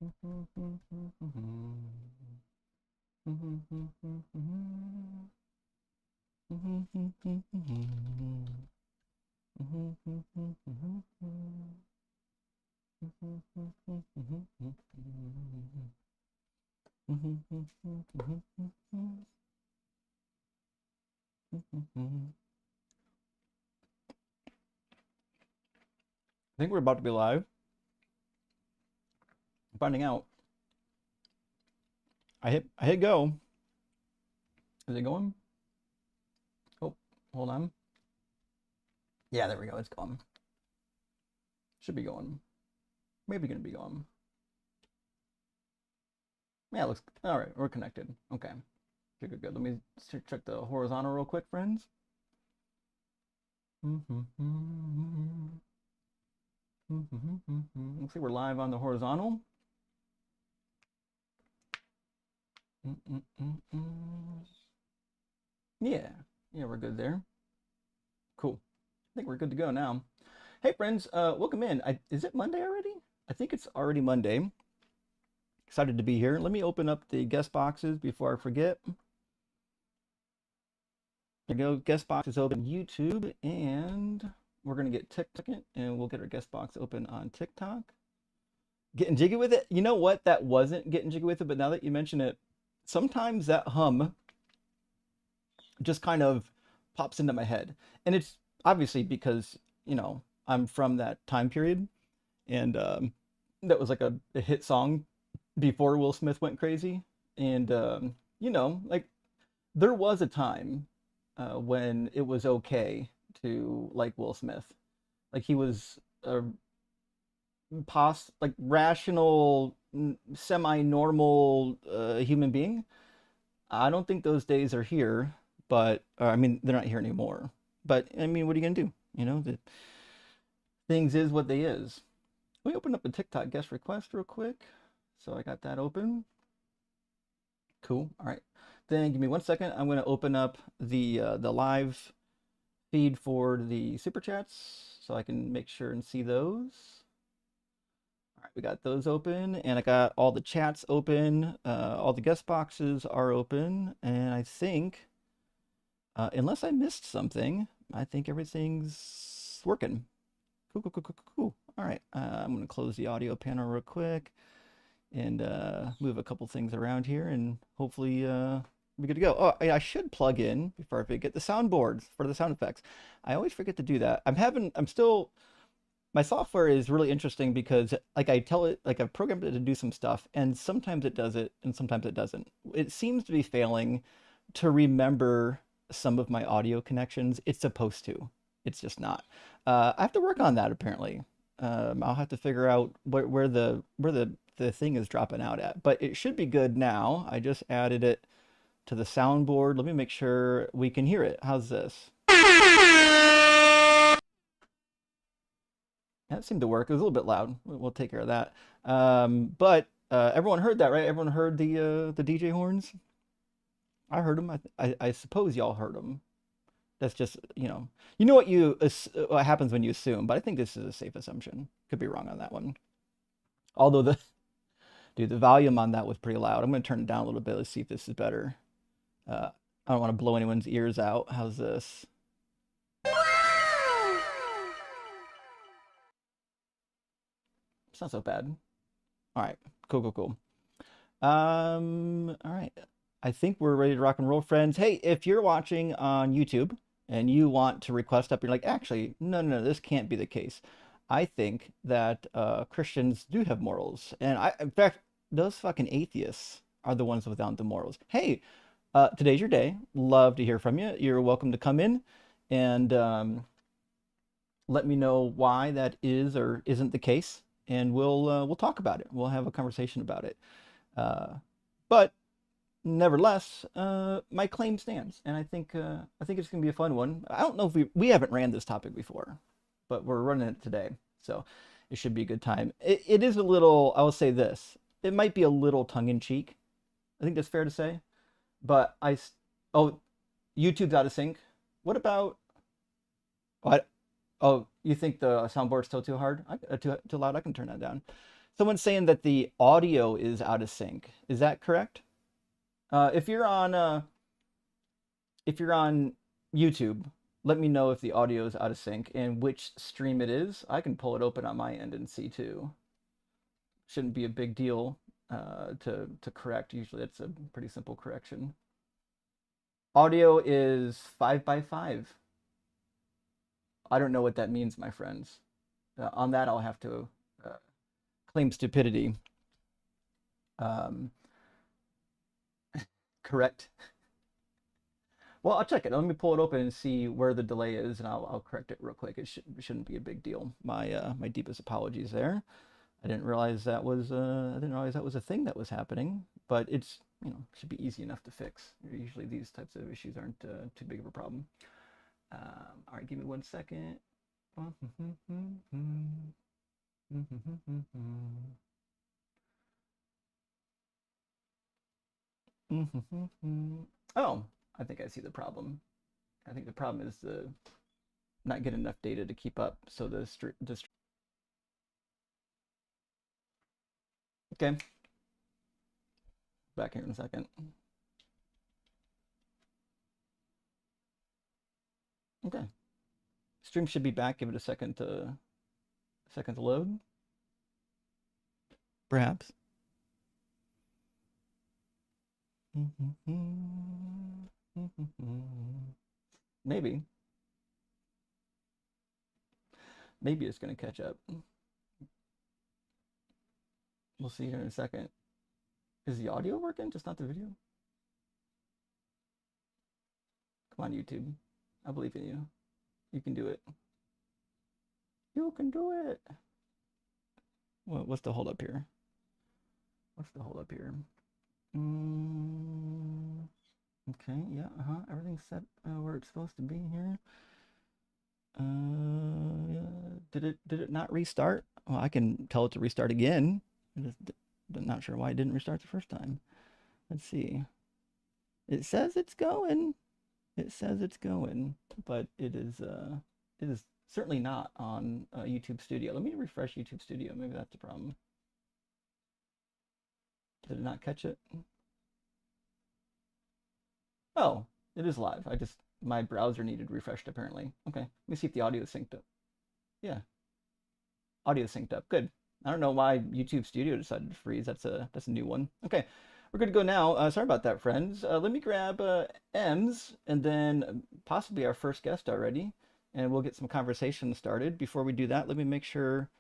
I think we're about to be live. I'm finding out. I hit go. Is it going? Oh, hold on. Yeah, there we go. It's going. Should be going. Maybe gonna be going. Yeah, it looks all right. We're connected. Okay. Good. Let me check the horizontal real quick, friends. Looks like we're live on the horizontal. Yeah, we're good there. Cool. I think we're good to go now. Hey, friends, welcome in. Is it Monday already? I think it's already Monday. Excited to be here. Let me open up the guest boxes before I forget. There we go. Guest box is open on YouTube, and we're gonna get TikTok, and we'll get our guest box open on TikTok. Getting jiggy with it. You know what? That wasn't getting jiggy with it, but now that you mention it, sometimes that hum just kind of pops into my head, and it's obviously because I'm from that time period, and that was like a hit song before Will Smith went crazy, and like there was a time when it was okay to like Will Smith, like he was a like rational, semi-normal human being. I don't think those days are here, but I mean they're not here anymore. But I mean, what are you gonna do? The things is what they is. Let me open up a TikTok guest request real quick. So I got that open. Cool. All right. Then give me 1 second. I'm going to open up the live feed for the super chats so I can make sure and see those. All right, we got those open, and I got all the chats open. All the guest boxes are open, and I think, unless I missed something, I think everything's working. Cool. All right. I'm going to close the audio panel real quick and move a couple things around here, and hopefully be good to go. Oh, I should plug in before I forget the soundboards for the sound effects. I always forget to do that. My software is really interesting because like I tell it, like I've programmed it to do some stuff, and sometimes it does it and sometimes it doesn't. It seems to be failing to remember some of my audio connections. It's supposed to. It's just not. I have to work on that apparently. I'll have to figure out where the thing is dropping out at, but it should be good now. I just added it to the soundboard. Let me make sure we can hear it. How's this? That seemed to work. It was a little bit loud. We'll take care of that. But everyone heard that, right? Everyone heard the DJ horns. I heard them. I suppose y'all heard them. That's just what happens when you assume. But I think this is a safe assumption. Could be wrong on that one. Although the volume on that was pretty loud. I'm going to turn it down a little bit. Let's see if this is better. I don't want to blow anyone's ears out. How's this? It's not so bad. All right. Cool. All right. I think we're ready to rock and roll, friends. Hey, if you're watching on YouTube and you want to request up, you're like, actually, no, this can't be the case. I think that Christians do have morals. And in fact, those fucking atheists are the ones without the morals. Hey, today's your day. Love to hear from you. You're welcome to come in and let me know why that is or isn't the case, and we'll talk about it. We'll have a conversation about it. But nevertheless, my claim stands, and I think it's gonna be a fun one. I don't know if we haven't ran this topic before, but we're running it today, so it should be a good time. It is a little. I will say this: it might be a little tongue-in-cheek. I think that's fair to say. But YouTube's out of sync. What about? What? Oh, you think the soundboard's still too hard? Too loud? I can turn that down. Someone's saying that the audio is out of sync. Is that correct? If you're on YouTube, let me know if the audio is out of sync and which stream it is. I can pull it open on my end and see too. Shouldn't be a big deal to correct. Usually that's a pretty simple correction. Audio is 5 by 5. I don't know what that means, my friends. On that, I'll have to uh, claim stupidity. Um, correct. Well, I'll check it. Let me pull it open and see where the delay is, and I'll correct it real quick. Shouldn't be a big deal. My deepest apologies there. I didn't realize that was a thing that was happening, but it's should be easy enough to fix. Usually these types of issues aren't too big of a problem. All right, give me 1 second. Oh, I think I see the problem. I think the problem is the not getting enough data to keep up. So okay, back here in a second. Okay, stream should be back. Give it a second to load, perhaps. Maybe. Maybe it's going to catch up. We'll see here in a second. Is the audio working? Just not the video? Come on, YouTube. I believe in you. You can do it. You can do it. What's the hold up here? What's the hold up here? Okay, yeah, everything's set where it's supposed to be here. Did it not restart? Well, I can tell it to restart again. I'm not sure why it didn't restart the first time. Let's see. It says it's going. It says it's going, but it is certainly not on YouTube Studio. Let me refresh YouTube Studio. Maybe that's the problem. Did it not catch it? Oh, it is live. My browser needed refreshed apparently. Okay, let me see if the audio is synced up. Yeah, audio synced up. Good. I don't know why YouTube Studio decided to freeze. That's a new one. Okay, we're good to go now. Sorry about that, friends. Let me grab Ems and then possibly our first guest already, and we'll get some conversation started. Before we do that, let me make sure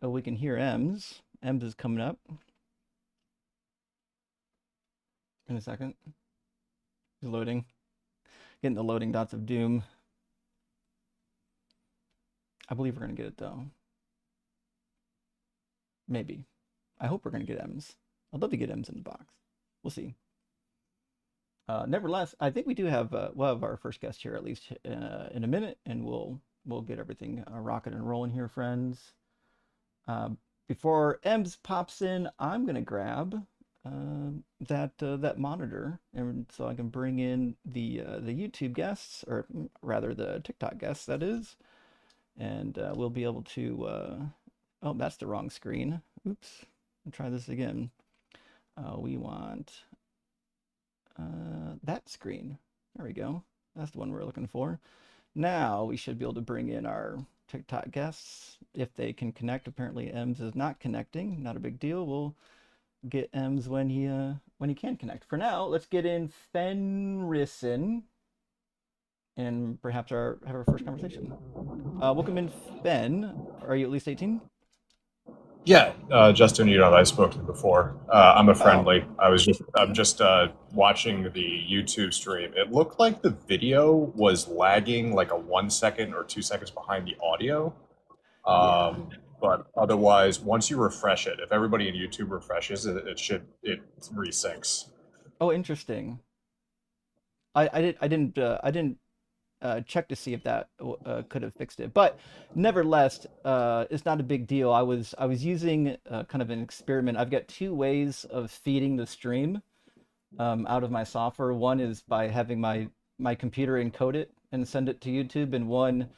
we can hear Ems. Ems is coming up in a second. He's loading. Getting the loading dots of doom. I believe we're going to get it, though. Maybe. I hope we're going to get M's. I'd love to get M's in the box. We'll see. Nevertheless, I think we do have we'll have our first guest here at least in a minute, and we'll get everything rocking and rolling here, friends. Before M's pops in, I'm gonna grab that monitor, and so I can bring in the YouTube guests, or rather the TikTok guests, that is, and we'll be able to. Oh, that's the wrong screen. Oops. I'll try this again. We want that screen. There we go. That's the one we're looking for. Now we should be able to bring in our TikTok guests if they can connect. Apparently, Ems is not connecting. Not a big deal. We'll get Ems when he can connect. For now, let's get in Fenrison and perhaps have our first conversation. Welcome in, Fen. Are you at least 18? Yeah, Justin, I spoke to before. I'm a Oh, friendly. I'm just watching the YouTube stream. It looked like the video was lagging like a 1 second or 2 seconds behind the audio. yeah. But otherwise, once you refresh it, if everybody in YouTube refreshes it, it resyncs. Oh, interesting. I didn't check to see if that could have fixed it. But nevertheless, it's not a big deal. I was using kind of an experiment. I've got two ways of feeding the stream out of my software. One is by having my computer encode it and send it to YouTube, and one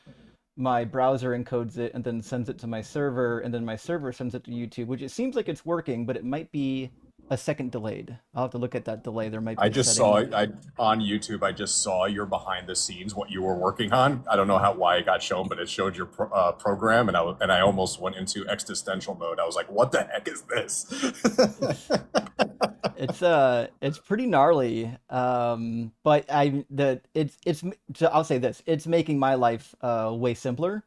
my browser encodes it and then sends it to my server, and then my server sends it to YouTube, which it seems like it's working, but it might be a second delayed. I'll have to look at that delay. There might I be a just saw setting. I on YouTube. I just saw your behind the scenes, what you were working on. I don't know how why it got shown, but it showed your program, and I almost went into existential mode. I was like, "What the heck is this?" It's it's pretty gnarly. But I the it's so I'll say this, it's making my life way simpler,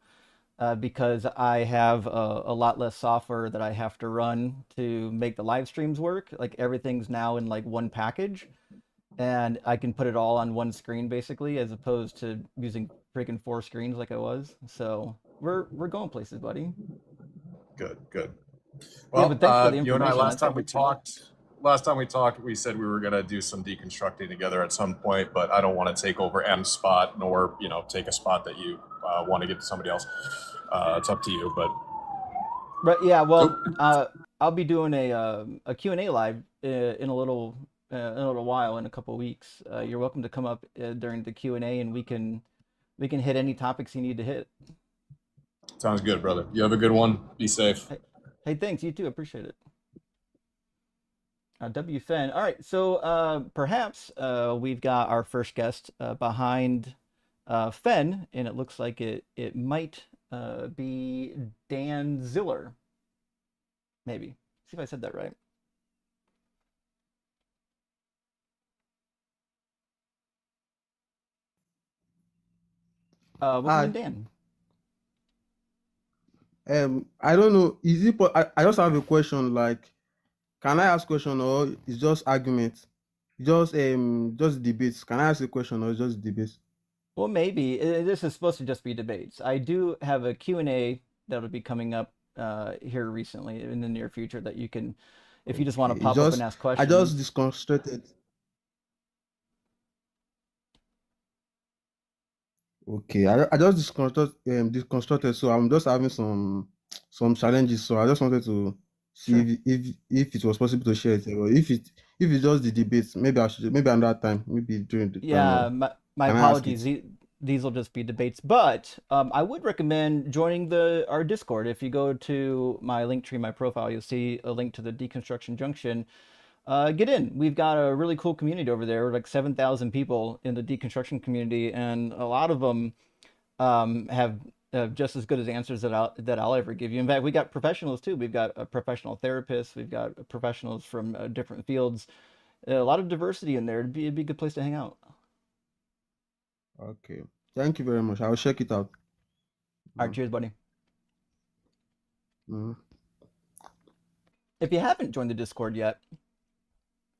because I have a lot less software that I have to run to make the live streams work. Like everything's now in like one package, and I can put it all on one screen basically, as opposed to using freaking four screens like I was. So we're going places, buddy. Good, good. Yeah, but Well, thanks for the you and I information. That's last time we talked, we said we were gonna do some deconstructing together at some point, but I don't want to take over M's spot, nor take a spot that you want to give to somebody else. It's up to you, but right. Yeah, well, oh, I'll be doing a Q&A live in a little while, in a couple weeks. You're welcome to come up during the Q&A, and we can hit any topics you need to hit. sounds good, brother. You have a good one. Be safe. Hey, hey, thanks. You too. Appreciate it. W Fen. All right, so perhaps we've got our first guest behind Fen, and it looks like it might be Dan Ziller. Maybe. See if I said that right. Welcome in, Hi. Dan. I don't know. Is it? I just have a question. Like, can I ask question or it's just argument? Just debates. Can I ask a question or just debates? Well, maybe this is supposed to just be debates. I do have a Q&A that'll be coming up here recently in the near future that you can, if you just want Okay. to pop up and ask I just questions. disconstructed. Okay. I just disconstructed. So I'm just having some challenges. So I just wanted to see Sure. if it was possible to share it. Or if it's just the debates, maybe another time, maybe during the time. Yeah, Or my can I ask apologies. it? These will just be debates, but I would recommend joining the our Discord. If you go to my link tree, my profile, you'll see a link to the Deconstruction Junction. Get in. We've got a really cool community over there. We're like 7,000 people in the deconstruction community, and a lot of them have just as good as answers that I'll ever give you. In fact, we got professionals too. We've got a professional therapists. We've got professionals from different fields. A lot of diversity in there. It'd be a good place to hang out. Okay. Thank you very much. I will check it out. All right, Mm, cheers, buddy. mm. If you haven't joined the Discord yet,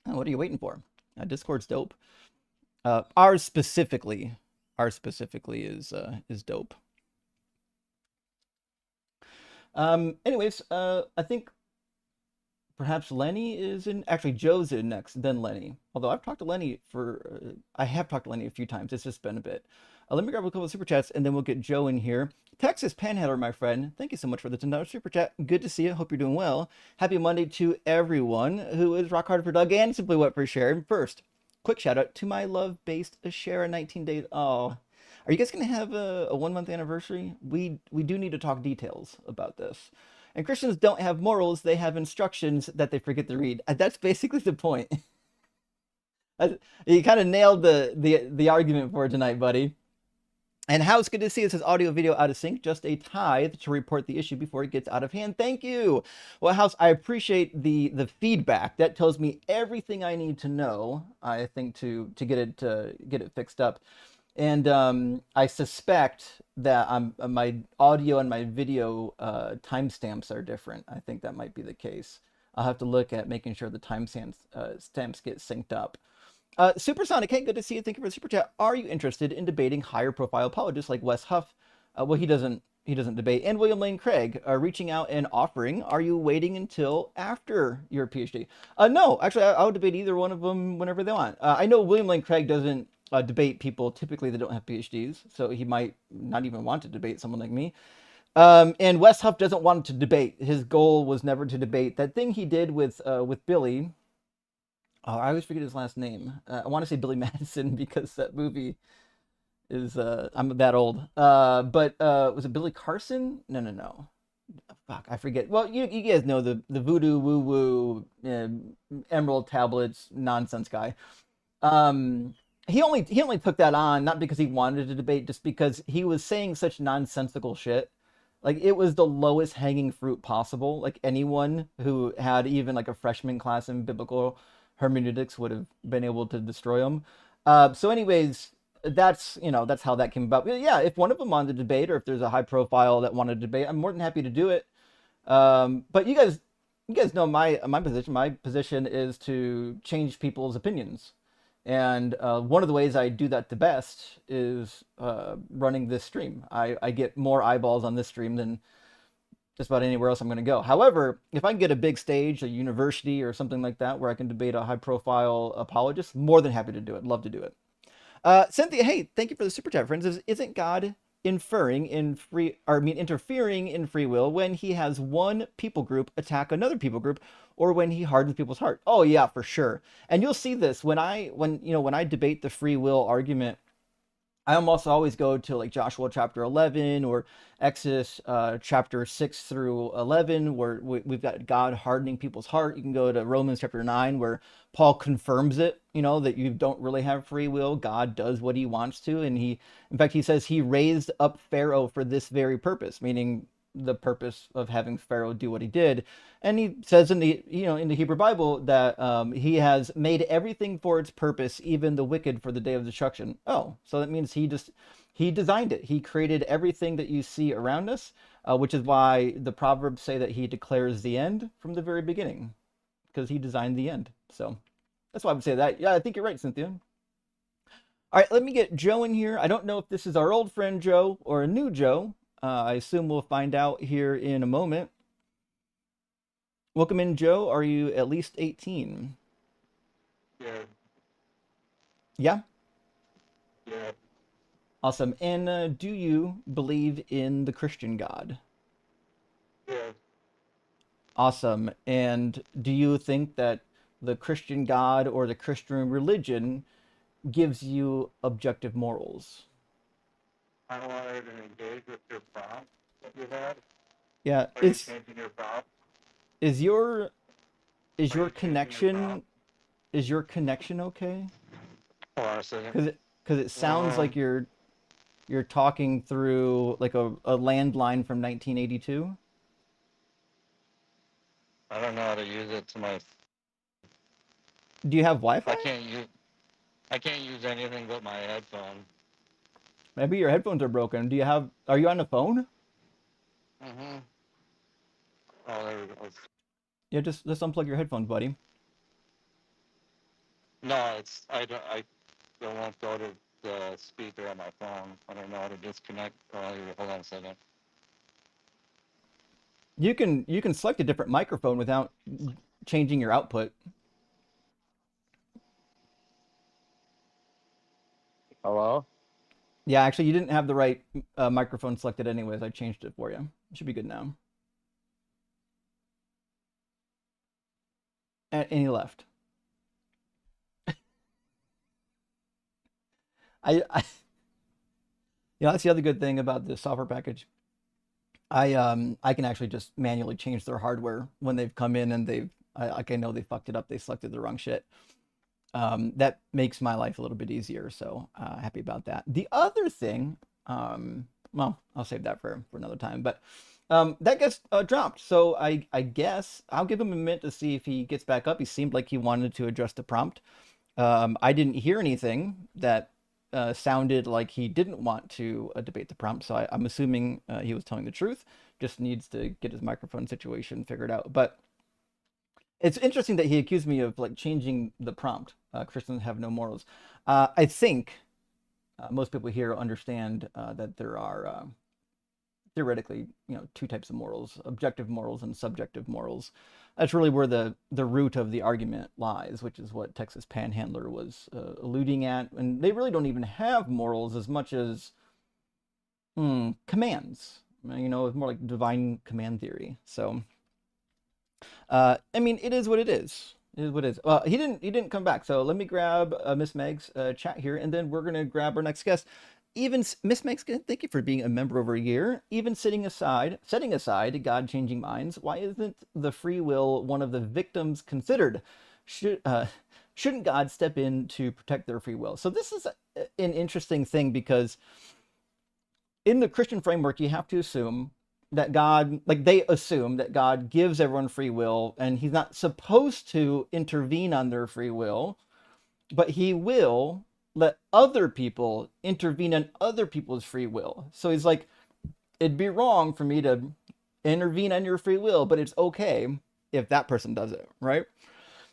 what are you waiting for? Discord's dope. Ours specifically, is dope. Anyways, I think perhaps Lenny is in. Actually, Joe's in next, then Lenny. Although I have talked to Lenny a few times. It's just been a bit. Let me grab a couple of super chats, and then we'll get Joe in here. Texas Panhandler, my friend. Thank you so much for the $10 super chat. Good to see you. Hope you're doing well. Happy Monday to everyone who is rock hard for Doug and Simply Wet for sharing. First, quick shout out to my love-based Shara 19 days. Oh, are you guys gonna have a 1 month anniversary? We do need to talk details about this. And Christians don't have morals, they have instructions that they forget to read. That's basically the point. You kind of nailed the argument for tonight, buddy. And how it's good to see it says audio video out of sync, just a tithe to report the issue before it gets out of hand. Thank you. Well, House, I appreciate the feedback. That tells me everything I need to know, I think, to get it fixed up. And I suspect that my audio and my video timestamps are different. I think that might be the case. I'll have to look at making sure the timestamps stamps get synced up. Supersonic, hey, good to see you. Thank you for the super chat. Are you interested in debating higher profile apologists like Wes Huff? Well, he doesn't debate. And William Lane Craig, reaching out and offering. Are you waiting until after your PhD? No, actually, I would debate either one of them whenever they want. I know William Lane Craig doesn't debate people typically that don't have PhDs, so he might not even want to debate someone like me. And Wes Huff doesn't want to debate. His goal was never to debate. That thing he did with Billy. Oh, I always forget his last name. I want to say Billy Madison because that movie. Is I'm that old. But was it Billy Carson? No, no, no. Fuck, I forget. Well, you guys know the voodoo woo woo emerald tablets nonsense guy. Um, he only took that on not because he wanted to debate, just because he was saying such nonsensical shit. Like it was the lowest hanging fruit possible. Like anyone who had even like a freshman class in biblical hermeneutics would have been able to destroy him. So, anyways, that's how that came about. But yeah, if one of them wanted to debate, or if there's a high profile that wanted to debate, I'm more than happy to do it. But you guys know my position. My position is to change people's opinions, and one of the ways I do that the best is running this stream. I get more eyeballs on this stream than just about anywhere else I'm going to go. However, if I can get a big stage, a university or something like that, where I can debate a high-profile apologist, more than happy to do it. Love to do it. Cynthia, hey, thank you for the super chat, friends. Isn't God interfering in free will when he has one people group attack another people group, or when he hardens people's heart? Oh yeah, for sure. And you'll see this when I debate the free will argument. I almost always go to like Joshua chapter 11 or Exodus chapter 6 through 11, where we've got God hardening people's heart. You can go to Romans chapter 9, where Paul confirms it, that you don't really have free will. God does what he wants to. And in fact, he says he raised up Pharaoh for this very purpose, meaning the purpose of having Pharaoh do what he did. And he says in the Hebrew Bible that he has made everything for its purpose, even the wicked for the day of destruction. Oh, so that means he designed it. He created everything that you see around us, which is why the Proverbs say that he declares the end from the very beginning, because he designed the end. So that's why I would say that. Yeah, I think you're right, Cynthia. All right, let me get Joe in here. I don't know if this is our old friend Joe or a new Joe. I assume we'll find out here in a moment. Welcome in, Joe. Are you at least 18? Yeah, Yeah? yeah, Awesome. And do you believe in the Christian God? yeah. Awesome. And do you think that the Christian God or the Christian religion gives you objective morals? I wanted to engage with your prompt that you had. Yeah. Are you Is changing your prompt? is your is Are your you changing your connection prompt? is your connection okay? Hold on a second. Because it sounds like Um, you're talking through like a landline from 1982. I don't know how to use it to my. Do you have I Wi-Fi? can't use. I can't use anything but my headphone. Maybe your headphones are broken. Are you on the phone? Mm-hmm. Oh, there we go. Yeah, just unplug your headphones, buddy. No, it's I don't. I won't go to the speaker on my phone. I don't know how to disconnect. Hold on a second. You can select a different microphone without changing your output. Hello. Yeah, actually, you didn't have the right microphone selected anyways. I changed it for you. It should be good now. And he left. I that's the other good thing about the software package. I can actually just manually change their hardware when they've come in and I know they fucked it up. They selected the wrong shit. That makes my life a little bit easier. So happy about that. The other thing, well, I'll save that for another time. But that gets dropped. So I guess I'll give him a minute to see if he gets back up. He seemed like he wanted to address the prompt. I didn't hear anything that sounded like he didn't want to debate the prompt. So I'm assuming he was telling the truth. Just needs to get his microphone situation figured out. But it's interesting that he accused me of like changing the prompt. Christians have no morals. I think most people here understand that there are theoretically, two types of morals: objective morals and subjective morals. That's really where the root of the argument lies, which is what Texas Panhandler was alluding at. And they really don't even have morals as much as commands. It's more like divine command theory. So I mean, it is what it is. It is what it is. He didn't come back. So let me grab Miss Meg's chat here, and then we're gonna grab our next guest. even Miss Mexican, thank you for being a member over a year. Even setting aside God changing minds, why isn't the free will one of the victims considered? Should shouldn't God step in to protect their free will? So this is an interesting thing because in the Christian framework, you have to assume that God, like they assume that God gives everyone free will, and He's not supposed to intervene on their free will, but He will let other people intervene on other people's free will. So He's like, it'd be wrong for me to intervene on your free will, but it's okay if that person does it, right?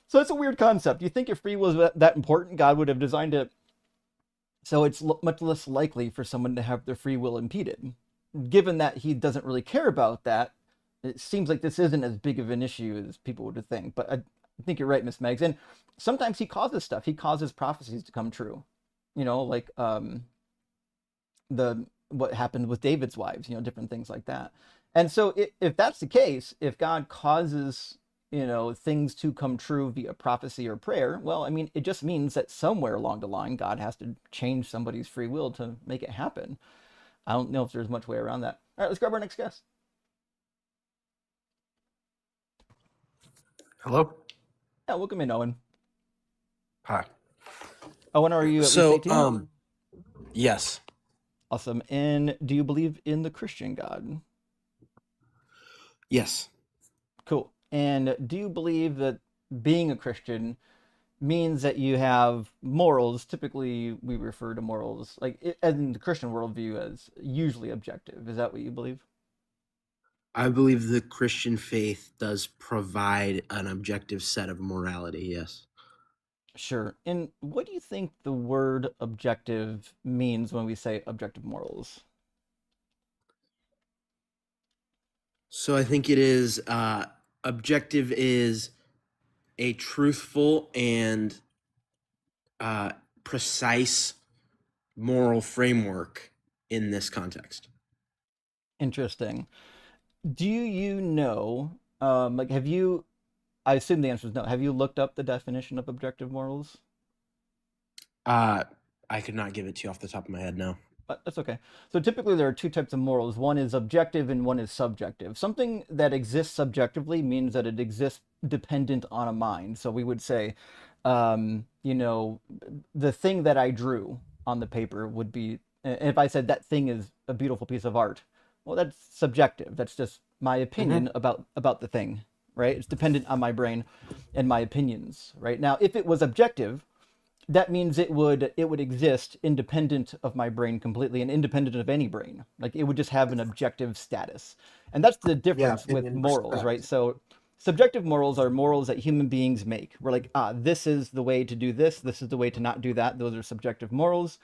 So it's a weird concept. You think if free will is that important, God would have designed it so it's much less likely for someone to have their free will impeded. Given that he doesn't really care about that, it seems like this isn't as big of an issue as people would think. But I think you're right, Miss Megs. And sometimes he causes stuff. He causes prophecies to come true. You know, like the what happened with David's wives. You know, different things like that. And so, if that's the case, if God causes things to come true via prophecy or prayer, well, I mean, it just means that somewhere along the line, God has to change somebody's free will to make it happen. I don't know if there's much way around that. All right, let's grab our next guest. Hello? Yeah, welcome in, Owen. Hi. Owen, are you at least So, 18? yes. Awesome. And do you believe in the Christian God? Yes. Cool. And do you believe that being a Christian means that you have morals? Typically, we refer to morals, like in the Christian worldview, as usually objective. Is that what you believe? I believe the Christian faith does provide an objective set of morality, yes. Sure. And what do you think the word objective means when we say objective morals? So I think it is objective is a truthful and precise moral framework in this context. Interesting. Do you know, like, I assume the answer is no. Have you looked up the definition of objective morals? Uh, I could not give it to you off the top of my head now. That's okay. So typically there are two types of morals. One is objective and one is subjective. Something that exists subjectively means that it exists dependent on a mind. So we would say, you know, the thing that I drew on the paper would be, if I said that thing is a beautiful piece of art, well, that's subjective. That's just my Mm-hmm. opinion about the thing, right? It's dependent on my brain and my opinions, right? Now, if it was objective, that means it would exist independent of my brain completely and independent of any brain. Like it would just have an objective status. And that's the Yeah, difference with opinion, morals, right? respect. So subjective morals are morals that human beings make. We're like, this is the way to do this is the way to not do that. Those are subjective morals.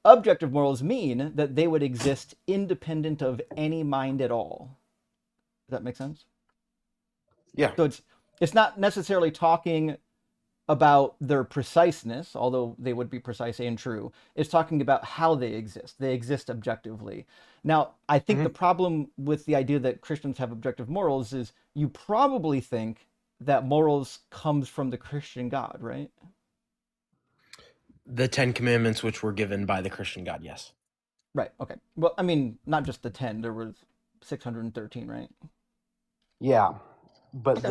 Objective morals mean that they would exist independent of any mind at all. Does that make sense? Yeah. So it's not necessarily talking about their preciseness, although they would be precise and true. It's talking about how they exist. They exist objectively. Now, I think the Mm-hmm. problem with the idea that Christians have objective morals is you probably think that morals comes from the Christian God, right? The Ten Commandments, which were given by the Christian God, yes. Right. Okay. Well, I mean, not just the 10, there was 613, right? Yeah, but Okay.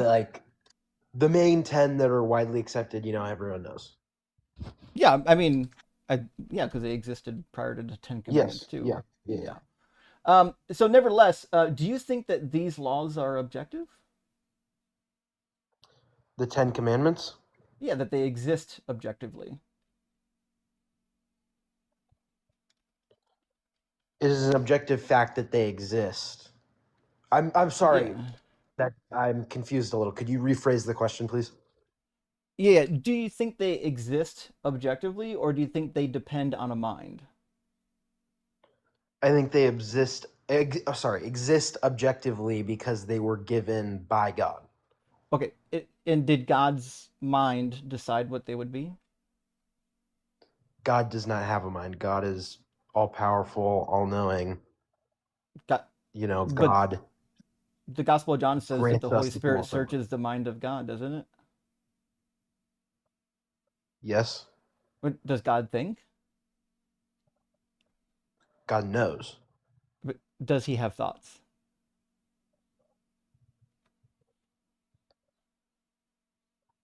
the main 10 that are widely accepted, everyone knows. Yeah, I mean, yeah, because they existed prior to the 10 commandments Yes. too. Yeah. Yeah. Yeah. So nevertheless, do you think that these laws are objective? The Ten Commandments. Yeah, that they exist objectively. It is an objective fact that they exist. I'm sorry Yeah. that I'm confused a little. Could you rephrase the question, please? Yeah. Do you think they exist objectively, or do you think they depend on a mind? I think they exist objectively because they were given by God. Okay. And did God's mind decide what they would be? God does not have a mind. God is all powerful, all knowing. God, but God the Gospel of John says that the grants Holy us to come Spirit up with. searches the mind of God, doesn't it? Yes. Does God think? God knows. But does he have thoughts?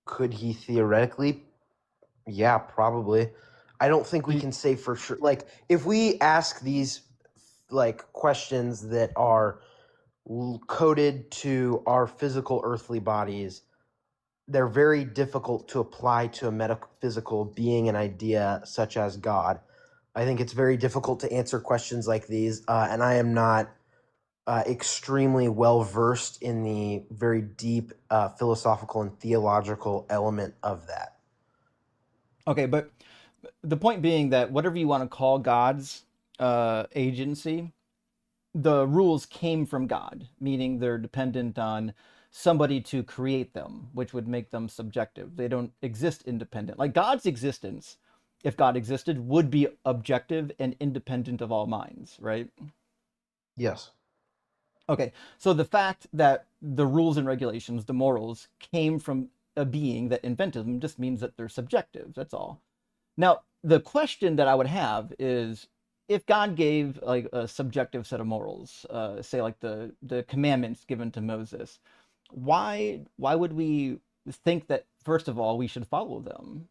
Could he theoretically? Yeah, probably. I don't think Do we you, can say for sure. Like, if we ask these like questions that are coded to our physical earthly bodies, they're very difficult to apply to a metaphysical being and idea such as God. I think it's very difficult to answer questions like these, and I am not extremely well versed in the very deep philosophical and theological element of that. okay, but the point being that whatever you want to call God's agency, the rules came from God, meaning they're dependent on somebody to create them, which would make them subjective. They don't exist independent. Like God's existence, if God existed, would be objective and independent of all minds, right? Yes. Okay, so the fact that the rules and regulations, the morals, came from a being that invented them just means that they're subjective. That's all. Now, the question that I would have is if God gave like a subjective set of morals, say like the commandments given to Moses, why would we think that first of all we should follow them?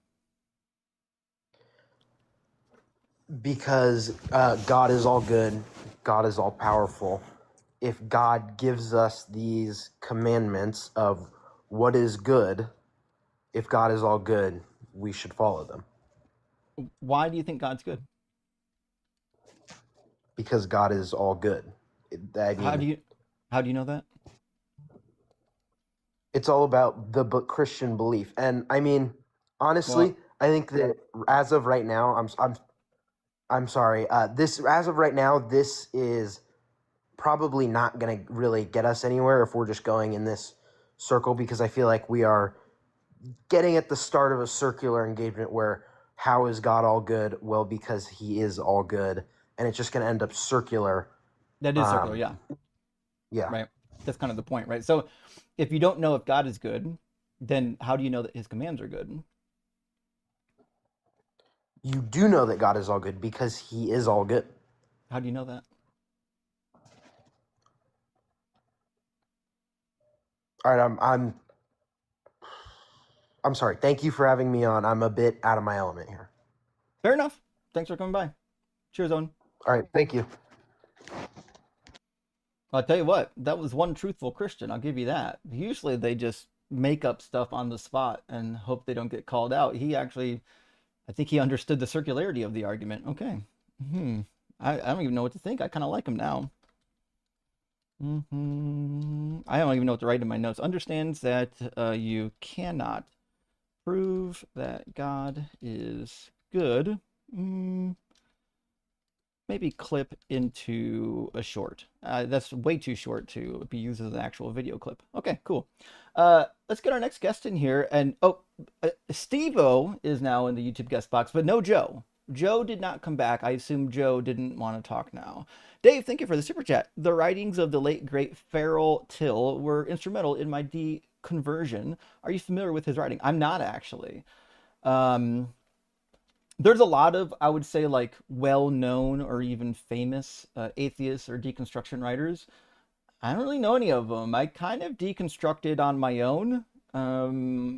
Because God is all good, God is all powerful. If God gives us these commandments of what is good, if God is all good, we should follow them Why do you think God's good? because God is all good. I How mean, do you how do you know that? it's all about the Christian belief. And I mean, honestly, Well, I think that as of right now, I'm sorry. This as of right now, this is probably not going to really get us anywhere if we're just going in this circle because I feel like we are getting at the start of a circular engagement where how is God all good? Well, because he is all good, and it's just going to end up circular. that is circular, Um, yeah, yeah, right. That's kind of the point, right? So if you don't know if God is good, then how do you know that his commands are good? you do know that God is all good because he is all good. How do you know that? All right, I'm sorry. Thank you for having me on. I'm a bit out of my element here. Fair enough. Thanks for coming by. Cheers, Owen. All right, thank you. I'll tell you what, that was one truthful Christian. I'll give you that. Usually they just make up stuff on the spot and hope they don't get called out. He actually, I think he understood the circularity of the argument. Okay. Hmm. I don't even know what to think. I kind of like him now. I don't even know what to write in my notes. Understands that you cannot prove that God is good. Mm, maybe clip into a short. That's way too short to be used as an actual video clip. Okay, cool. Let's get our next guest in here. And oh, Steve-O is now in the YouTube guest box, but no Joe. Joe did not come back. I assume Joe didn't want to talk now. Dave, thank you for the super chat. The writings of the late great Farrell Till were instrumental in my deconversion. Are you familiar with his writing? I'm not actually. Um, there's a lot of, I would say, like well-known or even famous atheists or deconstruction writers. I don't really know any of them. I kind of deconstructed on my own.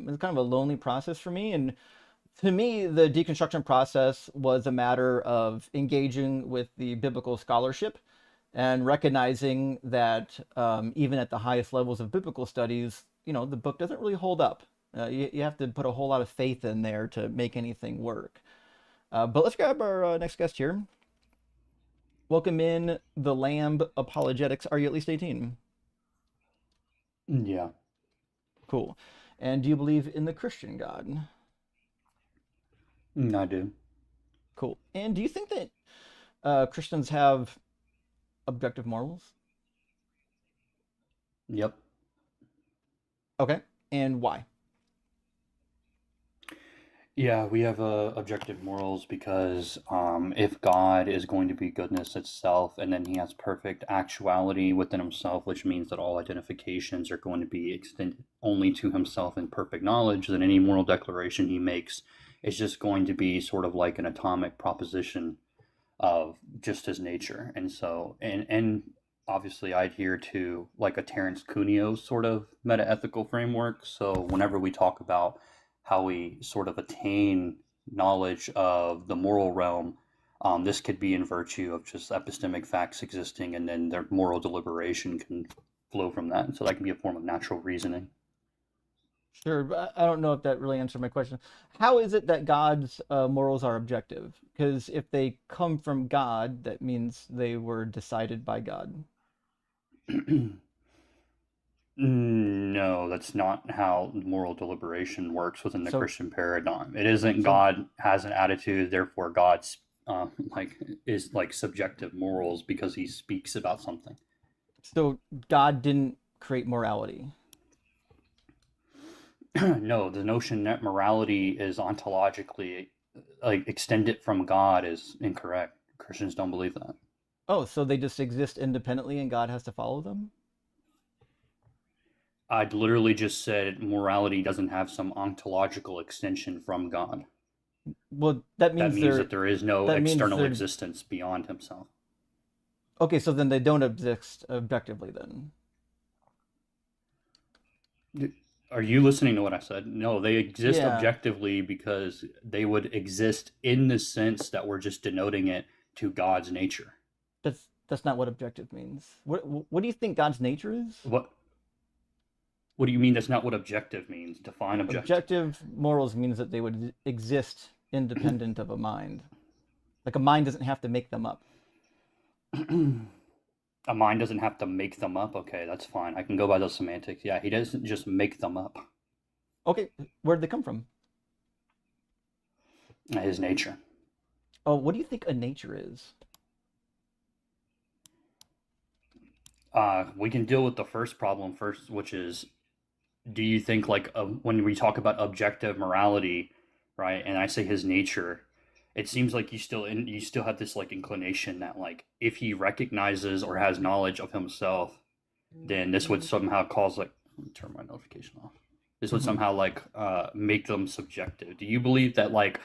It's kind of a lonely process for me, and to me, the deconstruction process was a matter of engaging with the biblical scholarship and recognizing that even at the highest levels of biblical studies, the book doesn't really hold up. You have to put a whole lot of faith in there to make anything work. But let's grab our next guest here. Welcome in the Lamb Apologetics. Are you at least 18? Yeah, Cool. And do you believe in the Christian God? I do. Cool. And do you think that Christians have objective morals? Yep. Okay. And why? Yeah, we have objective morals because if God is going to be goodness itself, and then he has perfect actuality within himself, which means that all identifications are going to be extended only to himself in perfect knowledge, then any moral declaration he makes is just going to be sort of like an atomic proposition. of just his nature. And so, and obviously I adhere to like a Terence Cuneo sort of meta-ethical framework. So whenever we talk about how we sort of attain knowledge of the moral realm, this could be in virtue of just epistemic facts existing, and then their moral deliberation can flow from that. And so that can be a form of natural reasoning. Sure, but I don't know if that really answered my question. How is it that God's morals are objective? Because if they come from God, that means they were decided by God. No, that's not how moral deliberation works within the So, Christian paradigm. It isn't so, God has an attitude, therefore God's like is like subjective morals because he speaks about something. so God didn't create morality. No, the notion that morality is ontologically like extended from God is incorrect. Christians don't believe that. Oh, so they just exist independently and God has to follow them? I literally just said morality doesn't have some ontological extension from God. Well, that That means means they're that there is no that means external they're existence beyond himself. okay, so then they don't exist objectively then. Are you listening to what I said? No, they exist Yeah, objectively because they would exist in the sense that we're just denoting it to God's nature. that's not what objective means. What do you think God's nature is? What What do you mean that's not what objective means? Define objective. Objective morals means that they would exist independent of a mind. Like a mind doesn't have to make them up. A mind doesn't have to make them up. Okay, that's fine. I can go by those semantics. Yeah, he doesn't just make them up. Okay, where'd they come from? His nature. Oh, what do you think a nature is? We can deal with the first problem first, which is, do you think like when we talk about objective morality, right? And I say his nature, it seems like you still have this like inclination that like if he recognizes or has knowledge of himself, then this would somehow cause like let me turn my notification off. This would Hmm. somehow like make them subjective. Do you believe that like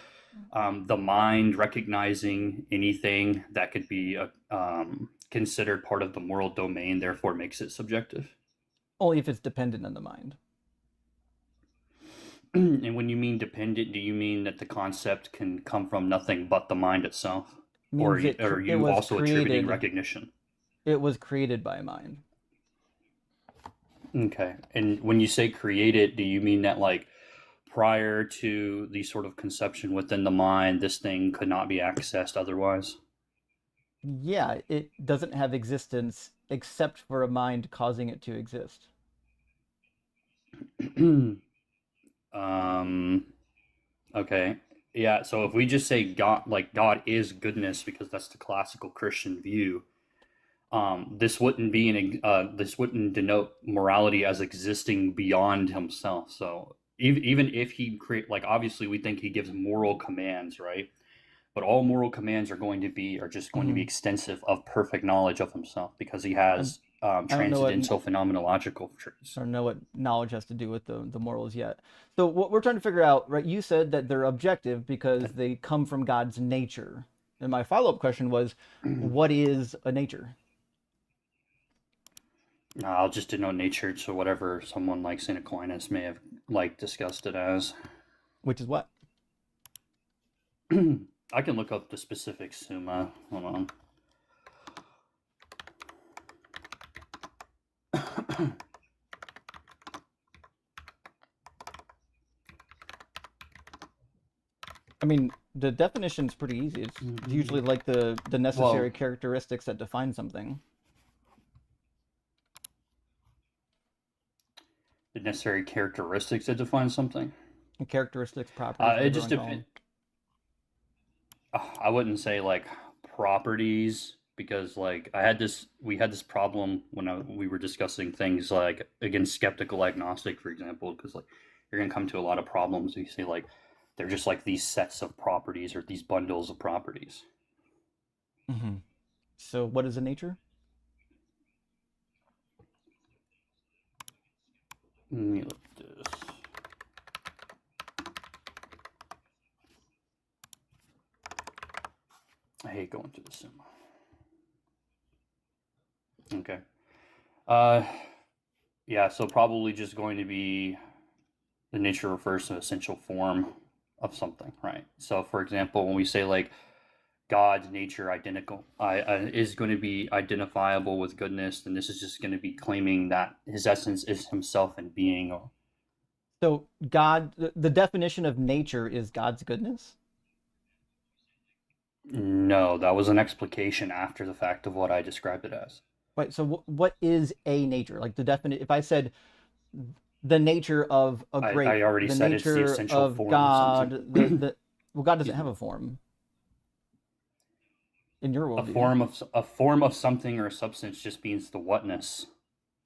the mind recognizing anything that could be considered part of the moral domain, therefore makes it subjective? Only if it's dependent on the mind. And when you mean dependent, do you mean that the concept can come from nothing but the mind itself? Or Means are it you was also attributing created. recognition? It was created by a mind. Okay. And when you say created, do you mean that like prior to the sort of conception within the mind, this thing could not be accessed otherwise? Yeah, it doesn't have existence except for a mind causing it to exist. um, okay. Yeah, so if we just say God, like God is goodness, because that's the classical Christian view, this wouldn't denote morality as existing beyond himself. So even if he create, like obviously we think he gives moral commands, right? But all moral commands are just going to be Hmm. extensive of perfect knowledge of himself because he I, has I don't know what transcendental phenomenological traits. I don't know what knowledge has to do with the morals yet. So what we're trying to figure out, right? You said that they're objective because they come from God's nature. And my follow-up question was, what is a nature? I'll just denote nature to whatever someone like St. Aquinas may have like discussed it as. Which is what? I can look up the specific summa. Hold on. I mean, the definition's pretty easy. It's usually like the necessary Well, characteristics that define something. the necessary characteristics that define something. Characteristics, properties, It whatever you just want to call depends. them. I wouldn't say like properties because like we had this problem when we were discussing things like against skeptical agnostic, for example, because like you're gonna come to a lot of problems. You say like they're just like these sets of properties or these bundles of properties. Hmm. So what is a nature? Let me look at this. I hate going through the sim. Okay. Yeah, so probably just going to be the nature refers to an essential form of something, right? So, for example, when we say like God's nature is going to be identifiable with goodness, then this is just going to be claiming that his essence is himself and being. So God, the definition of nature is God's goodness. No, that was an explication after the fact of what I described it as. Right. So what is a nature? Like the definition. If I said the nature of a grape, I already the said it's the nature essential of form of something. God, the well, God doesn't Excuse have me. a form in your A worldview. form of something or a substance just means the whatness.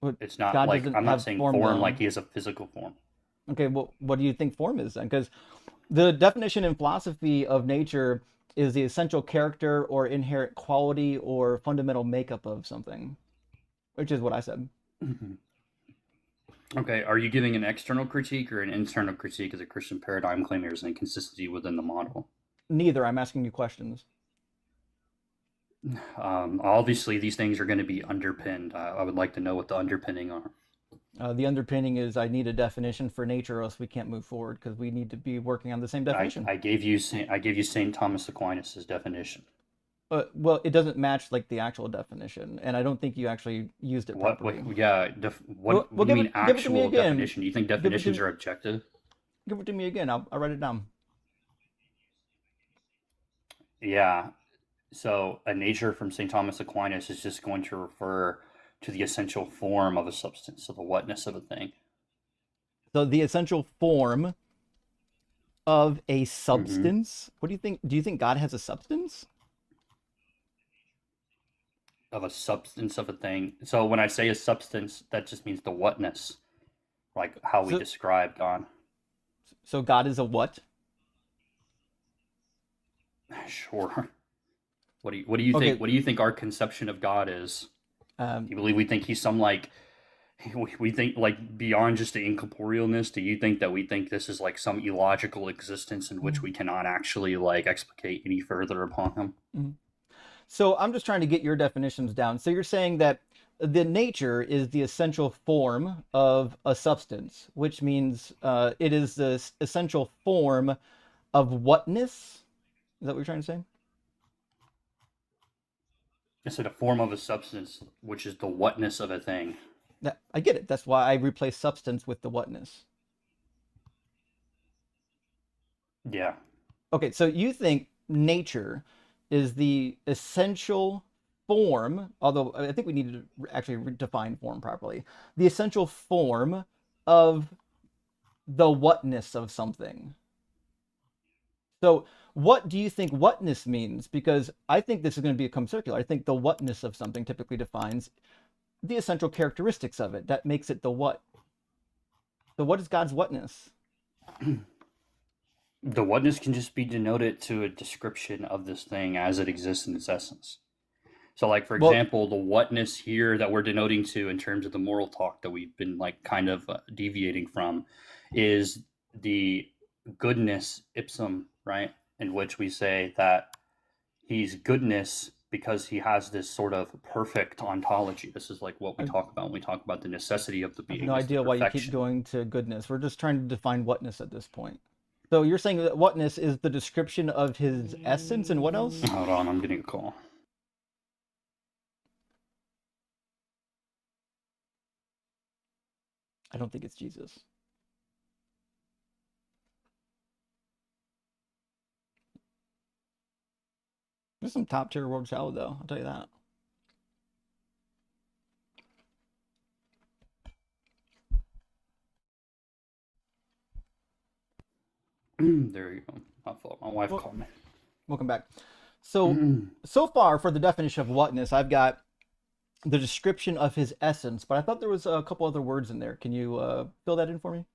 But It's not God like doesn't I'm not have saying form form though. like he has a physical form. Okay, well, what do you think form is then? Because the definition in philosophy of nature is the essential character or inherent quality or fundamental makeup of something, which is what I said. Okay, are you giving an external critique or an internal critique as a Christian paradigm claim there's an inconsistency within the model? Neither. I'm asking you questions. Obviously, these things are going to be underpinned. I would like to know what the underpinning are. The underpinning is I need a definition for nature, or else we can't move forward because we need to be working on the same definition. I gave you Saint Thomas Aquinas' definition. Well, it doesn't match like the actual definition, and I don't think you actually used it What? properly. Yeah. Well, What do you mean give it to me actual again. definition? Do you think Give it definitions to are objective? give it to me again. I'll write it down. Yeah. So a nature from St. Thomas Aquinas is just going to refer to the essential form of a substance, so the whatness of a thing. So the essential form of a Mm-hmm. substance. What do you think? Do you think God has a substance? Of a substance of a thing. So when I say a substance, that just means the whatness, like how we So describe God. so God is a what? Sure. What do you think? Okay. What do you think our conception of God is? Do Um, you believe we think he's some like we think like beyond just the incorporealness? Do you think that we think this is like some illogical existence in which we cannot actually like explicate any further upon him? mhm. So I'm just trying to get your definitions down. So you're saying that the nature is the essential form of a substance, which means it is the essential form of whatness. Is that what you're trying to say? It's a form of a substance, which is the whatness of a thing. That, I get it. That's why I replace substance with the whatness. Yeah. Okay, so you think nature is the essential form, although I think we need to actually define form properly, the essential form of the whatness of something. So, what do you think whatness means? Because I think this is going to become circular. I think the whatness of something typically defines the essential characteristics of it. That makes it the what. So, what is God's whatness? The whatness can just be denoted to a description of this thing as it exists in its essence. So, like for Well, example, the whatness here that we're denoting to in terms of the moral talk that we've been like kind of deviating from is the goodness ipsum, right? In which we say that he's goodness because he has this sort of perfect ontology. This is like what we I talk about when we talk about the necessity of the have being no is the idea why you keep perfection. going to goodness. We're just trying to define whatness at this point. So you're saying that whatness is the description of his essence, and what else? Hold on, I'm getting a call. I don't think it's Jesus. There's some top tier world salad though. I'll tell you that. There you go. My fault. My wife Well, called me. welcome back. So far for the definition of whatness, I've got the description of his essence, but I thought there was a couple other words in there. Can you fill that in for me?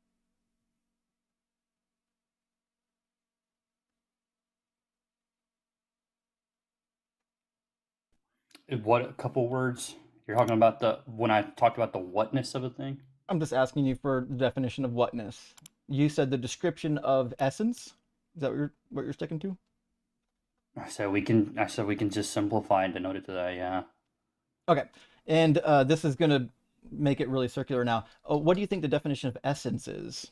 What a couple words? You're talking about the when I talked about the whatness of a thing? I'm just asking you for the definition of whatness. You said the description of essence. Is that what you're sticking to? I said we can just simplify and denote it to that. Yeah. Okay, and this is gonna make it really circular now. What do you think the definition of essence is?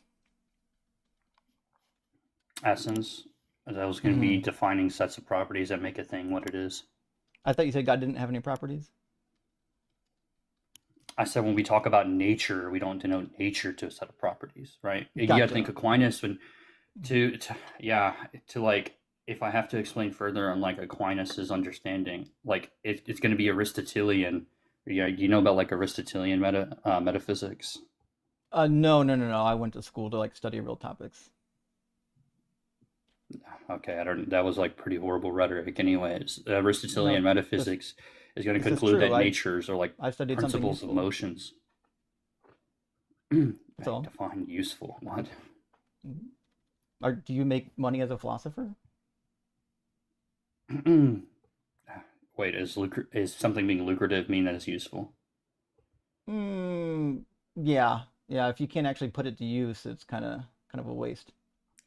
Essence. That was going to Hmm. be defining sets of properties that make a thing what it is. I thought you said God didn't have any properties. I said when we talk about nature, we don't denote nature to a set of properties, right? You got to think Gotcha. Aquinas when to yeah to like if I have to explain further on like Aquinas's understanding, like it's going to be Aristotelian. Yeah, you know about like Aristotelian metaphysics. No, no, no, no. I went to school to like study real topics. Okay, I don't. That was like pretty horrible rhetoric. Anyways, Aristotelian No, this metaphysics is going to this is conclude true. that I natures are like I studied something principles of useful. motions. That's all. Define useful. What? Do you make money as a philosopher? Wait, is something being lucrative mean that it's useful? Mm, yeah, yeah. If you can't actually put it to use, it's kind of a waste.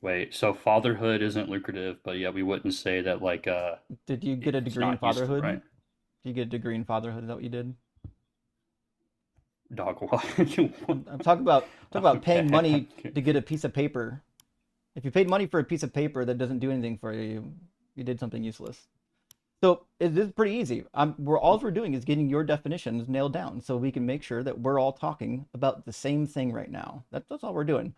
Wait, so fatherhood isn't lucrative, but yeah, we wouldn't say that like Did you get a it's degree in not useful, fatherhood? right? Did you get a degree in fatherhood? Is that what you did? Dog what? I'm talking about paying Okay. money to get a piece of paper. If you paid money for a piece of paper that doesn't do anything for you, you did something useless. So it is pretty easy. We're doing is getting your definitions nailed down, so we can make sure that we're all talking about the same thing right now. That's all we're doing.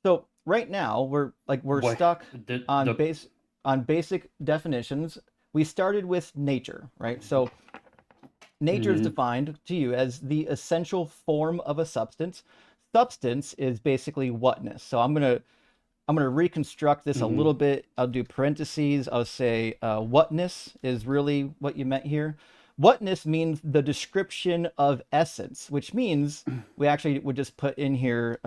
So right now we're What stuck on the basic definitions. We started with nature, right? So nature is mhm, defined to you as the essential form of a substance. Substance is basically whatness. So I'm gonna reconstruct this a little mhm. bit. I'll do parentheses. I'll say whatness is really what you meant here. Whatness means the description of essence, which means we actually would just put in here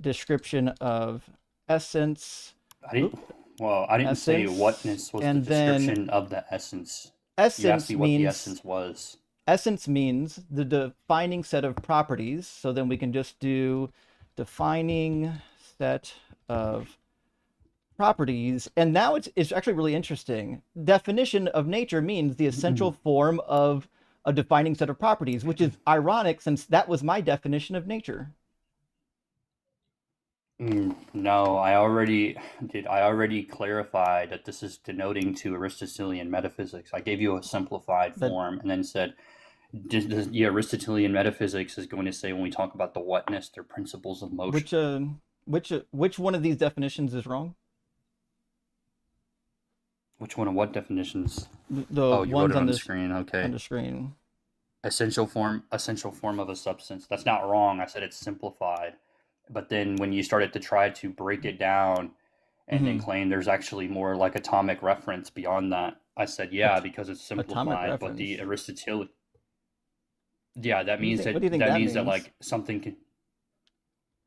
description of essence. I didn't. Oop, Well, I didn't say essence, whatness was the and then description of the essence. You asked essence me what the means essence was. essence means the defining set of properties. So then we can just do defining set of properties. And now it's actually really interesting. Definition of nature means the essential form of a defining set of properties, which is ironic since that was my definition of nature. No, I already did. I already clarified that this is denoting to Aristotelian metaphysics. I gave you a simplified That form and then said, the Aristotelian metaphysics is going to say when we talk about the whatness, they're principles of motion. which uh which one of these definitions is wrong? Which one of what definitions? The Oh, you wrote ones it on on the this screen. on Okay. the screen. Essential form of a substance. That's not wrong. I said it's simplified. But then when you started to try to break it down and then Mm-hmm. claim there's actually more like atomic reference beyond that, I said, yeah, At- because it's atomic simplified, but the reference. Aristotelian, yeah, What do you think that that means that means? like something can,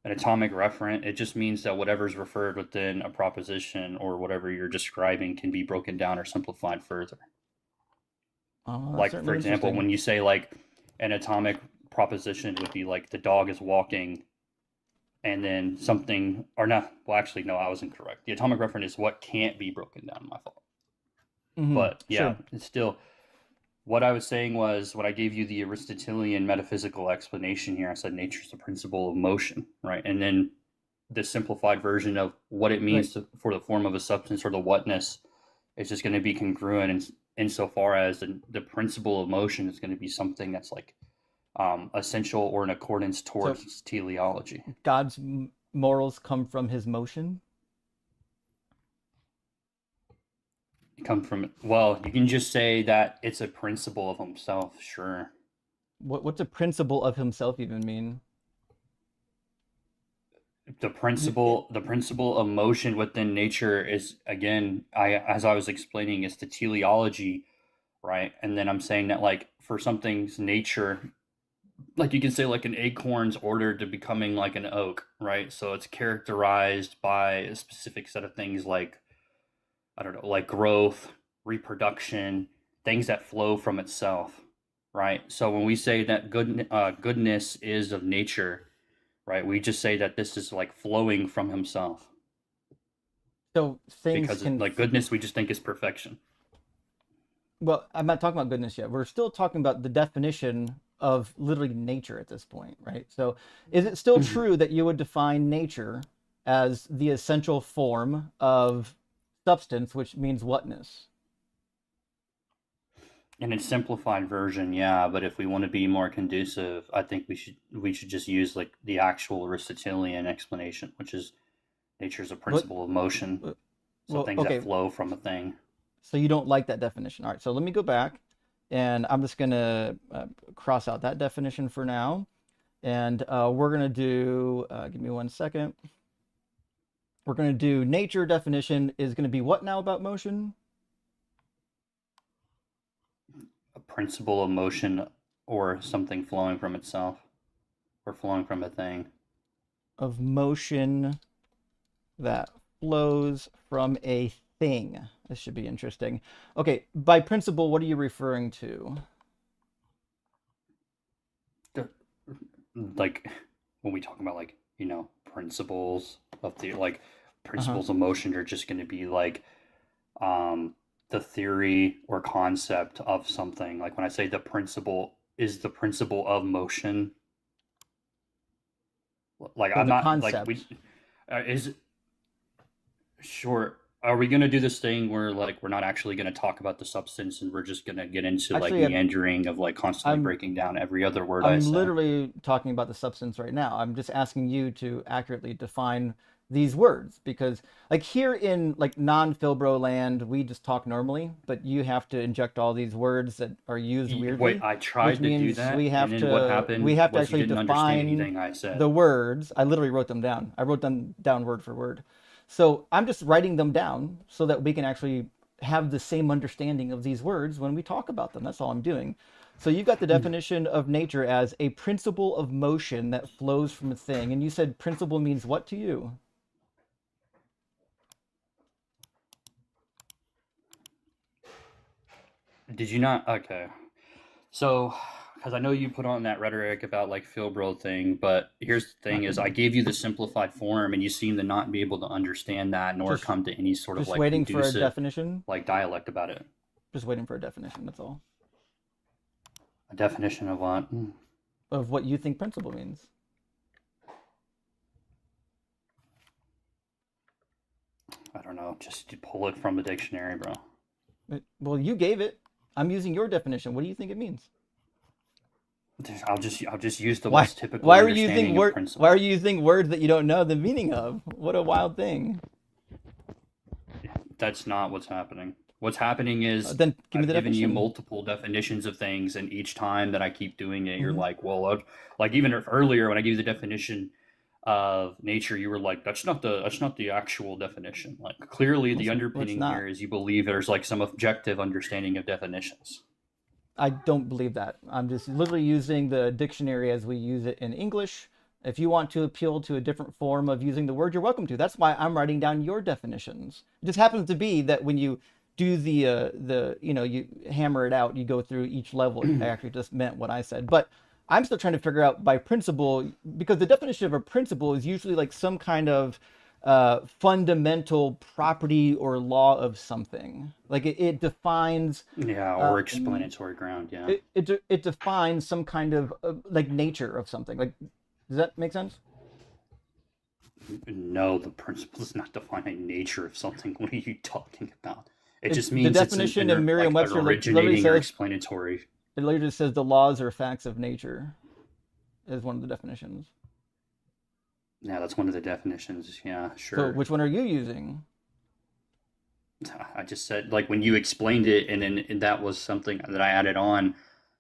an atomic referent, it just means that whatever's referred within a proposition or whatever you're describing can be broken down or simplified further. Oh, that's Like for certainly example, interesting. when you say like an atomic proposition would be like the dog is walking and then something or not, well actually no, I was incorrect. The atomic referent is what can't be broken down, my fault. Mm-hmm. But yeah, Sure. it's still what I was saying was when I gave you the Aristotelian metaphysical explanation here, I said nature's the principle of motion, right? And then the simplified version of what it Right. means for the form of a substance or the whatness is just going to be congruent insofar as the principle of motion is going to be something that's like essential or in accordance So towards teleology. God's morals come from his motion. It comes from, well, you can just say that it's a principle of himself, sure. What's a principle of himself even mean? The principle of motion within nature is again, I as I was explaining, it's the teleology, right? And then I'm saying that like for something's nature, like you can say like an acorn's ordered to becoming like an oak, right? So it's characterized by a specific set of things like I don't know, like growth, reproduction, things that flow from itself, right? So when we say that goodness is of nature, right, we just say that this is like flowing from himself. So things because can like goodness we just think is perfection. well, I'm not talking about goodness yet. We're still talking about the definition of literally nature at this point, right? So, is it still true that you would define nature as the essential form of substance, which means whatness? In its simplified version, yeah, but if we want to be more conducive, I think we should just use like the actual Aristotelian explanation, which is nature is a What? principle of motion, so Well, things that okay. flow from a thing. So you don't like that definition. All right. So let me go back, and I'm just gonna cross out that definition for now, and we're gonna do. Give me 1 second. We're gonna do nature definition is gonna be what now about motion? A principle of motion or something flowing from itself or flowing from a thing. Of motion that flows from a thing. This should be interesting. Okay, by principle, what are you referring to? Like when we talk about like principles of the like Uh-huh. principles of motion are just going to be like the theory or concept of something. Like when I say the principle is the principle of motion, like So I'm the not like we concept. is sure. Are we going to do this thing where like we're not actually going to talk about the substance and we're just going to get into like Actually, meandering of like constantly I'm breaking down every other word I I'm say? literally talking about the substance right now. I'm just asking you to accurately define these words because like here in like non-Filbro land, we just talk normally, but you have to inject all these words that are used Wait, weirdly, I which tried to do means that, and then what we happened have to was you actually didn't understand define anything I said. the words. I literally wrote them down. I wrote them down word for word. So I'm just writing them down so that we can actually have the same understanding of these words when we talk about them. That's all I'm doing. So you've got the definition of nature as a principle of motion that flows from a thing. And you said principle means what to you? Did you not? Okay. So, because I know you put on that rhetoric about like Phil Bro thing, but here's the thing: is I gave you the simplified form, and you seem to not be able to understand that, nor Just come to any sort of just like waiting for a conducive definition. like dialect about it. Just waiting for a definition, that's all. A definition of what? Of what you think principle means. I don't know. Just pull it from the dictionary, bro. Well, you gave it. I'm using your definition. What do you think it means? I'll just use the Why most typical why are you using understanding of why are principle. you using words that you don't know the meaning of? What a wild thing. That's not what's happening. What's happening is Then give me I've the given you definition. multiple definitions of things, and each time that I keep doing it, you're Hmm. like, well, like even earlier when I gave you the definition of nature, you were like, that's not the actual definition. Like clearly, the It's underpinning not. here is you believe there's like some objective understanding of definitions. I don't believe that. I'm just literally using the dictionary as we use it in English. If you want to appeal to a different form of using the word, you're welcome to. That's why I'm writing down your definitions. It just happens to be that when you do the you hammer it out, you go through each level. It actually just meant what I said. But I'm still trying to figure out by principle because the definition of a principle is usually like some kind of fundamental property or law of something. Like it defines Yeah, or um, explanatory ground. Yeah. it defines some kind of like nature of something. Like, does that make sense? No, the principle does not define a nature of something. What are you talking about? It It just the means it's definition in like an Merriam-Webster literally originating or says explanatory. it literally just says the laws or facts of nature is one of the definitions. Yeah, that's one of the definitions. Yeah, So sure. which one are you using? I just said like when you explained it, and then that was something that I added on.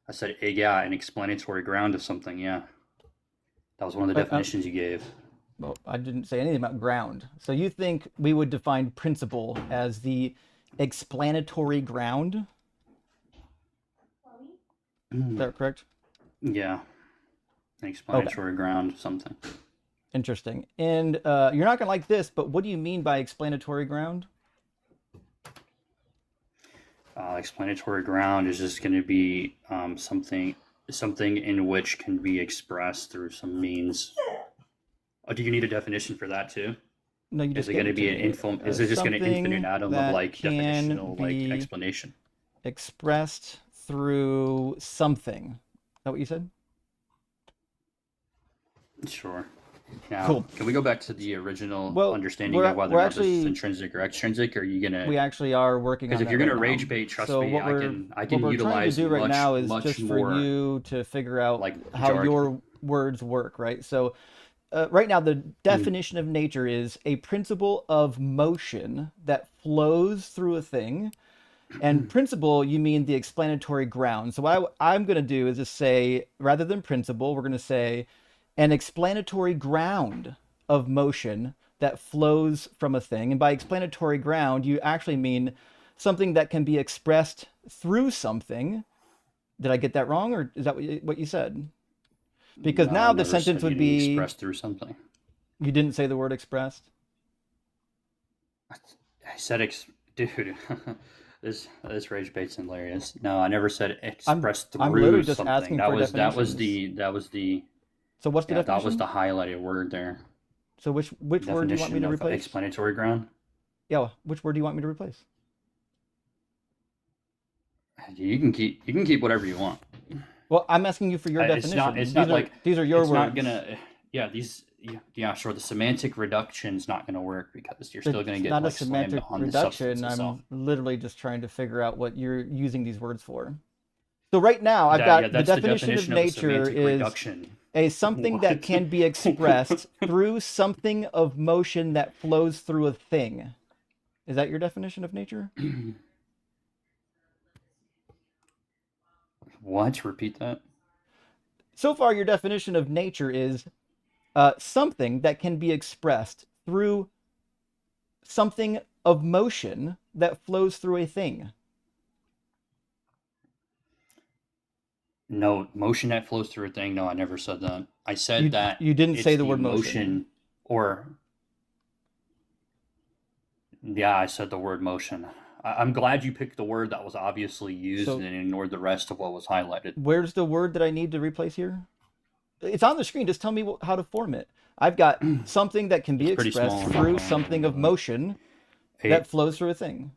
I said, yeah, an explanatory ground of something. Yeah, that was one of the But definitions you gave. well, I didn't say anything about ground. So you think we would define principle as the explanatory ground? Is that correct? Yeah, an Okay. explanatory ground of something. Interesting. And you're not gonna like this, but what do you mean by explanatory ground? Explanatory ground is just going to be something in which can be expressed through some means. Oh, do you need a definition for that too? No, you Is just it gave going to it to be an me. is it just going to infinite Something atom of that like can definitional like be explanation? expressed through something. Is that what you said? Sure. Now, Cool. can we go back to the original Well, understanding of we're whether or we're not this is actually intrinsic or extrinsic? Or are you gonna? we actually are working Because on if that you're right gonna now. rage bait, trust So me, I what can we're trying to utilize do right now is much just for more you to figure out like how jargon. your words work, right? So right now, the Mm, definition of nature is a principle of motion that flows through a thing. And principle, you mean the explanatory ground. So what I'm going to do is just say, rather than principle, we're going to say an explanatory ground of motion that flows from a thing. And by explanatory ground, you actually mean something that can be expressed through something. Did I get that wrong, or is that what you said? Because no, I now the never sentence said would getting be, expressed through something. you didn't say the word expressed. I said dude, this rage bait's hilarious. No, I never said I'm expressed I'm through literally just something. asking for That was definitions. the So what's the yeah, that was definition? the highlighted word there. So which word do you want me Definition to of replace? explanatory ground. Yeah, which word do you want me to replace? You can keep whatever you want. Well, I'm asking you for your It's definition. not like These are your it's not words. gonna yeah these yeah sure the semantic reduction's not gonna work because you're still gonna It's get not a like slammed semantic on the substance reduction. itself. I'm literally just trying to figure out what you're using these words for. So right now, I've got the That's the definition of definition of a nature semantic is reduction. a something that What? can be expressed through something of motion that flows through a thing. Is that your definition of nature? What? Repeat that. So far, your definition of nature is something that can be expressed through something of motion that flows through a thing. No, motion that flows through a thing. No, I never said that. I said that You didn't say it's the the word motion. motion, or yeah, I said the word motion. I'm glad you picked the word that was obviously used So and ignored the rest of what was highlighted. where's the word that I need to replace here? It's on the screen. Just tell me how to form it. I've got something that can be It's pretty expressed small. through something of motion Hey, that flows through a thing.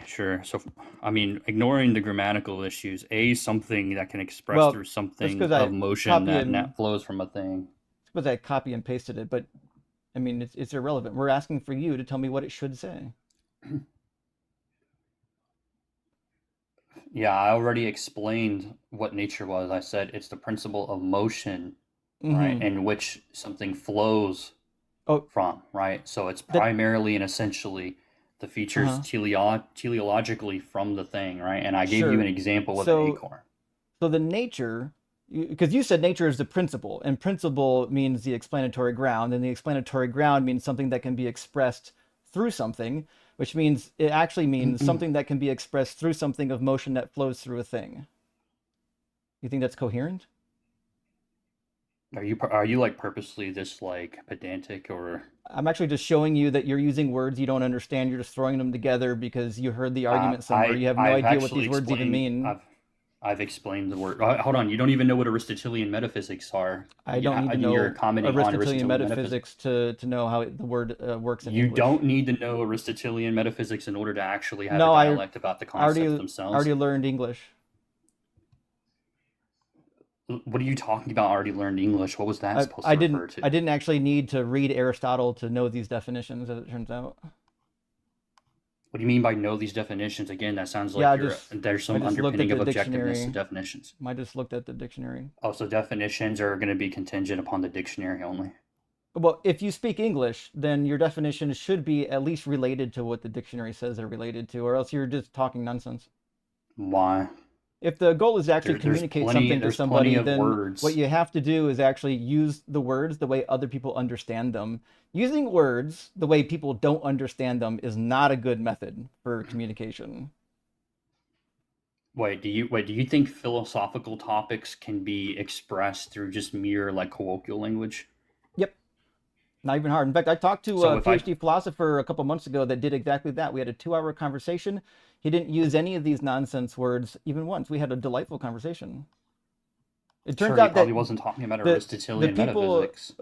sure. So, I mean, ignoring the grammatical issues, something that can express Well, through that's something because of I motion copy that and flows from a thing. suppose I copy and pasted it, but I mean it's irrelevant. We're asking for you to tell me what it should say. Yeah, I already explained what nature was. I said it's the principle of motion, right, Mm-hmm. in which something flows Oh, from, right? So it's that. primarily and essentially the features Uh-huh. teleologically from the thing, right? And I gave you an Sure. example with an So acorn. so the nature, because you said nature is the principle, and principle means the explanatory ground, and the explanatory ground means something that can be expressed through something, which means it actually means something that can be expressed through something of motion that flows through a thing. You think that's coherent? Are you like purposely this like pedantic or I'm actually just showing you that you're using words you don't understand. You're just throwing them together because you heard the argument somewhere. You have no I've idea what actually these words even explained mean. I've explained the word. Hold on, you don't even know what Aristotelian metaphysics are. I don't need to You're know commenting on Aristotelian Aristotelian metaphysics. metaphysics to know how the word works in You English. don't need to know Aristotelian metaphysics in order to actually have a No, dialect about the concepts themselves. already learned English. What are you talking about? Already learned English. What was that supposed to refer to? I didn't actually need to read Aristotle to know these definitions, as it turns out. What do you mean by know these definitions? Again, that sounds Yeah, like there's I some just looked at underpinning of the objectiveness to dictionary. definitions. I just looked at the dictionary. Oh, so definitions are going to be contingent upon the dictionary only. Well, if you speak English, then your definition should be at least related to what the dictionary says they're related to, or else you're just talking nonsense. Why? If the goal is to actually communicate something to There's plenty somebody, of then what words. you have to do is actually use the words the way other people understand them. Using words the way people don't understand them is not a good method for communication. Do you think philosophical topics can be expressed through just mere like colloquial language? Yep, not even hard. In fact, I talked to So a if I PhD philosopher a couple months ago that did exactly that. We had a 2-hour conversation. He didn't use any of these nonsense words even once. We had a delightful conversation. It turns Sure, he out that probably wasn't talking about the Aristotelian people, metaphysics.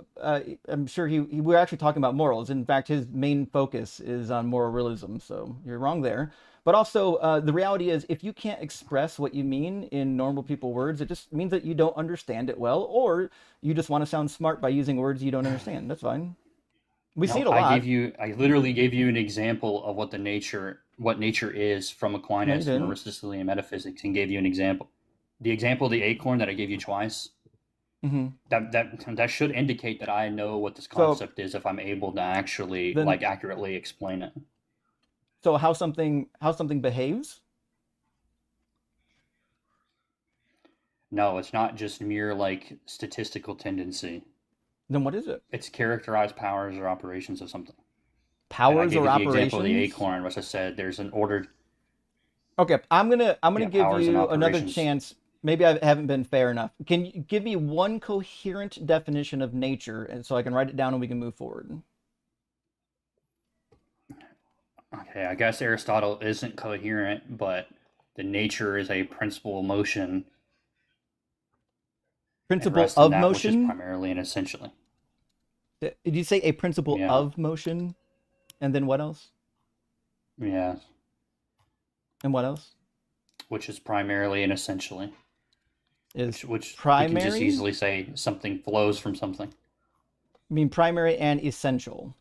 I'm sure we're actually talking about morals. In fact, his main focus is on moral realism. So you're wrong there. But also, the reality is, if you can't express what you mean in normal people words, it just means that you don't understand it well, or you just want to sound smart by using words you don't understand. That's fine. We see No, it a lot. I literally gave you an example of what nature is from No, you Aquinas, from didn't. Aristotelian metaphysics, and gave you an example. The example of the acorn that I gave you twice, Hmm. that should indicate that I know what this So concept is if I'm able to actually then, like accurately explain it. so how something behaves, No, it's not just mere like statistical tendency. then what is it? It's characterized powers or operations of something. And I Powers gave or you the example of the operations? acorn, which I said there's an ordered, Okay, I'm gonna yeah, give powers and you another operations. chance. Maybe I haven't been fair enough. Can you give me one coherent definition of nature, and so I can write it down and we can move forward? Okay, I guess Aristotle isn't coherent, but the nature is a principle of motion and Principle rests in of that which is motion? primarily and essentially. Did you say a principle Yeah, of motion? And then what else? yeah, And what else? which is primarily and essentially, Is which we can just primary? easily say something flows from something. I mean primary and essential.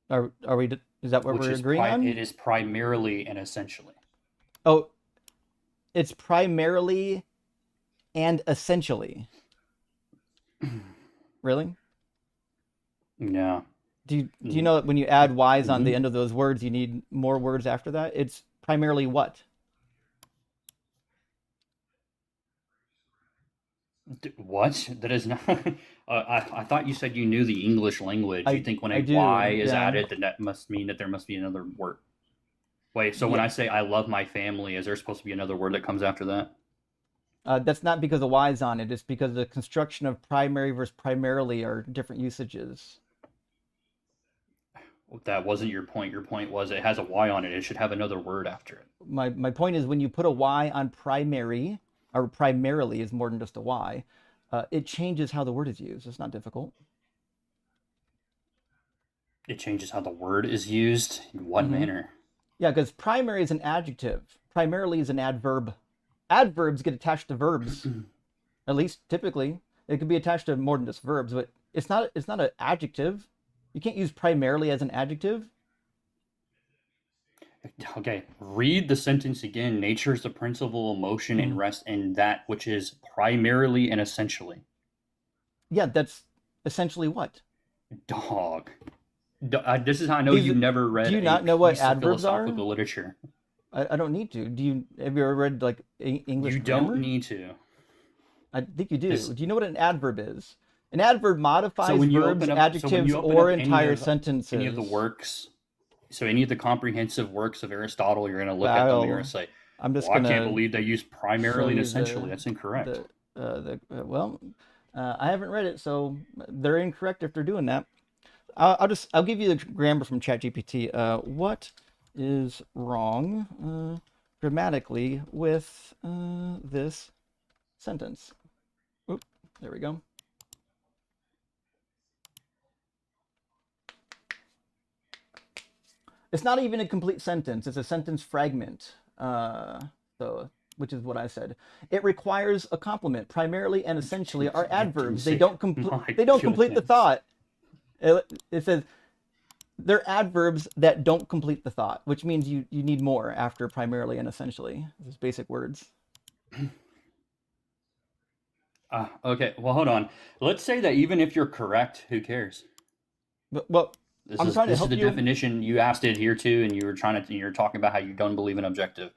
Are we? Is that what Which we're is agreeing on? it is primarily and essentially. Oh, it's primarily and essentially. Really? Yeah. Do you know that when you add y's on the Mm-hmm. end of those words, you need more words after that? It's primarily what? What? That is not. I thought you said you knew the English language. You I think when I a Y do, is yeah. added, then that must mean that there must be another word. Wait, so when Yeah. I say I love my family, is there supposed to be another word that comes after that? That's not because of y's on it. It's because the construction of primary versus primarily are different usages. That wasn't your point. Your point was it has a Y on it. It should have another word after it. My point is when you put a y on primary, or primarily is more than just a y, it changes how the word is used. It's not difficult. It changes how the word is used. In what Hmm. manner? Yeah, because primary is an adjective. Primarily is an adverb. Adverbs get attached to verbs, at least typically. It could be attached to more than just verbs, but it's not an adjective. You can't use primarily as an adjective. Okay, read the sentence again. Nature is the principle of motion and Mm. rest in that which is primarily and essentially. Yeah, that's essentially what? Dog. This is how I know These you've never Do read you a not know what piece of adverbs are? philosophical literature. I don't need to. Have you ever read like English You don't grammar? need to. I think you do. This Do you know what an adverb is? An adverb so modifies when you verbs, open up so when adjectives, you open or up entire any of the sentences. works, so any of the comprehensive works of Aristotle, you're going to look at them and you're going to Well, say, I'm just "Well, I can't gonna believe they use show primarily and you essentially. That's incorrect." well, I haven't read it, so they're incorrect if they're doing that. I'll give you the grammar from ChatGPT. What is wrong grammatically with this sentence? Oop, there we go. It's not even a complete sentence. It's a sentence fragment. So, which is what I said. It requires a complement. Primarily and essentially are You didn't adverbs. They say. don't complete. My They don't complete the goodness. thought. It says they're adverbs that don't complete the thought, which means you need more after primarily and essentially. These basic words. Okay, well, hold on. Let's say that even if you're correct, who cares? But well, This I'm is trying to this is help the you. definition you asked to adhere to, and you're talking about how you don't believe in objective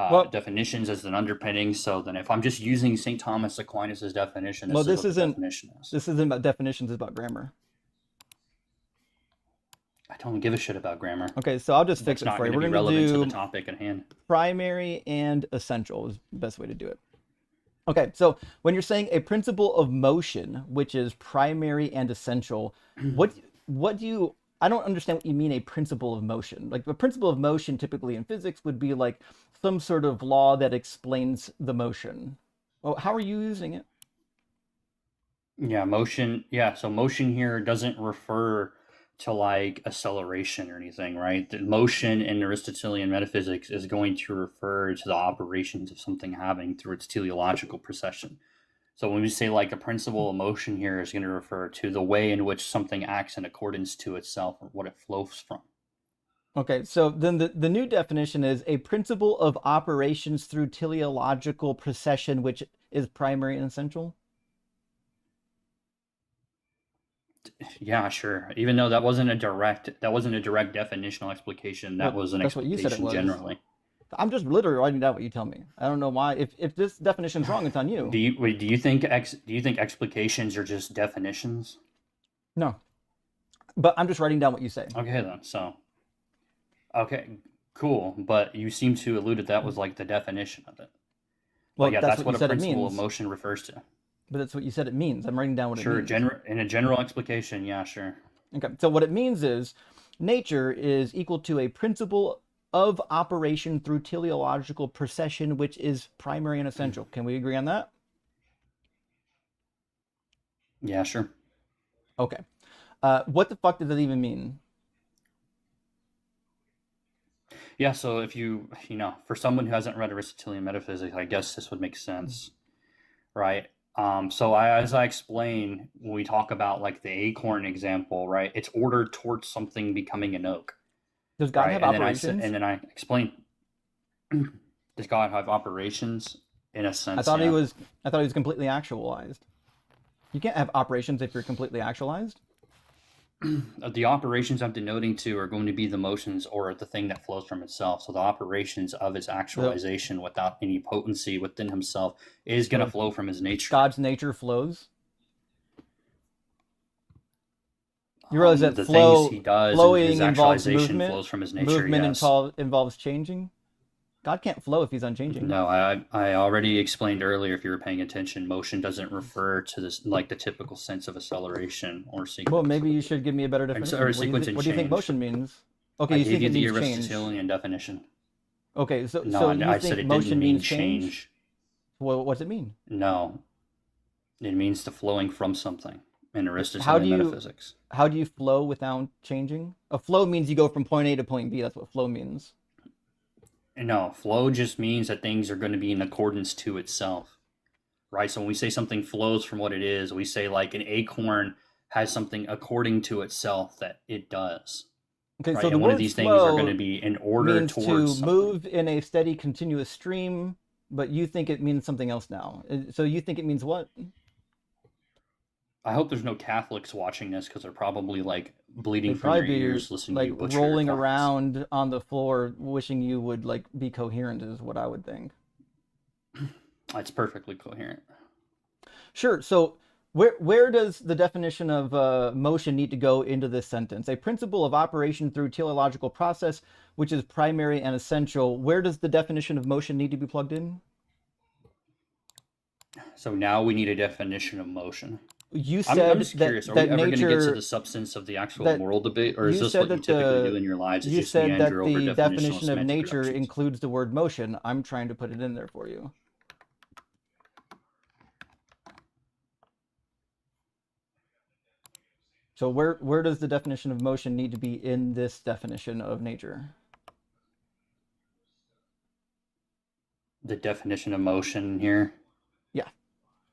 Well, definitions as an underpinning. So then, if I'm just using St. Thomas Aquinas' definition, well, this is this what the isn't definition is. this isn't about definitions. It's about grammar. I don't give a shit about grammar. Okay, so I'll just fix That's it not for going you. to We're be going to relevant to the do topic at hand. primary and essential is the best way to do it. Okay, so when you're saying a principle of motion, which is primary and essential, what do you I don't understand what you mean a principle of motion. Like the principle of motion typically in physics would be like some sort of law that explains the motion. Well, how are you using it? Yeah, motion. Yeah, so motion here doesn't refer to like acceleration or anything, right? The motion in Aristotelian metaphysics is going to refer to the operations of something having through its teleological procession. So when we say like the principle of motion here is going to refer to the way in which something acts in accordance to itself or what it flows from. Okay, so then the new definition is a principle of operations through teleological procession, which is primary and essential. Yeah, sure. Even though that wasn't a direct definitional explication, that Well, was an that's what you said it explication was. generally. I'm just literally writing down what you tell me. I don't know why. If this definition's wrong, it's on you. Do you think explications are just definitions? No, but I'm just writing down what you say. Okay then. So okay, cool. But you seem to allude that was like the definition of it. Well, But yeah, that's that's what what you a said it principle of means. motion refers to. But that's what you said it means. I'm writing down what it Sure, means. in a general explication, yeah, sure. Okay, so what it means is nature is equal to a principle of operation through teleological procession, which is primary and essential. Can we agree on that? Yeah, sure. Okay. What the fuck does that even mean? Yeah, so if for someone who hasn't read Aristotelian metaphysics, I guess this would make sense, right? As I explain, when we talk about like the acorn example, right, it's ordered towards something becoming an oak, Does God right? have And then operations? I explain, does God have operations? In a sense, I thought yeah. I thought he was completely actualized. You can't have operations if you're completely actualized. The operations I'm denoting to are going to be the motions or the thing that flows from itself. So the operations of its So, actualization without any potency within himself is going to so flow from his nature. God's nature flows. You realize that The things he does and flowing his involves actualization movement. flows from his nature, Movement yes. involves changing. God can't flow if he's unchanging. No, I already explained earlier, if you were paying attention, motion doesn't refer to this like the typical sense of acceleration or Well, sequence. maybe you should give me a better definition. Or What do you sequence think, and what do you think change. motion means? Okay, I you gave think you it the means change. Aristotelian definition. Okay, No, so you I said think it motion didn't mean means change? change. Well, what's it mean? No, it means the flowing from something in How do Aristotelian you metaphysics. how do you flow without changing? A flow means you go from point A to point B. That's what flow means. No, flow just means that things are going to be in accordance to itself, right? So when we say something flows from what it is, we say like an acorn has something according to itself that it does, Okay, so right? the And one of word these things are going to flow be in order means to towards something. move in a steady, continuous stream, but you think it means something else now. So you think it means what? I hope there's no Catholics watching this because they're probably like bleeding They'd from their probably be ears listening to like you butcher your rolling class. around on the floor, wishing you would like be coherent, is what I would think. It's perfectly coherent. Sure. So where does the definition of motion need to go into this sentence? A principle of operation through teleological process, which is primary and essential. Where does the definition of motion need to be plugged in? So now we need a definition of motion. You I'm said just curious. Are that we ever going to get to nature the substance of the actual that moral debate, or is you this said what you that typically do in your lives? Is you just said that meander over the definitional definition of semantic nature reductions? includes the word motion. I'm trying to put it in there for you. So where does the definition of motion need to be in this definition of nature? The definition of motion here. Yeah.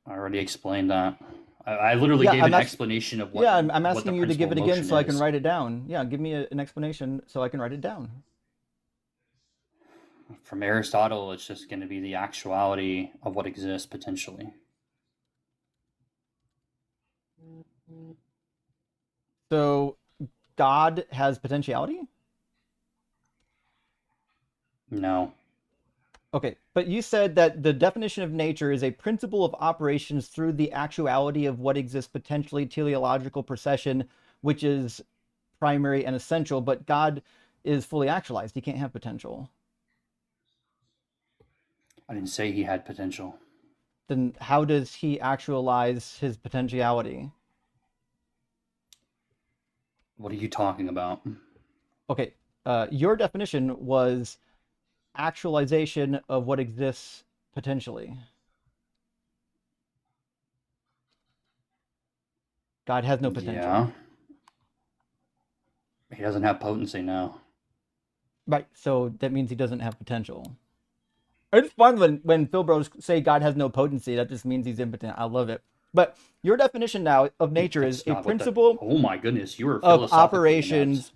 I already explained that. I literally Yeah, gave I'm an ask- explanation of Yeah, I'm what the asking you to give it principle of again so I motion can is. write it down. Yeah, give me an explanation so I can write it down. From Aristotle, it's just going to be the actuality of what exists potentially. So God has potentiality? No. Okay, but you said that the definition of nature is a principle of operations through the actuality of what exists potentially, teleological procession, which is primary and essential, but God is fully actualized. He can't have potential. I didn't say he had potential. Then how does he actualize his potentiality? What are you talking about? Okay, your definition was actualization of what exists potentially. God has no potential. Yeah. He doesn't have potency now. Right, so that means he doesn't have potential. It's fun when Phil Bros say God has no potency. That just means he's impotent. I love it. But your definition now of nature is That's a not what that. principle Oh my goodness, you were of philosophically inept. operations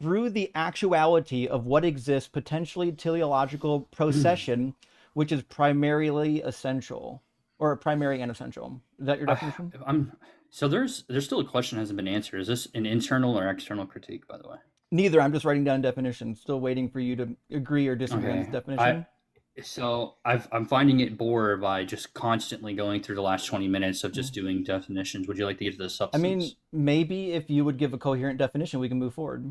through the actuality of what exists, potentially teleological procession, which is primarily essential, or primary and essential. Is that your definition? I'm so there's still a question that hasn't been answered. Is this an internal or external critique, by the way? Neither. I'm just writing down definitions. Still waiting for you to agree or disagree on this Okay. I definition. so I'm finding it bored by just constantly going through the last 20 minutes of just doing definitions. Would you like to get to the I mean, substance? maybe if you would give a coherent definition, we can move forward.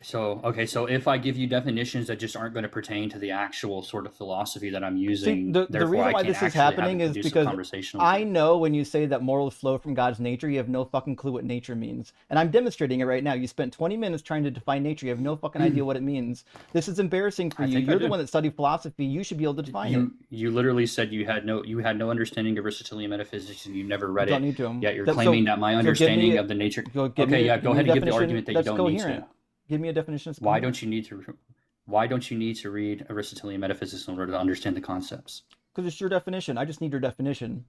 So, okay, so if I give you definitions that just aren't going to pertain to the actual sort of philosophy that I'm See, using, the therefore I reason why can't this is actually have a happening is conducive because conversation with I you. know when you say that morals flow from God's nature, you have no fucking clue what nature means. And I'm demonstrating it right now. You spent 20 minutes trying to define nature. You have no fucking idea what it means. This is embarrassing for I you. think I You're the do. one that studied philosophy. You should be able to define it. You literally said you had no understanding of Aristotelian metaphysics and you never read Don't it. need to. Yet you're So, claiming that my so give understanding me, of the nature. go give Okay, me, yeah, give go me a ahead and give the definition argument that you that's don't need coherent. to. Give me a definition that's Why coherent. don't you need to? Why don't you need to read Aristotelian metaphysics in order to understand the concepts? Because it's your definition. I just need your definition.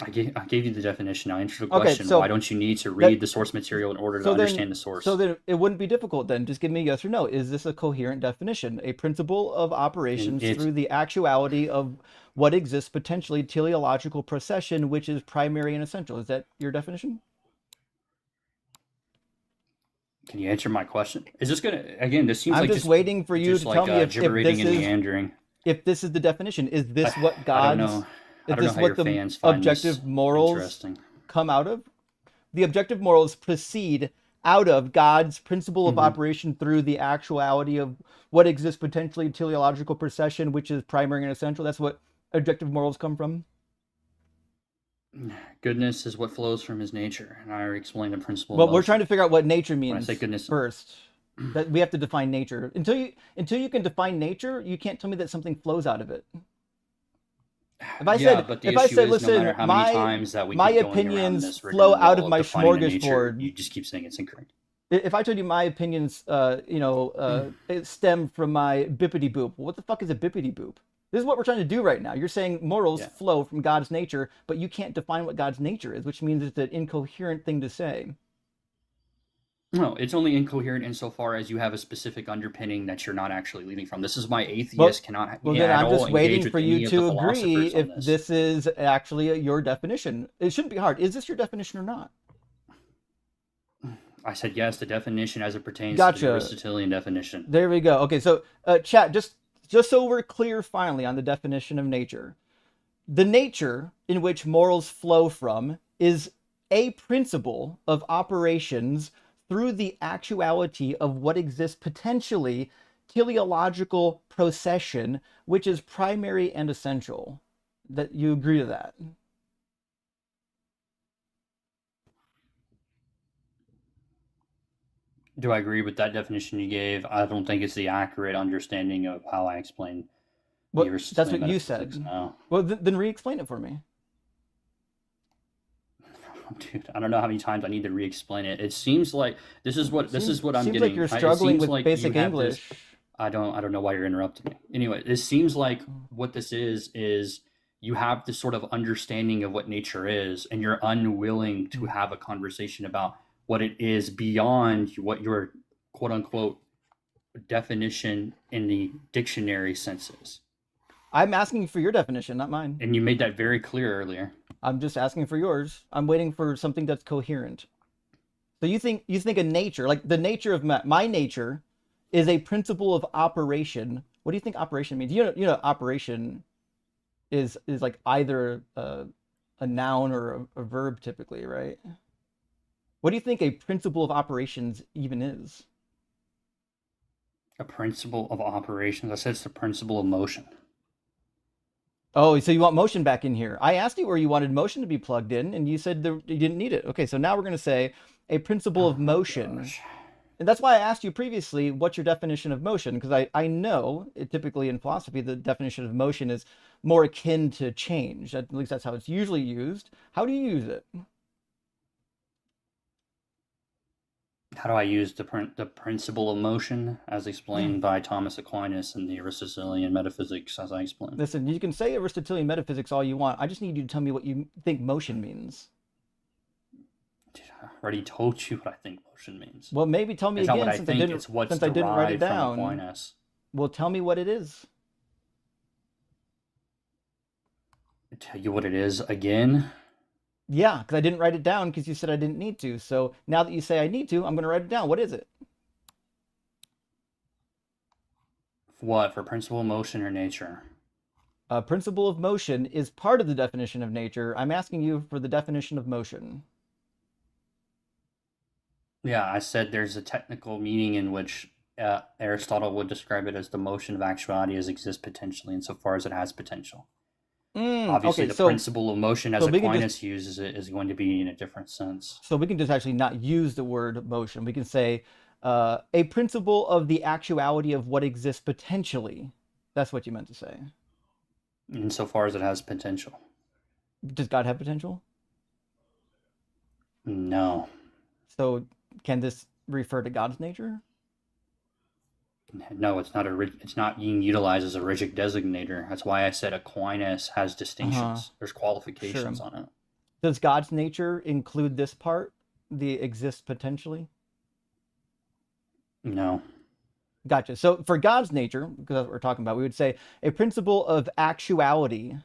I gave you the definition. I answered the Okay, question. Why so don't you need to that read the source material in order to so then understand the so source? then it wouldn't be difficult then. Just give me a yes or no. Is this a coherent definition? A principle of And operations it's through the actuality of what exists, potentially teleological procession, which is primary and essential. Is that your definition? Can you answer my question? Is this gonna again? This seems I'm like just waiting for you just to like tell me if gibberating this and is meandering. the definition. Is this what I don't God's know. I is don't know this how your what the fans find this objective morals interesting. come out of? The objective morals proceed out of God's principle of Hmm. operation through the actuality of what exists, potentially teleological procession, which is primary and essential. That's what objective morals come from. Goodness is what flows from his nature, and I already explained the principle of Well, we're trying motion. to figure out what nature When I say means goodness, first. That we have to define nature. Until you can define nature, you can't tell me that something flows out of it. yeah, but the If I issue said, is no matter listen, how many times that we my keep going around opinions this flow out rigmarole of of my defining the nature, smorgasbord. you just keep saying it's incorrect. If I told you my opinions, it stem from my bippity boop. What the fuck is a bippity boop? This is what we're trying to do right now. You're saying morals Yeah. flow from God's nature, but you can't define what God's nature is, which means it's an incoherent thing to say. No, it's only incoherent insofar as you have a specific underpinning that you're not actually leading from. This is why Well, atheists cannot well, then at I'm all just engage waiting with for any you of the to agree philosophers on if this. this is actually your definition. It shouldn't be hard. Is this your definition or not? I said yes, the definition as it pertains to the Gotcha. Aristotelian definition. There we go. Okay, so chat, just so we're clear finally on the definition of nature. The nature in which morals flow from is a principle of operations through the actuality of what exists, potentially teleological procession, which is primary and essential. That you agree to that? Do I agree with that definition you gave? I don't think it's the accurate understanding of how I explain the Well, that's Aristotelian what you metaphysics said. now. Well, then re-explain it for me. Dude, I don't know how many times I need to re-explain it. It seems like this is what I'm Seems getting. like you're It struggling seems with like basic you have this. English. I don't know why you're interrupting me. Anyway, it seems like what this is you have this sort of understanding of what nature is, and you're unwilling to have a conversation about what it is beyond what your quote unquote definition in the dictionary sense is. I'm asking for your definition, not mine. And you made that very clear earlier. I'm just asking for yours. I'm waiting for something that's coherent. So you think a nature, like the nature of my nature, is a principle of operation. What do you think operation means? You know, operation is like either a noun or a verb typically, right? What do you think a principle of operations even is? A principle of operations. I said it's the principle of motion. Oh, so you want motion back in here. I asked you where you wanted motion to be plugged in, and you said you didn't need it. Okay, so now we're going to say a principle Oh of my motion. gosh. And that's why I asked you previously, what's your definition of motion? Because I know typically in philosophy, the definition of motion is more akin to change. At least that's how it's usually used. How do you use it? How do I use the principle of motion as Yeah. explained by Thomas Aquinas in the Aristotelian metaphysics, as I explained? Listen, you can say Aristotelian metaphysics all you want. I just need you to tell me what you think motion means. Dude, I already told you what I think motion means. Well, maybe tell me It's not what again I think, it's what's since I didn't write it derived from down. Aquinas. Well, tell me what it is. Tell you what it is again. Yeah, because I didn't write it down because you said I didn't need to. So now that you say I need to, I'm going to write it down. What is it? What, for principle of motion or nature? A principle of motion is part of the definition of nature. I'm asking you for the definition of motion. Yeah, I said there's a technical meaning in which Aristotle would describe it as the motion of actuality as exists potentially insofar as it has potential. Obviously, Okay, the so principle of motion as we can just Aquinas uses it is going to be in a different sense. actually not use the word motion. We can say a principle of the actuality of what exists potentially. That's what you meant to say. Insofar as it has potential. Does God have potential? No. So can this refer to God's nature? No, it's not being utilized as a rigid designator. That's why I said Aquinas has distinctions. There's Sure. qualifications on it. Does God's nature include this part, the exists potentially? No. Gotcha. So for God's nature, because that's what we're talking about, we would say a principle of actuality.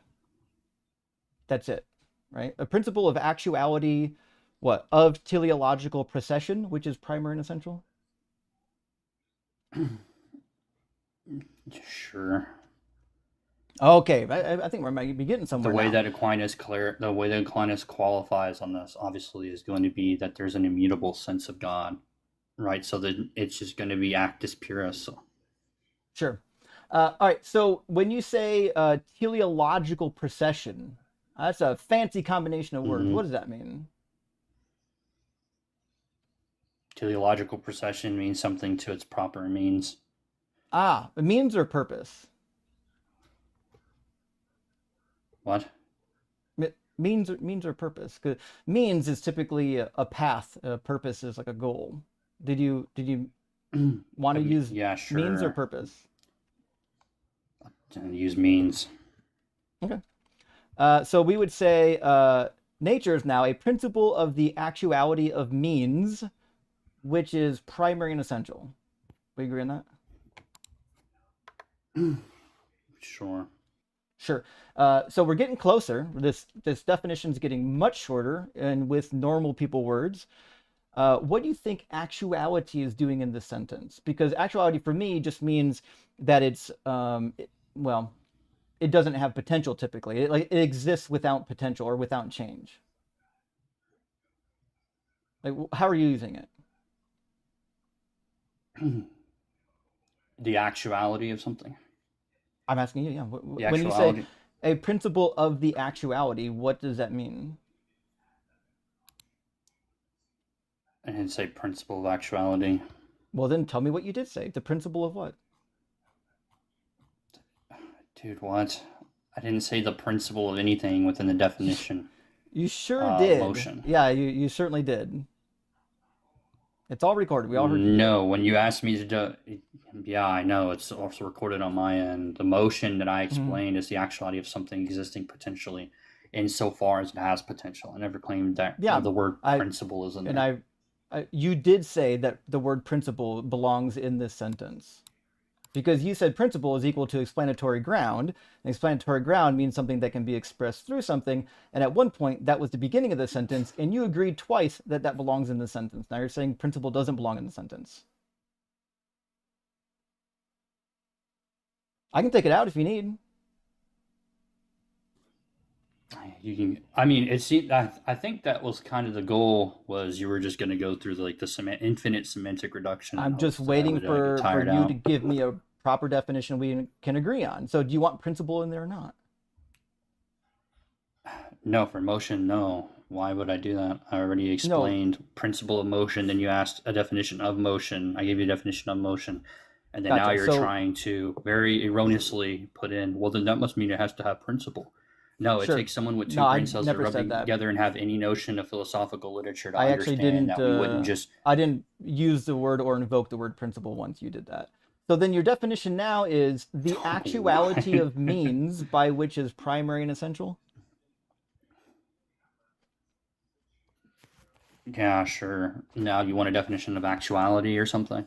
That's it, right? A principle of actuality, what? Of teleological procession, which is primary and essential? Sure. Okay, I think we might be getting The somewhere way now. that Aquinas qualifies on this obviously is going to be that there's an immutable sense of God, right? So that it's just going to be actus purus. So Sure. All right, so when you say teleological procession, that's a fancy combination of words. mhm. What does that mean? Teleological procession means something to its proper means. Ah, means or purpose? What? Means or purpose? 'Cause means is typically a path. Purpose is like a goal. Did you want to use Yeah, means or sure. purpose? Use means. Okay. So we would say nature is now a principle of the actuality of means, which is primary and essential. We agree on that? Sure. Sure. So we're getting closer. This definition is getting much shorter and with normal people words. What do you think actuality is doing in this sentence? Because actuality for me just means that it's well, it doesn't have potential typically. It exists without potential or without change. Like, how are you using it? The actuality of something. I'm asking you. Yeah. The When you say actuality. a principle of the actuality, what does that mean? I didn't say principle of actuality. Well, then tell me what you did say. The principle of what? Dude, what? I didn't say the principle of anything within the definition You sure of did. motion. Yeah, you certainly did. It's all recorded. We all heard you do it. No, when you asked me to do, yeah, I know it's also recorded on my end. The motion that I Mhm. explained is the actuality of something existing potentially, insofar as it has potential. I never claimed that Yeah, the word I principle is in and there. you did say that the word principle belongs in this sentence because you said principle is equal to explanatory ground. And explanatory ground means something that can be expressed through something. And at one point, that was the beginning of the sentence, and you agreed twice that that belongs in the sentence. Now you're saying principle doesn't belong in the sentence. I can take it out if you need. I mean, it seemed. I think that was kind of the goal. Was you were just going to go through the infinite semantic reduction in I'm just hopes that I waiting would get for tired you to out. give me a proper definition we can agree on. So do you want principle in there or not? No, for motion, no. Why would I do that? I already No, explained principle of motion, then you asked a definition of motion. I gave you a definition of motion. And then now gotcha. you're So trying to very erroneously put in, well, then that must mean it has to have principle. No, it sure. takes someone with No, two I brain cells to never rub said that. together and have any notion of philosophical literature to I actually understand didn't that we wouldn't just. I didn't use the word or invoke the word principle once you did that. So then your definition now is the actuality Why? of means by which is primary and essential. Yeah, sure. Now you want a definition of actuality or something?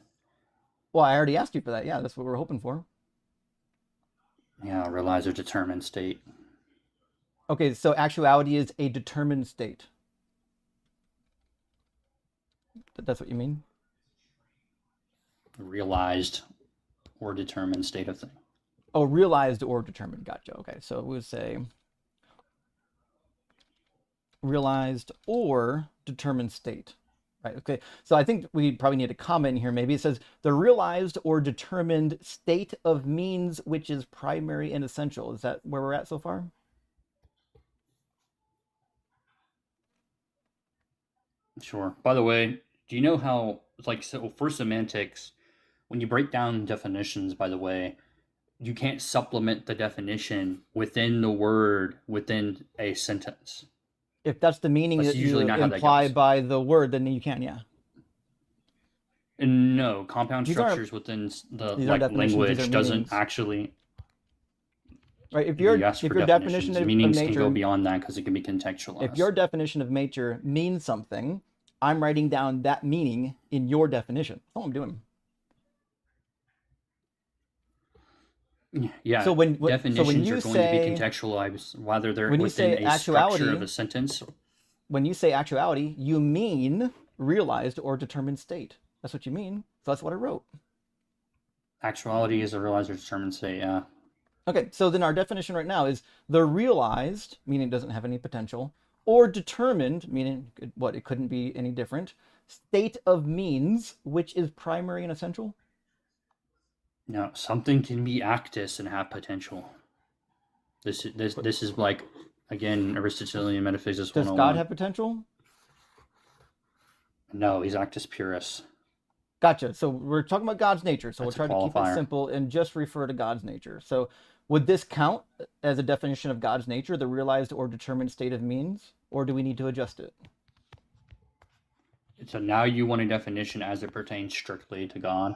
Well, I already asked you for that. Yeah, that's what we're hoping for. Yeah, realize or determined state. Okay, so actuality is a determined state. That's what you mean? Realized or determined state of thing. Oh, realized or determined. Gotcha. Okay, so we would say realized or determined state. Right. Okay. So I think we probably need a comment here. Maybe it says the realized or determined state of means which is primary and essential. Is that where we're at so far? Sure. By the way, do you know how, like, so for semantics, when you break down definitions, by the way, you can't supplement the definition within the word within a sentence. If that's the meaning That's that you usually not how that imply goes. by the word, then you can, yeah. And no, compound These aren't structures within the these aren't like definitions, these are language doesn't meanings. actually. Right. You ask If for your definition definitions. of Meanings can go nature, beyond that because it can be if your contextualized. definition of nature means something, I'm writing down that meaning in your definition. That's all I'm doing. Yeah, So when definitions are you going to be say contextualized, whether they're when you within say a structure of actuality, a sentence. when you say actuality, you mean realized or determined state. That's what you mean. So that's what I wrote. Actuality is a realized or determined state. Yeah. Okay, so then our definition right now is the realized, meaning it doesn't have any potential, or determined, meaning what, it couldn't be any different, state of means, which is primary and essential. Now, something can be actus and have potential. This is like, again, Aristotelian metaphysics Does God 101. have potential? No, he's actus purus. Gotcha. So we're talking about God's nature. So we'll That's a try to keep it qualifier. simple and just refer to God's nature. So would this count as a definition of God's nature, the realized or determined state of means, or do we need to adjust it? So now you want a definition as it pertains strictly to God.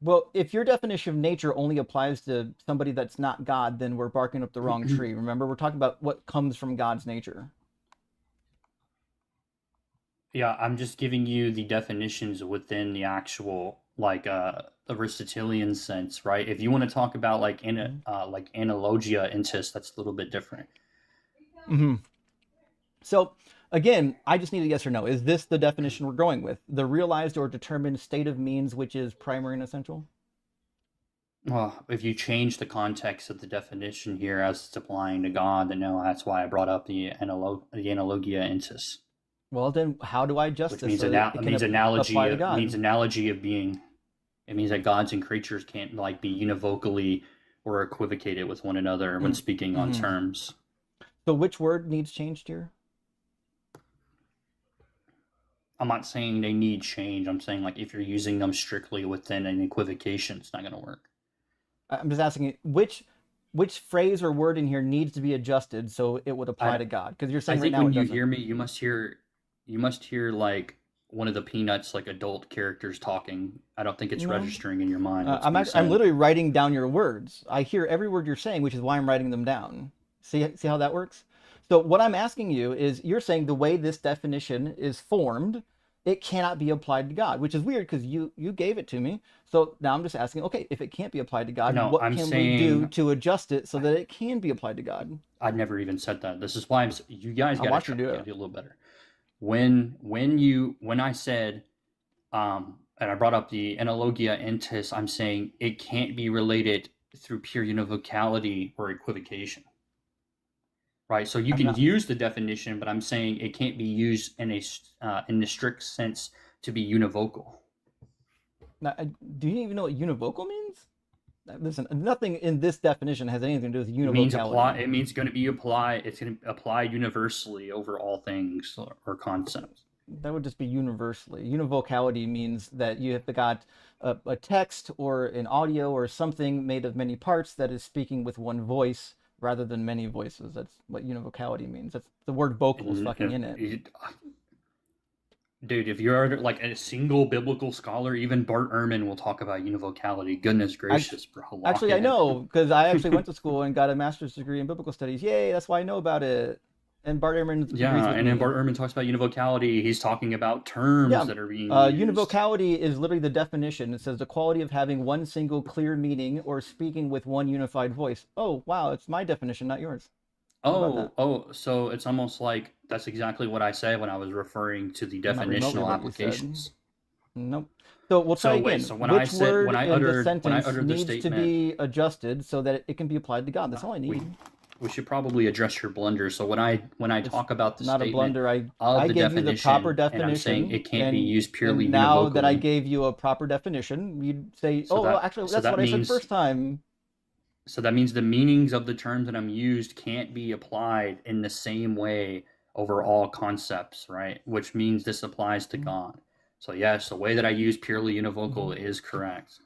Well, if your definition of nature only applies to somebody that's not God, then we're barking up the wrong tree. Remember, we're talking about what comes from God's nature. Yeah, I'm just giving you the definitions within the actual like Aristotelian sense, right? If you want to talk about like like analogia intis, that's a little bit different. Mm-hmm. So again, I just need a yes or no. Is this the definition we're going with? The realized or determined state of means, which is primary and essential? Well, if you change the context of the definition here as it's applying to God, then no, that's why I brought up the analogia intis, Well, then how do I adjust which this means so that it can analogy. apply to It God? means analogy of being. It means that gods and creatures can't like be univocally or equivocated with one another when speaking on Mm-hmm. terms. So which word needs changed here? I'm not saying they need change. I'm saying like if you're using them strictly within an equivocation, it's not going to work. I'm just asking which phrase or word in here needs to be adjusted so it would apply to God? Because you're I saying right think now when it you doesn't. hear me, you must hear like one of the Peanuts like adult characters talking. I don't think it's No. registering in your mind. What's being I'm said. literally writing down your words. I hear every word you're saying, which is why I'm writing them down. See how that works? So what I'm asking you is, you're saying the way this definition is formed, it cannot be applied to God, which is weird because you gave it to me. So now I'm just asking, okay, if it can't be applied to God, No, what I'm can we do saying to adjust it so that it can be applied to God? I never even said that. This is why you guys I'll got watch to you do try it. to do a little better. When I said and I brought up the analogia entis, I'm saying it can't be related through pure univocality or equivocation. Right, so you I'm can not. use the definition, but I'm saying it can't be used in the strict sense to be univocal. Do you even know what univocal means? Listen, nothing in this definition has anything to do with It means apply. univocality. It means going to be apply. It's going to apply universally over all things or concepts. That would just be universally. Univocality means that you have got a text or an audio or something made of many parts that is speaking with one voice rather than many voices. That's what univocality means. That's the word vocal is fucking in it. Dude, if you're like a single biblical scholar, even Bart Ehrman will talk about univocality. Goodness gracious, bro. Actually, I know, because I actually went to school and got a master's degree in biblical studies. Yay, that's why I know about it. And Bart Ehrman agrees with and then me. Bart Ehrman talks about univocality. He's talking about terms that are being used. Univocality is literally the definition. It says the quality of having one single clear meaning or speaking with one unified voice. Oh, wow, it's my definition, not yours. So it's almost like that's exactly what I said when I was referring to the definitional applications. Nope. So we'll try again. So when Which word when I in uttered, the sentence the needs statement, to be adjusted so that it can be applied to God? That's all I need. We should probably address your blunder. So when I talk about the not statement a blunder, I of the gave you the proper definition, and I'm saying it can't be used purely and now that I univocally. gave you a proper definition, you'd say, So that- actually, so that's that what I said means- first time. So that means the meanings of the terms that I'm used can't be applied in the same way over all concepts, right? Which means this applies to God. So yes, the way that I use purely univocal is correct.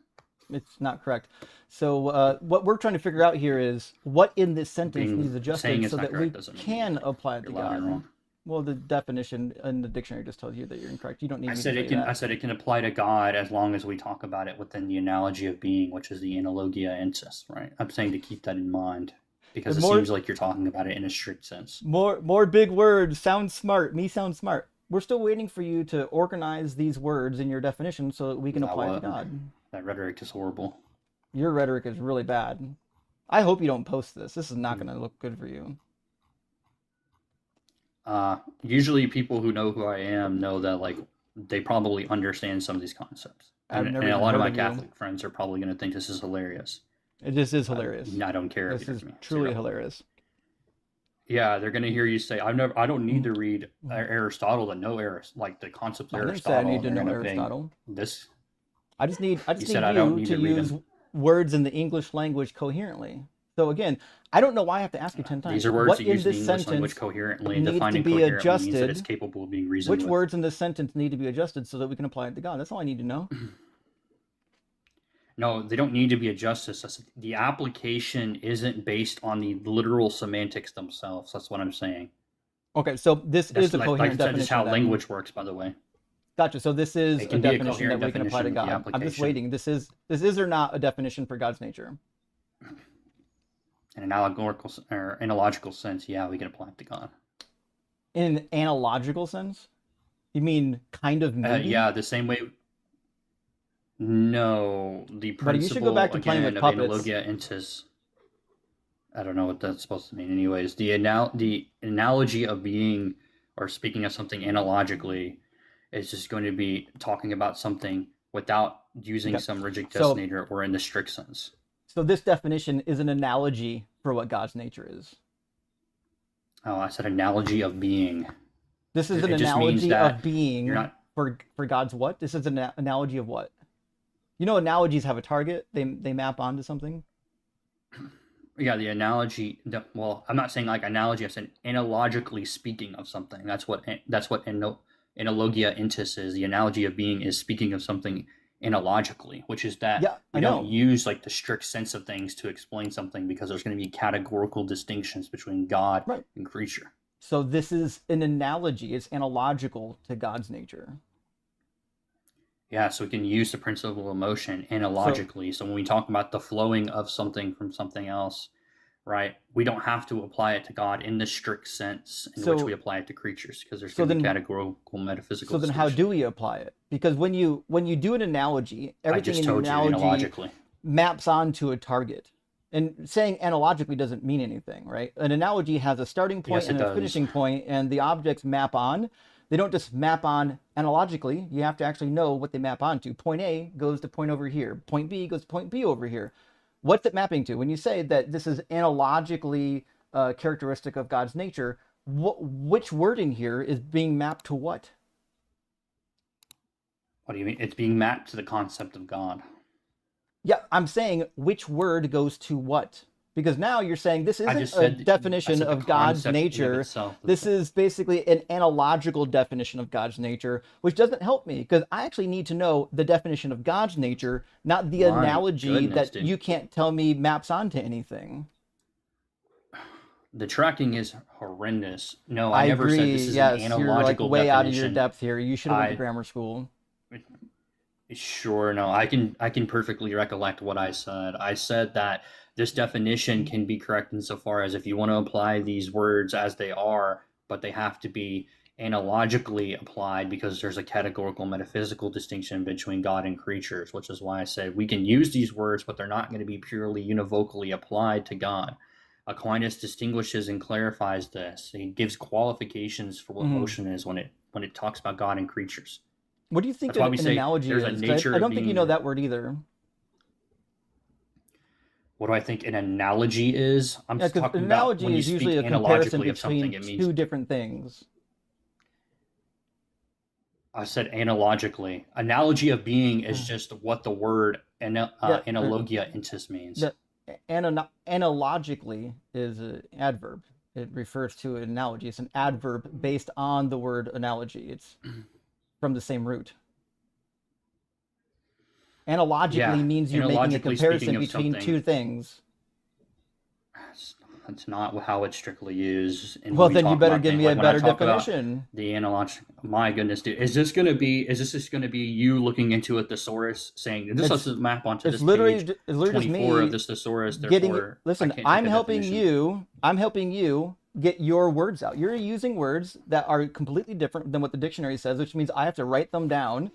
It's not correct. So what we're trying to figure out here is what in this sentence needs saying adjusted it's so not that we correct doesn't mean can apply it to you're loud and God. wrong. Well, the definition in the dictionary just tells you that you're incorrect. You don't need I me said to it say can. that. I said it can apply to God as long as we talk about it within the analogy of being, which is the analogia entis, right? I'm saying to keep that in mind because it seems like you're talking about it in a strict sense. More big words. Sound smart. Me sound smart. We're still waiting for you to organize these words in your definition so that we can apply it to God. That rhetoric is horrible. Your rhetoric is really bad. I hope you don't post this. This is not going to look good for you. Usually people who know who I am know that like they probably understand some of these concepts. And a lot of my Catholic friends are probably going to think this is hilarious. It just is hilarious. I don't care. This is truly hilarious. Yeah, they're going to hear you say, I don't need to read Aristotle to know like the concepts of Aristotle. I need to know Aristotle. I just need you to use words in the English language coherently. So again, I don't know why I have to ask you 10 times. These are words what that in use the this English language sentence coherently. needs Defining to be coherently adjusted. means that it's capable of being reasoned Which with. words in this sentence need to be adjusted so that we can apply it to God? That's all I need to know. No, they don't need to be adjusted. The application isn't based on the literal semantics themselves. That's what I'm saying. Okay, so this is a coherent definition. That's how language works, by the way. Gotcha. So this is a definition that we can apply to God. I'm just waiting. This is or not a definition for God's nature? In an allegorical or analogical sense, yeah, we can apply it to God. In an analogical sense? You mean kind of maybe? Yeah, the same way. No, the principle, but you should go back to playing with puppets. Analogia entis. I don't know what that's supposed to mean. Anyways, the analogy of being or speaking of something analogically is just going to be talking about something without using some rigid designator or in the strict sense. So this definition is an analogy for what God's nature is. Oh, I said analogy of being. This is an analogy of being for God's what? This is an analogy of what? You know, analogies have a target. They map onto something. Yeah, the analogy. Well, I'm not saying like analogy. I said analogically speaking of something. That's what analogia entis is. The analogy of being is speaking of something analogically, which is that we don't use like the strict sense of things to explain something because there's going to be categorical distinctions between God and creature. So this is an analogy. It's analogical to God's nature. Yeah, so we can use the principle of motion analogically. So when we talk about the flowing of something from something else, right, we don't have to apply it to God in the strict sense in which we apply it to creatures because there's going to be categorical metaphysical. So then how do we apply it? Because when you do an analogy, everything in the analogy maps onto a target. And saying analogically doesn't mean anything, right? An analogy has a starting point and a finishing point, and the objects map on. They don't just map on analogically. You have to actually know what they map onto. Point A goes to point over here. Point B goes to point B over here. What's it mapping to? When you say that this is analogically characteristic of God's nature, which word in here is being mapped to what? What do you mean? It's being mapped to the concept of God. Yeah, I'm saying which word goes to what. Because now you're saying this I isn't just a said I definition said the of God's concept in of nature. itself. This is basically an analogical definition of God's nature, which doesn't help me because I actually need to know the definition of God's nature, not the My analogy goodness, that dude. you can't tell me maps onto anything. The tracking is horrendous. No, I I never said agree. this is an Yes, you're like analogical way out of your definition. depth here. You should have went to I grammar school. Sure, no, I can perfectly recollect what I said. I said that this definition can be correct insofar as if you want to apply these words as they are, but they have to be analogically applied because there's a categorical metaphysical distinction between God and creatures, which is why I said we can use these words, but they're not going to be purely univocally applied to God. Aquinas distinguishes and clarifies this. He gives qualifications for what Mhm. motion is when it talks about God and creatures. What do you think That's why we an say analogy there's a is? 'Cause nature I of don't think you know being. that word either. What do I think an analogy is? I'm Yeah, because an talking about when analogy you is speak usually a comparison analogically of something, between it means two different things. I said analogically. Analogy of being is Uh, just what the word Yeah, analogia intus means. the analogically is an adverb. It refers to an analogy. It's an adverb based on the word analogy. It's from the same root. Analogically Yeah, means you're making a analogically speaking comparison of between something, two things. that's not how it's strictly used. And Well, when we then you talk better about give things me a like when I better talk about definition. the analog, my goodness, dude, is this just going to be you looking into a thesaurus saying this It's has to map onto it's this literally page it's literally just 24 of me this thesaurus, getting. therefore I Listen, can't take I'm a helping definition. you. I'm helping you get your words out. You're using words that are completely different than what the dictionary says, which means I have to write them down.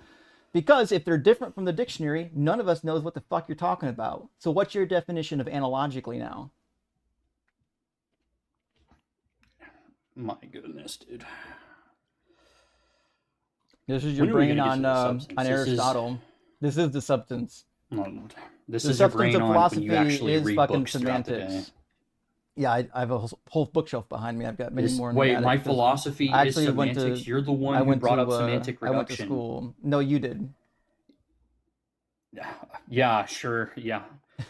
Because if they're different from the dictionary, none of us knows what the fuck you're talking about. So what's your definition of analogically now? My goodness, dude. This is your When are we brain going to get to the on substance? Aristotle. This is the substance. Um, this The is your substance brain of on when you philosophy actually is read fucking books throughout the day. semantics. Yeah, I have a whole bookshelf behind me. I've got many more in the Wait, my attic because philosophy I is actually went to semantics. You're the one I who went brought up to semantic I went to reduction. school. No, you did. Yeah, sure, yeah.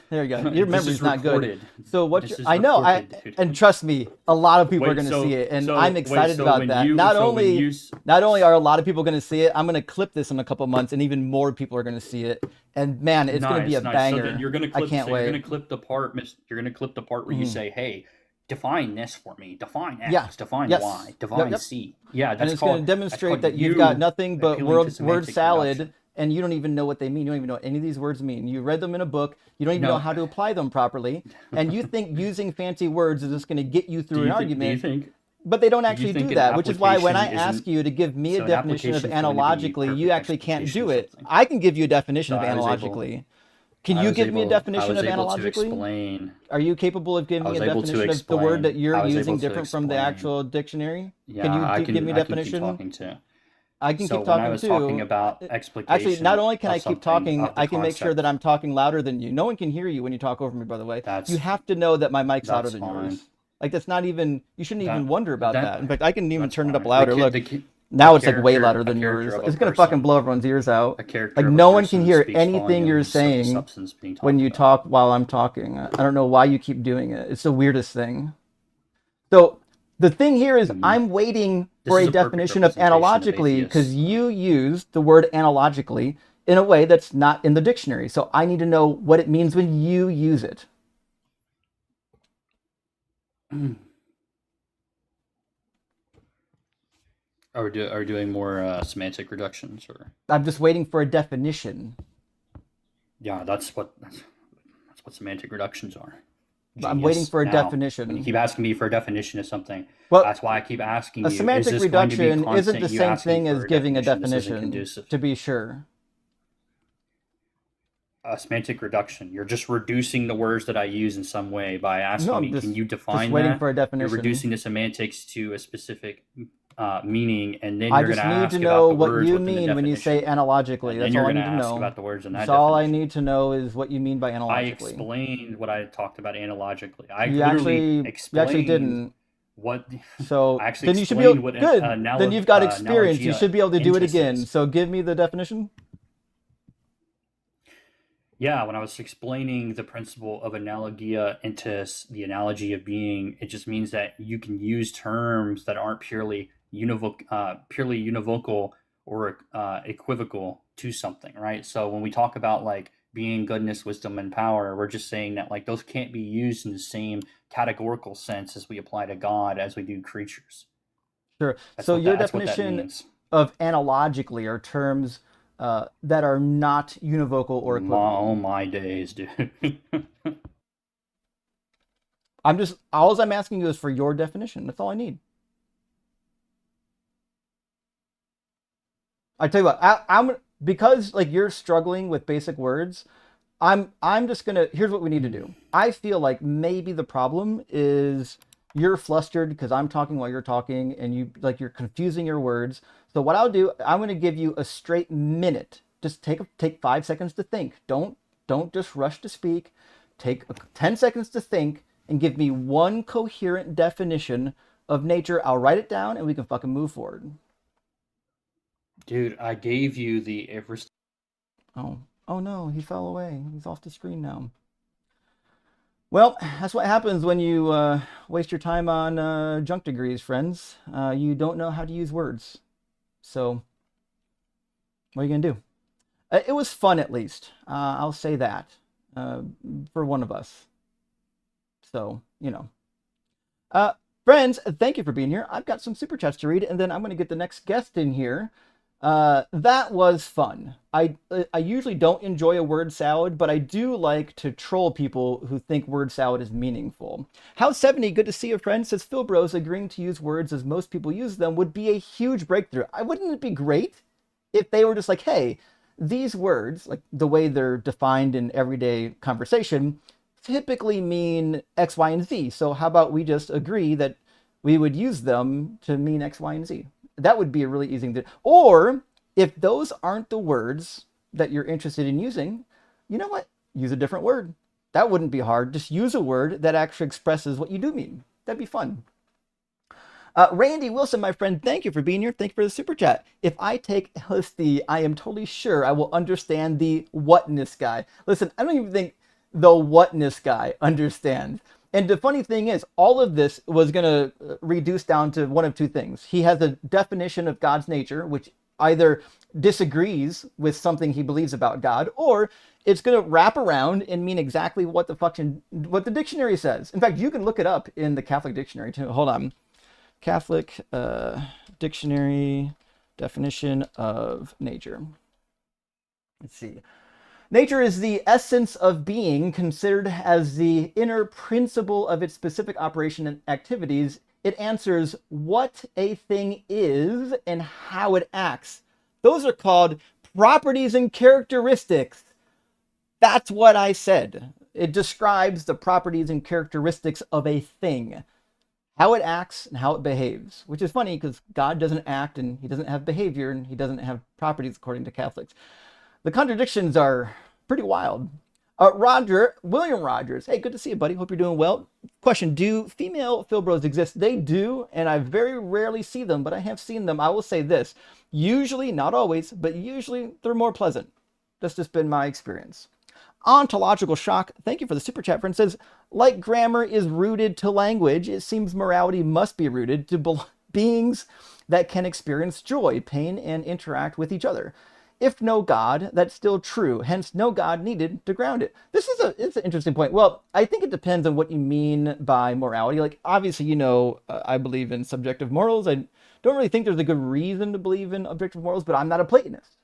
There you go. Your This memory's is not good. recorded. So what This is I know, recorded, dude. and trust me, a lot of people are Wait, going to see it, and so I'm wait, excited so about when that. you Not so when only you not only are a lot of people going to see it, I'm going to clip this in a couple months, and even more people are going to see it. And man, it's going to be a nice. So then banger. you're gonna I clip. can't So you're wait. gonna clip the part. You're gonna clip the part where you Mhm. say, "Hey, define this for me. Define Yeah. X. Define Yes. Y. Yep. Define Yep. C." Yeah, And it's going to that's demonstrate called that you've got you nothing but appealing to word semantic salad, reduction. and you don't even know what they mean. You don't even know what any of these words mean. You read them in a book. You don't even know No. how to apply them properly, and you think using fancy words is just going to get you through Do an you think? argument. But they don't actually do An that, which is why when I application ask isn't you to give me a an definition of application is going to be analogically, you perfect actually can't explication do of it. something? I can give you a definition So of I was able. analogically. Can I you was give me a able. I definition was of able to analogically? explain. Are you capable of giving I me was a able to definition of the word that explain. you're I was using able to different from the explain. actual dictionary? Can Yeah, you give me a I can keep definition? talking too. I can So keep when I talking was talking too. about Actually, not explication only can of I keep something, talking, of the I can make sure that concept, I'm talking louder than you. No one can hear you when you talk over me, by the way. You that's have to know that my mic's louder that's than fine. yours. Like that's not even, you shouldn't even That wonder about that. In that fact, I can even that's turn it up fine. louder. Look, The now it's like way louder than character yours. of a It's gonna fucking person, blow everyone's ears out. a character Like of a no one can person hear speaks anything you're volumes of the saying substance being when talked you about. talk while I'm talking. I don't know why you keep doing it. It's the weirdest thing. So the thing here is Mhm. I'm waiting This for is a a perfect definition of representation of analogically because atheists. you used the word analogically in a way that's not in the dictionary. So I need to know what it means when you use it. Are we doing more semantic reductions, or I'm just waiting for a definition. yeah, that's what semantic reductions are. I'm waiting Genius. for a Now, when you definition. keep asking me for a definition of something, Well, that's why I keep asking a you, is semantic this going to be reduction isn't constant? the You same asking thing for as a giving a definition. This isn't definition, conducive. to be sure. Semantic reduction. You're just reducing the words that I use in some way by No, asking I'm me, can you just define waiting that? for a You're definition. reducing the semantics to a specific meaning, and then I you're going just to need to ask know about the what words you within the mean when you say definition. analogically. And then That's you're all I going to need to ask know. about the words in that That's all I definition. need to know is what you mean by I analogically. explained what I talked about analogically. I You literally actually explained didn't. what So I actually then you should be able, explained what good. Then you've got experience. You analogia should be able to do it intus again. is. So give me the definition. Yeah, when I was explaining the principle of analogia into the analogy of being, it just means that you can use terms that aren't purely univocal or equivocal to something, right? So when we talk about like being, goodness, wisdom, and power, we're just saying that like those can't be used in the same categorical sense as we apply to God as we do creatures. Sure. That's So what your that that's what that definition means. of analogically are terms that are not univocal or Oh equivocal. my days, dude. All I'm asking you is for your definition. That's all I need. I tell you what, I'm because like you're struggling with basic words. I'm just gonna. Here's what we need to do. I feel like maybe the problem is you're flustered because I'm talking while you're talking, and you're confusing your words. So what I'll do, I'm gonna give you a straight minute. Just take 5 seconds to think. Don't just rush to speak. Take 10 seconds to think and give me one coherent definition of nature. I'll write it down and we can fucking move forward. Dude, I gave you the Everest. Oh, oh no, he fell away. He's off the screen now. Well, that's what happens when you waste your time on junk degrees, friends. You don't know how to use words. So, what are you going to do? It was fun, at least. I'll say that uh, for one of us. So, you know. Uh, Friends, thank you for being here. I've got some super chats to read, and then I'm going to get the next guest in here. That was fun. I usually don't enjoy a word salad, but I do like to troll people who think word salad is meaningful. How's 70? Good to see you, friend. Says Phil Bros. Agreeing to use words as most people use them would be a huge breakthrough. Wouldn't it be great if they were just like, hey, these words, like the way they're defined in everyday conversation, typically mean X, Y, and Z. So how about we just agree that we would use them to mean X, Y, and Z? That would be a really easy thing to. Or if those aren't the words that you're interested in using, you know what? Use a different word. That wouldn't be hard. Just use a word that actually expresses what you do mean. That'd be fun. Randy Wilson, my friend, thank you for being here. Thank you for the super chat. If I take LSD, I am totally sure I will understand the whatness guy. Listen, I don't even think the whatness guy understands. And the funny thing is, all of this was going to reduce down to one of two things. He has a definition of God's nature, which either disagrees with something he believes about God, or it's going to wrap around and mean exactly what the dictionary says. In fact, you can look it up in the Catholic dictionary too. Hold on. Catholic dictionary definition of nature. Let's see. Nature is the essence of being, considered as the inner principle of its specific operation and activities. It answers what a thing is and how it acts. Those are called properties and characteristics. That's what I said. It describes the properties and characteristics of a thing, how it acts and how it behaves, which is funny because God doesn't act and he doesn't have behavior and he doesn't have properties according to Catholics. The contradictions are pretty wild. William Rogers. Hey, good to see you, buddy. Hope you're doing well. Question: do female Philbros exist? They do, and I very rarely see them, but I have seen them. I will say this: usually, not always, but usually they're more pleasant. That's just been my experience. Ontological shock. Thank you for the super chat, friend. Says, like grammar is rooted to language, it seems morality must be rooted to beings that can experience joy, pain, and interact with each other. If no God, that's still true. Hence, no God needed to ground it. It's an interesting point. Well, I think it depends on what you mean by morality. Like, obviously, I believe in subjective morals. I don't really think there's a good reason to believe in objective morals, but I'm not a Platonist.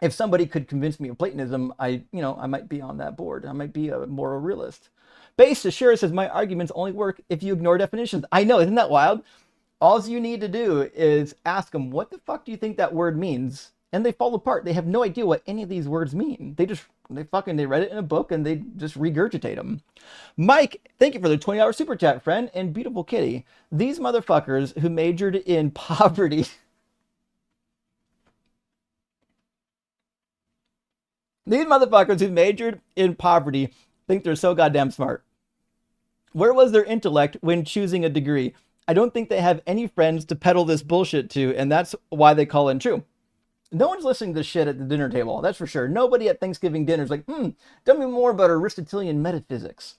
If somebody could convince me of Platonism, I might be on that board. I might be a moral realist. Base Ashira says, my arguments only work if you ignore definitions. I know, isn't that wild? All you need to do is ask them, what the fuck do you think that word means? And they fall apart. They have no idea what any of these words mean. They read it in a book and they just regurgitate them. Mike, thank you for the $20 super chat, friend. And beautiful kitty. These motherfuckers who majored in poverty. These motherfuckers who majored in poverty think they're so goddamn smart. Where was their intellect when choosing a degree? I don't think they have any friends to peddle this bullshit to, and that's why they call it true. No one's listening to shit at the dinner table, that's for sure. Nobody at Thanksgiving dinner is like, tell me more about Aristotelian metaphysics.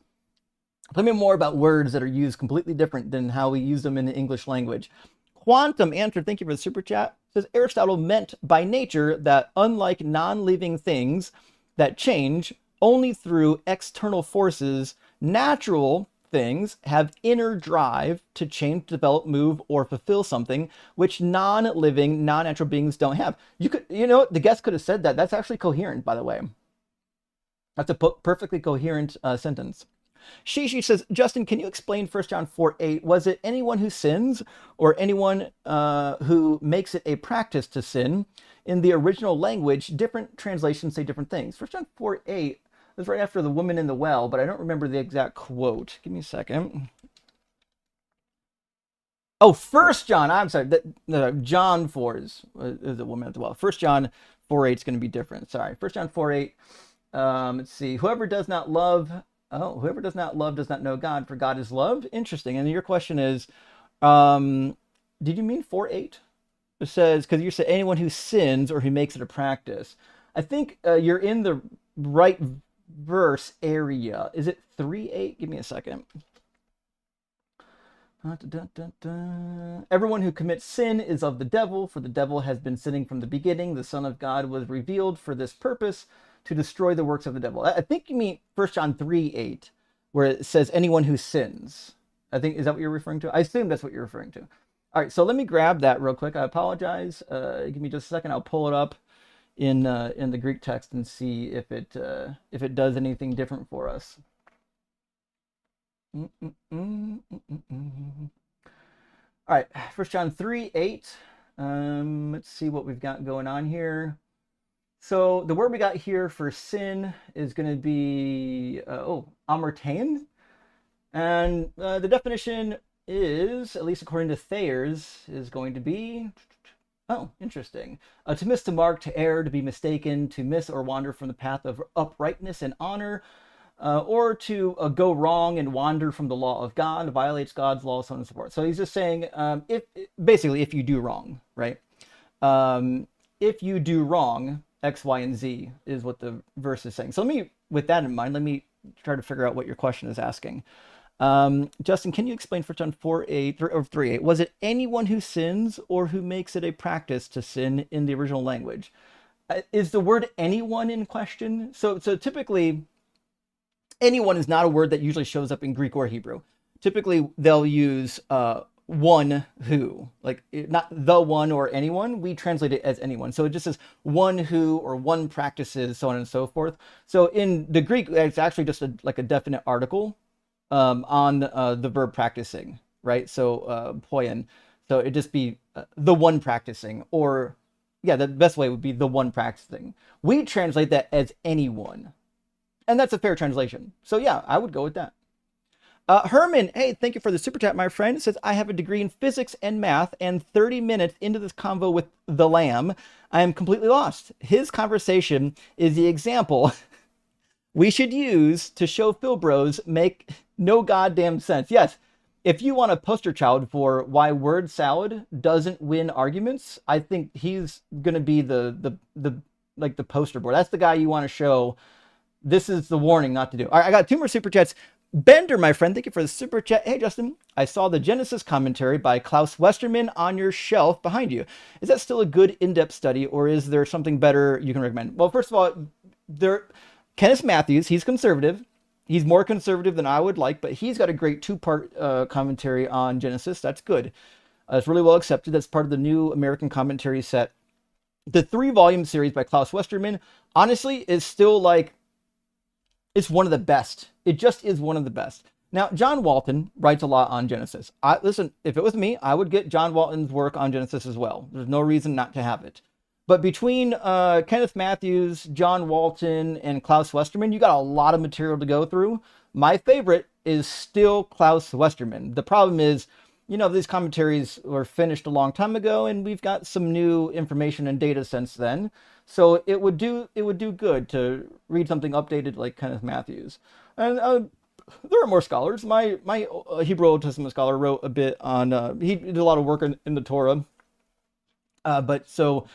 Tell me more about words that are used completely different than how we use them in the English language. Quantum Answer, thank you for the super chat, says Aristotle meant by nature that unlike non-living things that change only through external forces, natural things have inner drive to change, develop, move, or fulfill something which non-living, non-natural beings don't have. The guest could have said that. That's actually coherent, by the way. That's a perfectly coherent sentence. Shishi says, Justin, can you explain 1 John 4:8? Was it anyone who sins or anyone who makes it a practice to sin? In the original language, different translations say different things. 1 John 4:8 is right after the woman in the well, but I don't remember the exact quote. Give me a second. Oh, 1 John, I'm sorry. John 4 is the woman at the well. 1 John 4:8 is going to be different. Sorry. 1 John 4:8. Let's see. Whoever does not love does not know God, for God is love. Interesting. And your question is, did you mean 4:8? It says, because you said anyone who sins or who makes it a practice. I think you're in the right verse area. Is it 3:8? Give me a second. Everyone who commits sin is of the devil, for the devil has been sinning from the beginning. The Son of God was revealed for this purpose, to destroy the works of the devil. I think you mean 1 John 3:8, where it says anyone who sins. I think, is that what you're referring to? I assume that's what you're referring to. All right, so let me grab that real quick. I apologize. Give me just a second. I'll pull it up in the Greek text and see if it does anything different for us. All right, 1 John 3:8. Let's see what we've got going on here. So the word we got here for sin is going to be, amartein. And the definition is, at least according to Thayer's, is going to be, interesting. To miss the mark, to err, to be mistaken, to miss or wander from the path of uprightness and honor, or to go wrong and wander from the law of God, violates God's law, so on and so forth. So he's just saying, if you do wrong, right? If you do wrong, X, Y, and Z is what the verse is saying. So with that in mind, let me try to figure out what your question is asking. Justin, can you explain 1 John 4:8 or 3:8? Was it anyone who sins or who makes it a practice to sin in the original language? Is the word anyone in question? So typically, anyone is not a word that usually shows up in Greek or Hebrew. Typically, they'll use one who, like not the one or anyone. We translate it as anyone. So it just says one who or one practices, so on and so forth. So in the Greek, it's actually just like a definite article on the verb practicing, right? So poien. So it'd just be the one practicing, or the best way would be the one practicing. We translate that as anyone. And that's a fair translation. So yeah, I would go with that. Herman, hey, thank you for the super chat, my friend. It says, I have a degree in physics and math, and 30 minutes into this convo with the Lamb, I am completely lost. His conversation is the example we should use to show Phil Bros make no goddamn sense. Yes, if you want a poster child for why word salad doesn't win arguments, I think he's gonna be the poster board. That's the guy you want to show. This is the warning not to do. All right, I got 2 more super chats. Bender, my friend, thank you for the super chat. Hey, Justin, I saw the Genesis commentary by Klaus Westermann on your shelf behind you. Is that still a good in-depth study, or is there something better you can recommend? Well, first of all, Kenneth Matthews, he's conservative. He's more conservative than I would like, but he's got a great 2-part commentary on Genesis. That's good. It's really well accepted. That's part of the new American commentary set. The 3-volume series by Klaus Westermann, honestly, is still it's one of the best. It just is one of the best. Now, John Walton writes a lot on Genesis. Listen, if it was me, I would get John Walton's work on Genesis as well. There's no reason not to have it. But between Kenneth Matthews, John Walton, and Klaus Westermann, you got a lot of material to go through. My favorite is still Klaus Westermann. The problem is, these commentaries were finished a long time ago, and we've got some new information and data since then. So it would do good to read something updated like Kenneth Matthews. And there are more scholars. My Hebrew Old Testament scholar wrote a bit on. He did a lot of work in the Torah. But so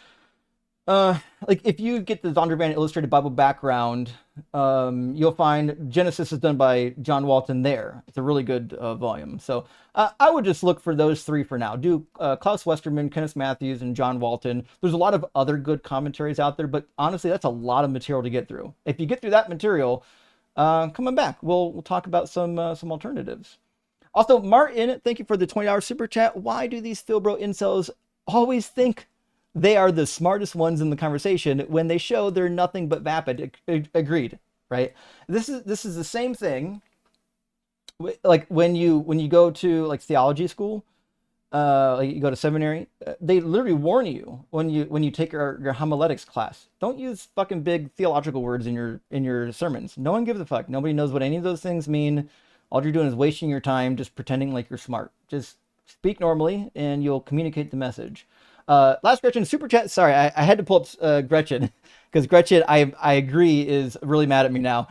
Like if you get the Zondervan Illustrated Bible background, you'll find Genesis is done by John Walton there. It's a really good volume. So I would just look for those three for now. Do Klaus Westerman, Kenneth Matthews, and John Walton. There's a lot of other good commentaries out there, but honestly, that's a lot of material to get through. If you get through that material, coming back, we'll talk about some alternatives. Also, Martin, thank you for the $20 super chat. Why do these Philbro incels always think they are the smartest ones in the conversation when they show they're nothing but vapid? Agreed, right? This is the same thing. Like when you go to like theology school, like you go to seminary, they literally warn you when you take your homiletics class. Don't use fucking big theological words in your sermons. No one gives a fuck. Nobody knows what any of those things mean. All you're doing is wasting your time just pretending like you're smart. Just speak normally and you'll communicate the message. Last Gretchen super chat. Sorry, I had to pull up Gretchen because Gretchen, I agree, is really mad at me now.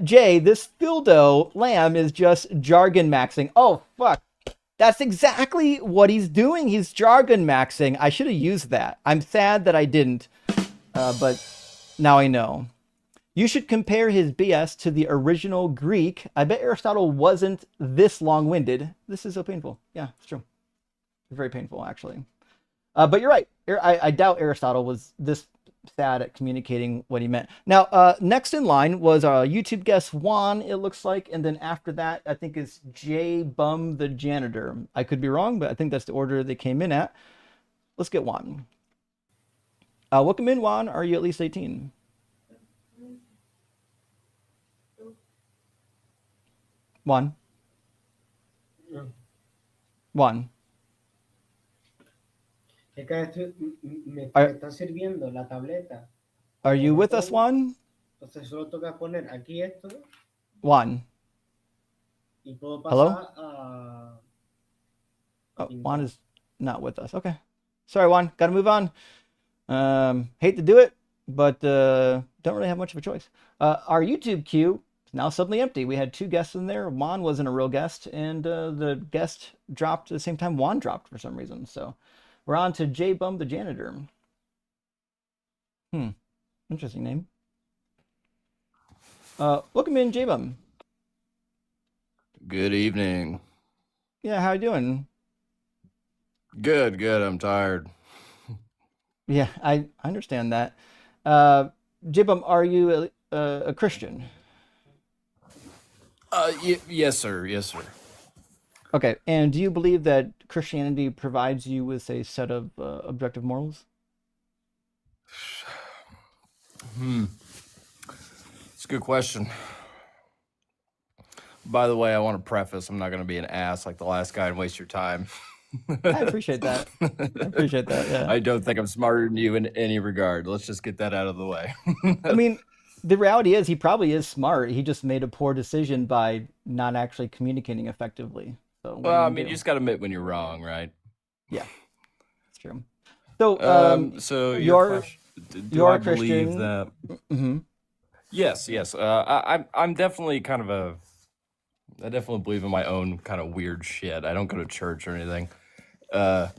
Jay, this Fildo lamb is just jargon maxing. Oh fuck, that's exactly what he's doing. He's jargon maxing. I should have used that. I'm sad that I didn't, but now I know. You should compare his BS to the original Greek. I bet Aristotle wasn't this long-winded. This is so painful. Yeah, it's true. It's very painful, actually. But you're right. I doubt Aristotle was this sad at communicating what he meant. Now, next in line was our YouTube guest Juan, it looks like. And then after that, I think it's J Bum the janitor. I could be wrong, but I think that's the order they came in at. Let's get Juan. Welcome in, Juan. Are you at least 18? Juan. Juan. Es que estoy, me Are, está sirviendo la tableta. are Como you no with us, puedo, Juan? entonces solo toca poner aquí esto Juan. y puedo Hello? pasar a Oh, pintar. Juan is not with us. Okay. Sorry, Juan. Got to move on. Hate to do it, but don't really have much of a choice. Our YouTube queue is now suddenly empty. We had two guests in there. Juan wasn't a real guest, and the guest dropped at the same time Juan dropped for some reason. So we're on to J Bum the janitor. Interesting name. Welcome in, J Bum. Good evening. Yeah, how you doing? Good, good. I'm tired. Yeah, I understand that. J Bum, are you a Christian? Yes, sir. Yes, sir. Okay, and do you believe that Christianity provides you with a set of objective morals? It's a good question. By the way, I want to preface, I'm not going to be an ass like the last guy and waste your time. I appreciate that. I appreciate that, yeah. I don't think I'm smarter than you in any regard. Let's just get that out of the way. I mean, the reality is he probably is smart. He just made a poor decision by not actually communicating effectively. So what are Well, I gonna mean, do? you just got to admit when you're wrong, right? Yeah, that's true. So So your you're question, do you're I a believe Christian. that? Hmm. Yes, yes. I'm definitely kind of I definitely believe in my own kind of weird shit. I don't go to church or anything. Uh,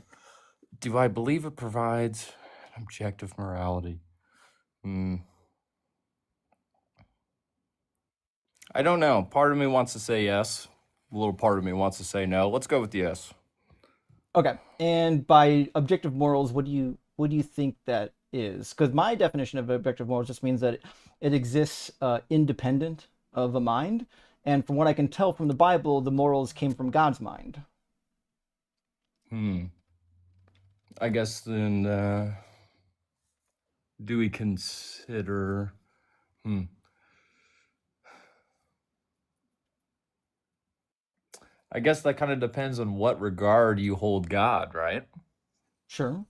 do I believe it provides an objective morality? Hmm. I don't know. Part of me wants to say yes. A little part of me wants to say no. Let's go with yes. Okay, and by objective morals, what do you think that is? Because my definition of objective morals just means that it exists independent of a mind, and from what I can tell from the Bible, the morals came from God's mind. Hmm. I guess then, do we consider? Hmm. I guess that kind of depends on what regard you hold God, right? Sure. Can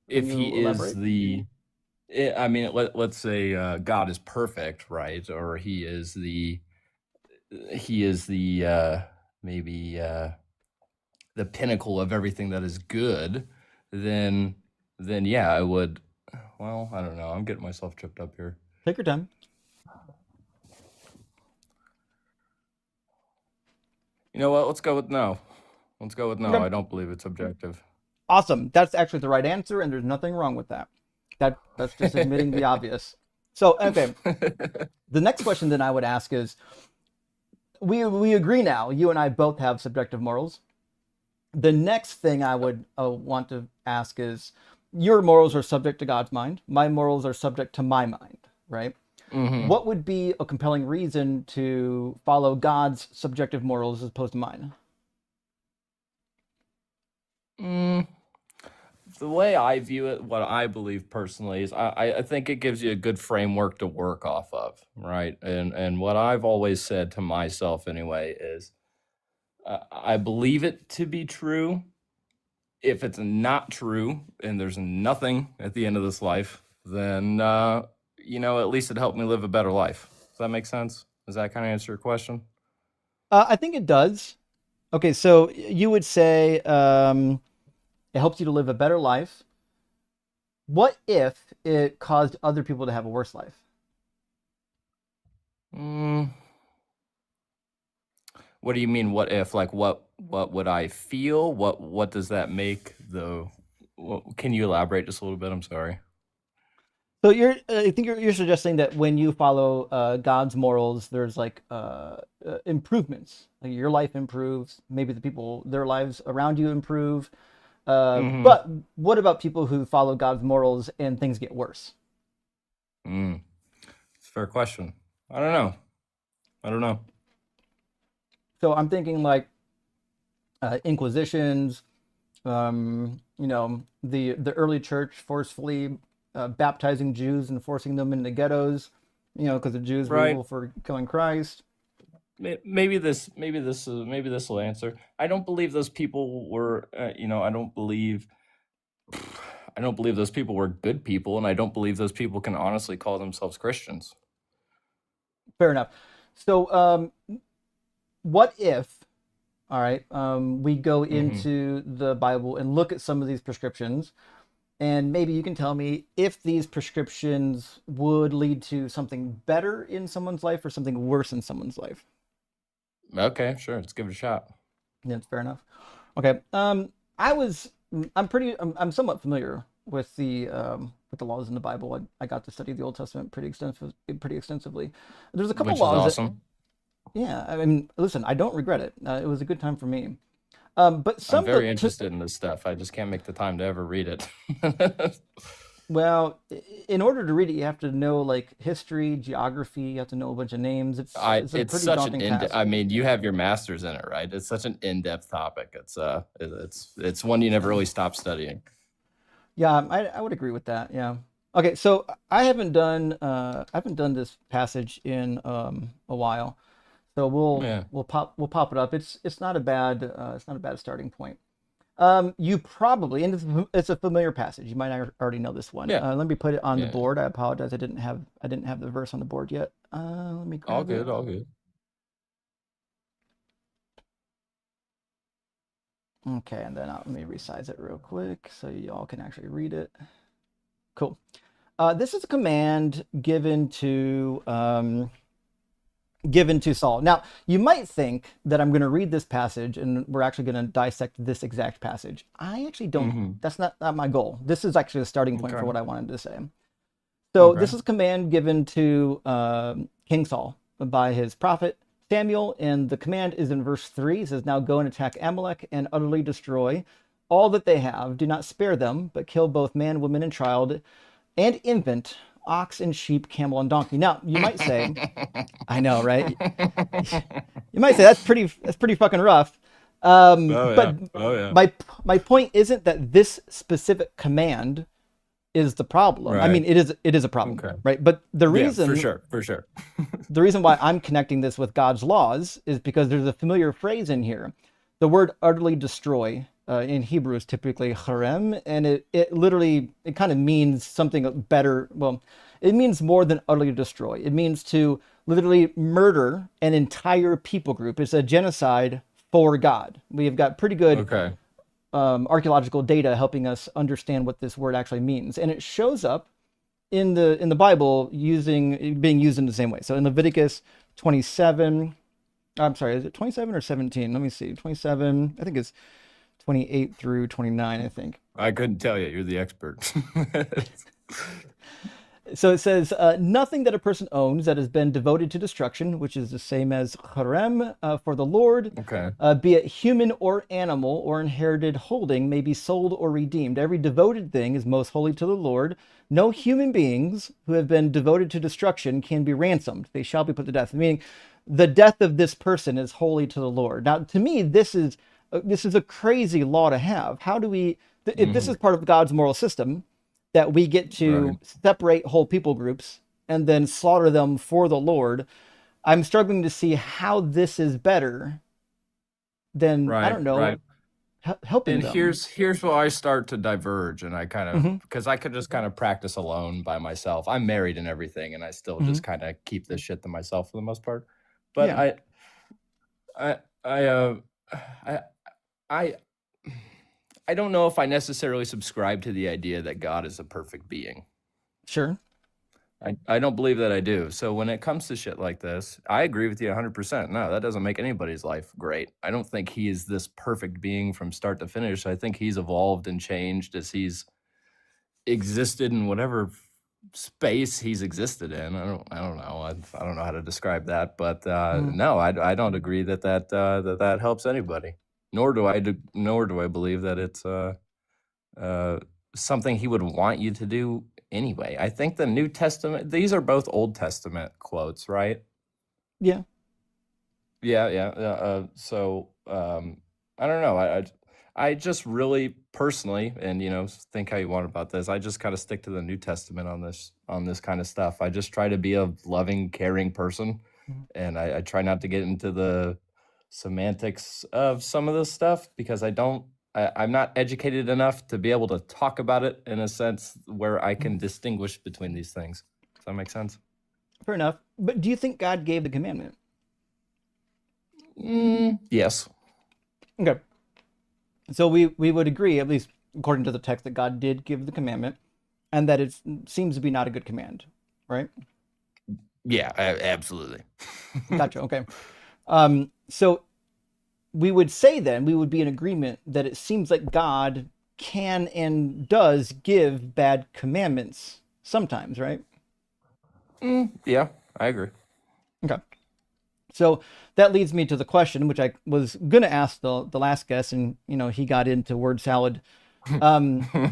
If he you is elaborate? I mean, let's say God is perfect, right? Or he is the maybe the pinnacle of everything that is good, then yeah, I would. Well, I don't know. I'm getting myself tripped up here. Take your time. You know what? Let's go with no. Let's go with no. Okay. I don't believe it's objective. Awesome. That's actually the right answer, and there's nothing wrong with that. That's just admitting the obvious. So, okay, the next question then I would ask is, we agree now. You and I both have subjective morals. The next thing I would want to ask is, your morals are subject to God's mind. My morals are subject to my mind, right? Hmm. What would be a compelling reason to follow God's subjective morals as opposed to mine? Mm, the way I view it, what I believe personally is, I think it gives you a good framework to work off of, right? And what I've always said to myself anyway is, I believe it to be true. If it's not true and there's nothing at the end of this life, then at least it helped me live a better life. Does that make sense? Does that kind of answer your question? I think it does. Okay, so you would say it helps you to live a better life. What if it caused other people to have a worse life? Mm, what do you mean? What if? Like, what would I feel? What does that make though? Can you elaborate just a little bit? I'm sorry. So I think you're suggesting that when you follow God's morals, there's like improvements. Like your life improves. Maybe their lives around you improve. Mm-hmm. But what about people who follow God's morals and things get worse? Mm. It's a fair question. I don't know. I don't know. So I'm thinking like inquisitions. The early church forcefully baptizing Jews and forcing them into ghettos. Because the Jews were Right. evil for killing Christ. Maybe this will answer. I don't believe those people were. I don't believe those people were good people, and I don't believe those people can honestly call themselves Christians. Fair enough. So what if, all right, we go Hmm. into the Bible and look at some of these prescriptions, and maybe you can tell me if these prescriptions would lead to something better in someone's life or something worse in someone's life. Okay, sure. Let's give it a shot. Yeah, that's fair enough. Okay. I'm somewhat familiar with the laws in the Bible. I got to study the Old Testament pretty extensively. There's a couple Which is laws that, awesome. yeah, I mean, listen, I don't regret it. It was a good time for me. But I'm some very that took, interested in this stuff. I just can't make the time to ever read it. well, in order to read it, you have to know like history, geography. You have to know a bunch of names. It's a It's pretty such an daunting task. I mean, you have your master's in it, right? It's such an in-depth topic. It's one you never really stop studying. Yeah, I would agree with that. Yeah. Okay, so I haven't done this passage in a while, so Yeah. we'll pop it up. It's not a bad starting point. You probably, and it's a familiar passage. You might already know this one. Yeah. Let me put it on the Yeah. board. I apologize. I didn't have the verse on the board yet. Let me All grab it. good, all good. Okay, and then let me resize it real quick so y'all can actually read it. Cool. This is a command given to Saul. Now, you might think that I'm going to read this passage and we're actually going to dissect this exact passage. I actually don't. Mm-hmm. That's not my goal. This is actually a starting point for Okay. what I wanted to say. So Okay. this is a command given to King Saul by his prophet Samuel, and the command is in verse 3. It says, "Now go and attack Amalek and utterly destroy all that they have. Do not spare them, but kill both man, woman, and child, and infant, ox and sheep, camel and donkey." Now, you might say, I know, right? You might say that's pretty fucking rough. Oh But yeah. Oh yeah. my point isn't that this specific command is the problem. I Right. mean, it is a problem, Okay. right? But the Yeah, for reason sure. For sure. the reason why I'm connecting this with God's laws is because there's a familiar phrase in here. The word utterly destroy in Hebrew is typically harem, and it literally it kind of means something better. Well, it means more than utterly destroy. It means to literally murder an entire people group. It's a genocide for God. We have got pretty good Okay. archaeological data helping us understand what this word actually means, and it shows up in the Bible being used in the same way. So in Leviticus 27, I'm sorry, is it 27 or 17? Let me see. 27, I think it's 28 through 29, I think. I couldn't tell you. You're the expert. So it says, nothing that a person owns that has been devoted to destruction, which is the same as harem for the Lord, Okay. be it human or animal or inherited holding, may be sold or redeemed. Every devoted thing is most holy to the Lord. No human beings who have been devoted to destruction can be ransomed. They shall be put to death. Meaning, the death of this person is holy to the Lord. Now, to me, this is a crazy law to have. How do we? If this Hmm. is part of God's moral system, that we get Right. to separate whole people groups and then slaughter them for the Lord, I'm struggling to see how this is better than, I Right. don't know, Right. helping And them. here's where I start to diverge, and I kind of Hmm. because I could just kind of practice alone by myself. I'm married and everything, and I still Hmm. just kind of keep this shit to myself for the most part. But Yeah, I, I, uh, I, I, I don't know if I necessarily subscribe to the idea that God is a perfect being. sure. I don't believe that I do. So when it comes to shit like this, I agree with you 100%. No, that doesn't make anybody's life great. I don't think he is this perfect being from start to finish. I think he's evolved and changed as he's existed in whatever space he's existed in. I don't know. I don't know how to describe that, but Mm. no, I don't agree that that helps anybody. Nor do I believe that it's uh, something he would want you to do anyway. I think the New Testament, these are both Old Testament quotes, right? Yeah, Yeah, yeah. So I don't know. I just really personally, and think how you want about this. I just kind of stick to the New Testament on this kind of stuff. I just try to be a loving, caring person, mhm. and I try not to get into the semantics of some of this stuff because I'm not educated enough to be able to talk about it in a sense where I can Mhm. distinguish between these things. Does that make sense? Fair enough. But do you think God gave the commandment? Yes. Okay. So we would agree, at least according to the text, that God did give the commandment and that it seems to be not a good command, right? Yeah, absolutely. Gotcha. Okay. So we would say then we would be in agreement that it seems like God can and does give bad commandments sometimes, right? Yeah, I agree. Okay. So that leads me to the question, which I was gonna ask the last guest, and he got into word salad.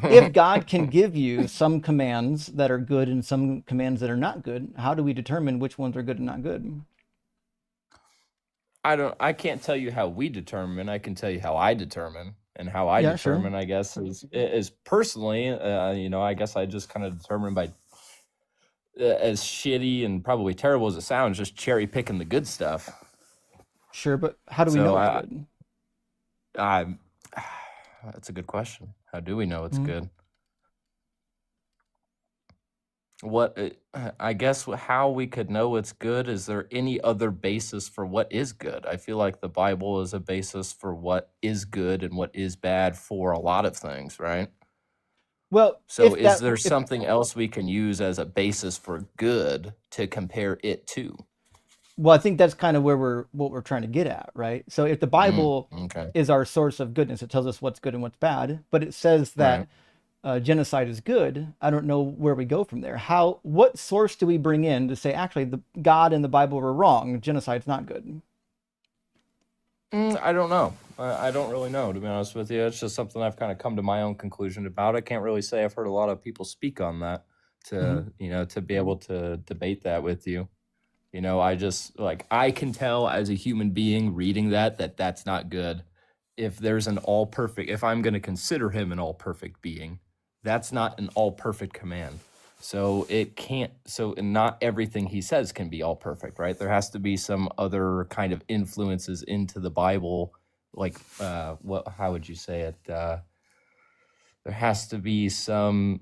If God can give you some commands that are good and some commands that are not good, how do we determine which ones are good and not good? I can't tell you how we determine. I can tell you how I determine. And how I Yeah, sure. determine, I guess, is personally, I guess I just kind of determine by as shitty and probably terrible as it sounds, just cherry picking the good stuff. Sure, but how do we So know it's good? I that's a good question. How do we know it's Mhm. good? What I guess how we could know it's good, is there any other basis for what is good? I feel like the Bible is a basis for what is good and what is bad for a lot of things, right? Well, So is there if something else we can use as a basis for good to compare it to? well, I think that's kind of where what we're trying to get at, right? So if the Bible Okay. is our source of goodness, it tells us what's good and what's bad, but it says Right. that genocide is good. I don't know where we go from there. What source do we bring in to say actually the God and the Bible were wrong? Genocide's not good. I don't know. I don't really know, to be honest with you. It's just something I've kind of come to my own conclusion about. I can't really say I've heard a lot of people speak on that Hmm. to be able to debate that with you. I just like I can tell as a human being reading that that's not good. If there's an all perfect, if I'm going to consider him an all perfect being, that's not an all perfect command. So it can't. So not everything he says can be all perfect, right? There has to be some other kind of influences into the Bible, like what? How would you say it? There has to be some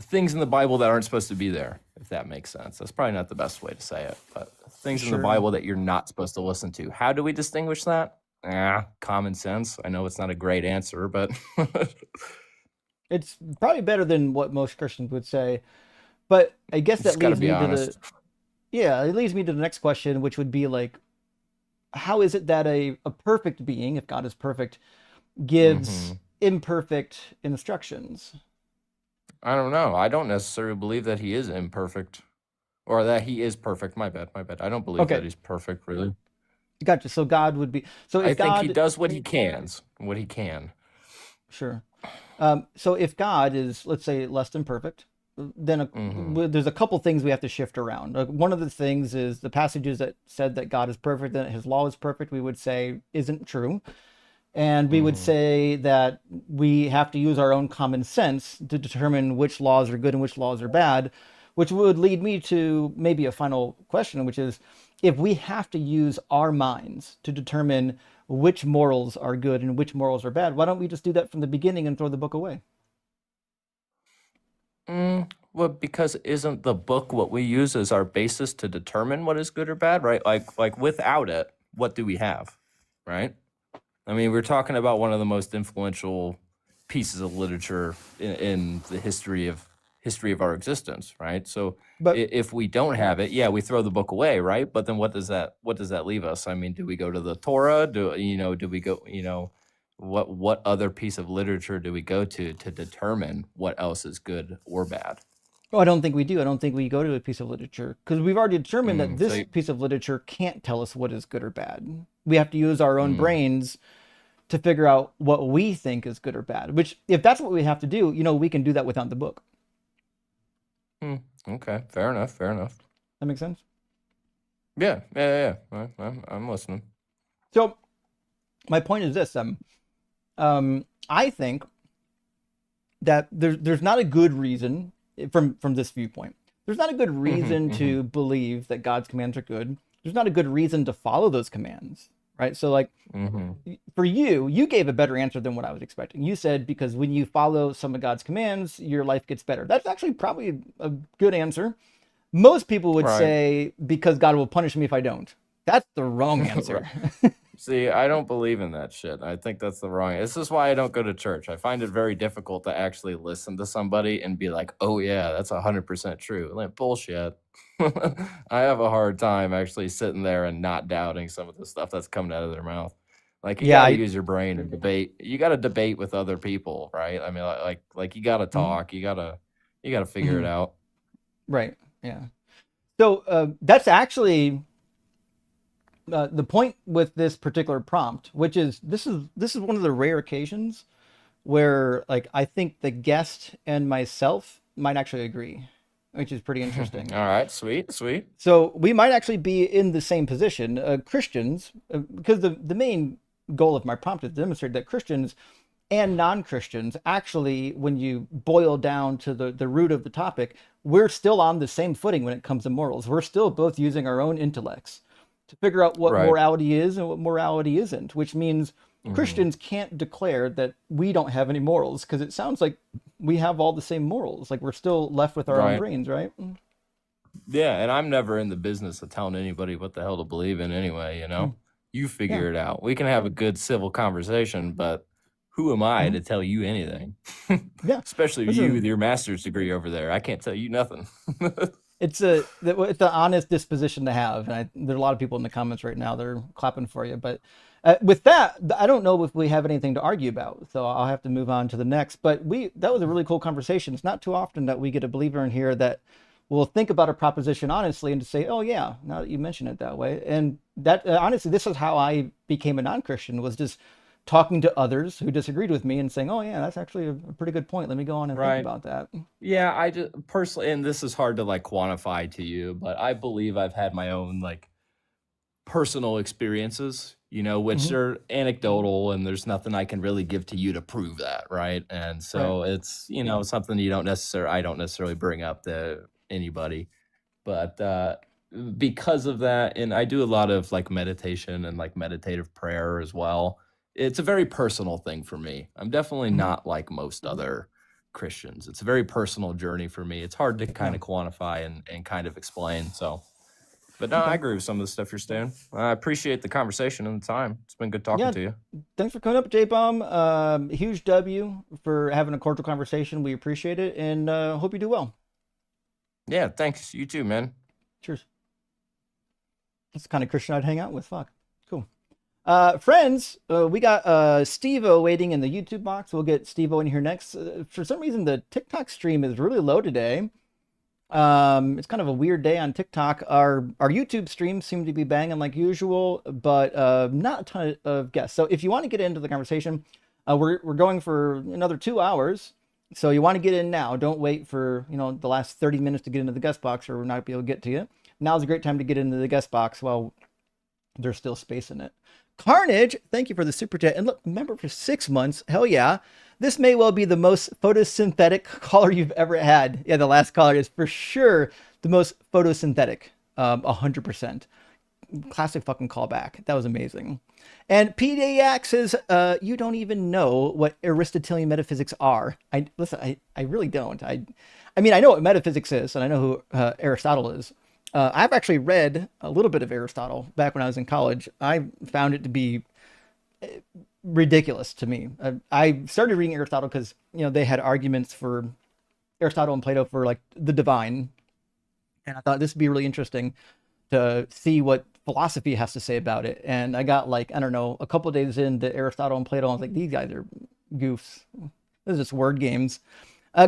things in the Bible that aren't supposed to be there, if that makes sense. That's probably not the best way to say it, but things in the Sure. Bible that you're not supposed to listen to. How do we distinguish that? Common sense. I know it's not a great answer, but It's probably better than what most Christians would say. But I guess that just got to leads be me to the honest. yeah, it leads me to the next question, which would be like, how is it that a perfect being, if God is perfect, gives Hmm. imperfect instructions? I don't know. I don't necessarily believe that he is imperfect or that he is perfect. My bad. My bad. I don't believe that Okay, he's perfect, really. gotcha. So God would be. So I if think he God, does what he can. What he can. sure. So if God is, let's say, less than perfect, then Mm-hmm. there's a couple things we have to shift around. One of the things is the passages that said that God is perfect, that His law is perfect. We would say isn't true, and we would Mm-hmm. say that we have to use our own common sense to determine which laws are good and which laws are bad, which would lead me to maybe a final question, which is if we have to use our minds to determine which morals are good and which morals are bad, why don't we just do that from the beginning and throw the book away? Well, because isn't the book what we use as our basis to determine what is good or bad, right? Like without it, what do we have, right? I mean, we're talking about one of the most influential pieces of literature in the history of our existence, right? So But if we don't have it, yeah, we throw the book away, right? But then what does that leave us? I mean, do we go to the Torah? Do we go, what other piece of literature do we go to determine what else is good or bad? oh, I don't think we do. I don't think we go to a piece of literature because we've already determined that So this piece of literature can't tell us what is good or bad. We have to use our own mm, brains to figure out what we think is good or bad. Which, if that's what we have to do, we can do that without the book. okay, fair enough, fair enough. That makes sense. Yeah, yeah, yeah. I'm listening. So, my point is this: I think that there's not a good reason from this viewpoint. There's not a good Mm-hmm, reason mm-hmm. to believe that God's commands are good. There's not a good reason to follow those commands, right? So, like, Mm-hmm. for you gave a better answer than what I was expecting. You said because when you follow some of God's commands, your life gets better. That's actually probably a good answer. Most people would Right. say because God will punish me if I don't. That's the wrong Right. answer. See, I don't believe in that shit. I think that's the wrong. This is why I don't go to church. I find it very difficult to actually listen to somebody and be like, "Oh yeah, that's 100% true." Like bullshit. I have a hard time actually sitting there and not doubting some of the stuff that's coming out of their mouth. Like you Yeah, got to use your brain and debate. You got to debate with other people, right? I mean, like you got to mhm, talk. You got to figure it mhm, out. right. Yeah. So that's actually the point with this particular prompt, which is this is one of the rare occasions where like I think the guest and myself might actually agree, which is pretty interesting. All right, sweet, sweet. So we might actually be in the same position. Christians, because the main goal of my prompt is to demonstrate that Christians and non-Christians actually, when you boil down to the root of the topic, we're still on the same footing when it comes to morals. We're still both using our own intellects to figure out what Right. morality is and what morality isn't, which means Hmm. Christians can't declare that we don't have any morals because it sounds like we have all the same morals. Like we're still left with our own Right. brains, right? Yeah, and I'm never in the business of telling anybody what the hell to believe in anyway, you know? Mm, You yeah. figure it out. We can have a good civil conversation, but who am I Mhm. to tell you anything? Yeah. Especially you with Listen, your master's degree over there. I can't tell you nothing. it's an honest disposition to have, and there's a lot of people in the comments right now that are clapping for you. But with that, I don't know if we have anything to argue about, so I'll have to move on to the next. But that was a really cool conversation. It's not too often that we get a believer in here that will think about a proposition honestly and to say, "Oh yeah, now that you mention it that way." And that honestly, this is how I became a non-Christian, was just talking to others who disagreed with me and saying, "Oh yeah, that's actually a pretty good point. Let me go on and think Right. about that." Yeah, I just personally, and this is hard to like quantify to you, but I believe I've had my own like personal experiences, which Hmm. are anecdotal and there's nothing I can really give to you to prove that, right? And Right. so it's, something I don't necessarily bring up to anybody. But because of that, and I do a lot of like meditation and like meditative prayer as well. It's a very personal thing for me. I'm definitely Hmm. not like most other Christians. It's a very personal journey for me. It's hard to kind Yeah. of quantify and kind of explain. So but no, I Okay. agree with some of the stuff you're saying. I appreciate the conversation and the time. It's been good talking Yeah. to you. Thanks for coming up, J Bomb. Huge W for having a cordial conversation. We appreciate it, and hope you do well. Yeah, thanks. You too, man. Cheers. That's the kind of Christian I'd hang out with. Fuck. Cool. Friends, we got Steve-O waiting in the YouTube box. We'll get Steve-O in here next. For some reason, the TikTok stream is really low today. It's kind of a weird day on TikTok. Our YouTube streams seem to be banging like usual, but not a ton of guests. So if you want to get into the conversation, we're going for another 2 hours. So you want to get in now. Don't wait for the last 30 minutes to get into the guest box, or we're not be able to get to you. Now's a great time to get into the guest box while there's still space in it. Carnage, thank you for the super chat. And look, remember for 6 months, hell yeah. This may well be the most photosynthetic caller you've ever had. Yeah, the last caller is for sure the most photosynthetic. 100%. Classic fucking callback. That was amazing. And PDAX says, you don't even know what Aristotelian metaphysics are. I really don't. I mean, I know what metaphysics is, and I know who Aristotle is. I've actually read a little bit of Aristotle back when I was in college. I found it to be ridiculous to me. I started reading Aristotle because they had arguments for Aristotle and Plato for like the divine, and I thought this would be really interesting to see what philosophy has to say about it. And I got like, I don't know, a couple of days into Aristotle and Plato, I was like, these guys are goofs. This is just word games.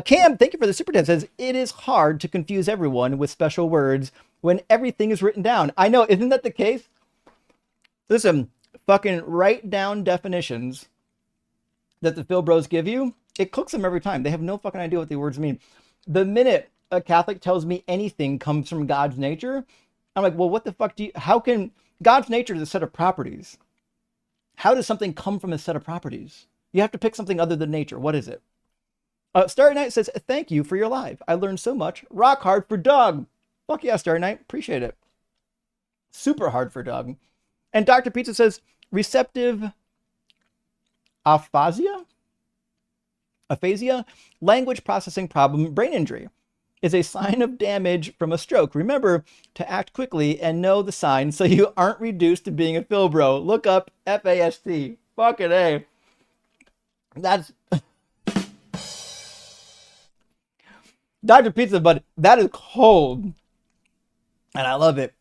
Cam, thank you for the super chat. Says it is hard to confuse everyone with special words when everything is written down. I know, isn't that the case? Listen, fucking write down definitions that the Phil Bros give you. It cooks them every time. They have no fucking idea what the words mean. The minute a Catholic tells me anything comes from God's nature, I'm like, well, what the fuck how can God's nature is a set of properties? How does something come from a set of properties? You have to pick something other than nature. What is it? Starry Night says, thank you for your live. I learned so much. Rock hard for Doug. Fuck yeah, Starry Night. Appreciate it. Super hard for Doug. And Dr. Pizza says, receptive aphasia, language processing problem, brain injury, is a sign of damage from a stroke. Remember to act quickly and know the signs so you aren't reduced to being a Phil Bro. Look up FAST. Fucking A. That's... Dr. Pizza, but that is cold. And I love it.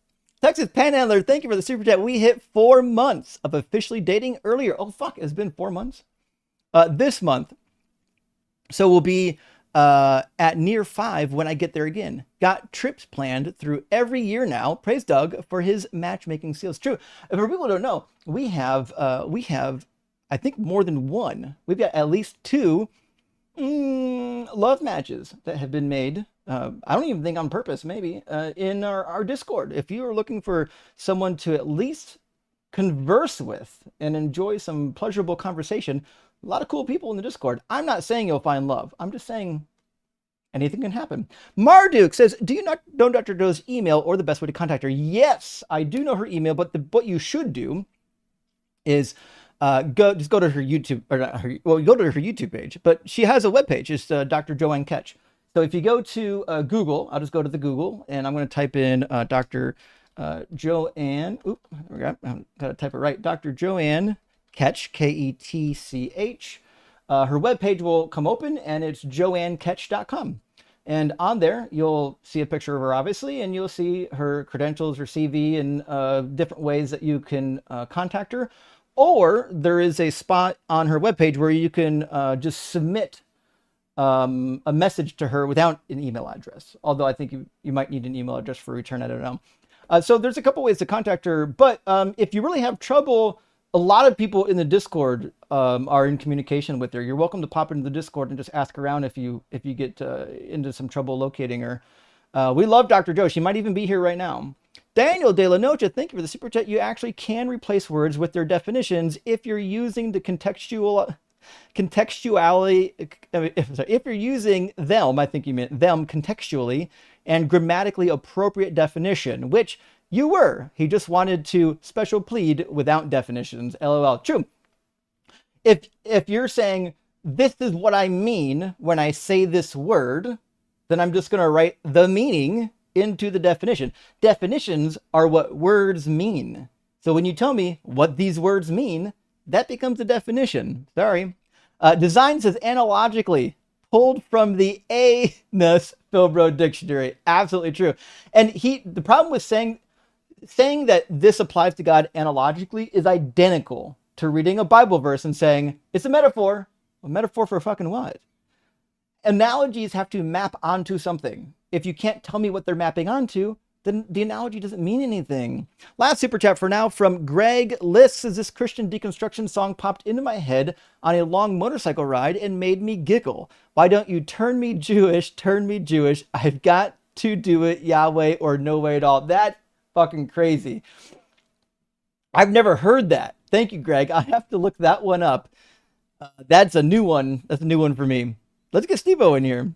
Texas Panhandler, thank you for the super chat. We hit 4 months of officially dating earlier. Oh, fuck. It's been 4 months. This month. So we'll be at near 5 when I get there again. Got trips planned through every year now. Praise Doug for his matchmaking skills. True. For people who don't know, we have, I think, more than one. We've got at least 2 love matches that have been made. I don't even think on purpose, maybe, in our Discord. If you are looking for someone to at least converse with and enjoy some pleasurable conversation, a lot of cool people in the Discord. I'm not saying you'll find love. I'm just saying anything can happen. Marduk says, do you not know Dr. Joe's email or the best way to contact her? Yes, I do know her email, but what you should do is go to her YouTube, or not her, well, go to her YouTube page, but she has a webpage. It's Dr. Joanne Ketch. So if you go to Google, I'll just go to the Google, and I'm going to type in Dr. Joanne. Oop, I got to type it right. Dr. Joanne Ketch, Ketch. Her webpage will come open, and it's joanneketch.com. And on there, you'll see a picture of her, obviously, and you'll see her credentials, her CV, and different ways that you can contact her. Or there is a spot on her webpage where you can just submit a message to her without an email address. Although I think you might need an email address for return. I don't know. So there's a couple ways to contact her. But if you really have trouble, a lot of people in the Discord are in communication with her. You're welcome to pop into the Discord and just ask around if you get into some trouble locating her. We love Dr. Joe. She might even be here right now. Daniel De La Noche, thank you for the super chat. You actually can replace words with their definitions if you're using the if you're using them, I think you meant them contextually and grammatically appropriate definition, which you were. He just wanted to special plead without definitions. LOL. True. If you're saying this is what I mean when I say this word, then I'm just going to write the meaning into the definition. Definitions are what words mean. So when you tell me what these words mean, that becomes a definition. Sorry. Design says analogically pulled from the anus Philbro dictionary. Absolutely true. And the problem with saying saying that this applies to God analogically is identical to reading a Bible verse and saying it's a metaphor. A metaphor for fucking what? Analogies have to map onto something. If you can't tell me what they're mapping onto, then the analogy doesn't mean anything. Last super chat for now from Greg Liss. Is this Christian deconstruction song popped into my head on a long motorcycle ride and made me giggle. Why don't you turn me Jewish, turn me Jewish? I've got to do it Yahweh or no way at all. That fucking crazy. I've never heard that. Thank you, Greg. I have to look that one up. That's a new one. That's a new one for me. Let's get Steve-O in here.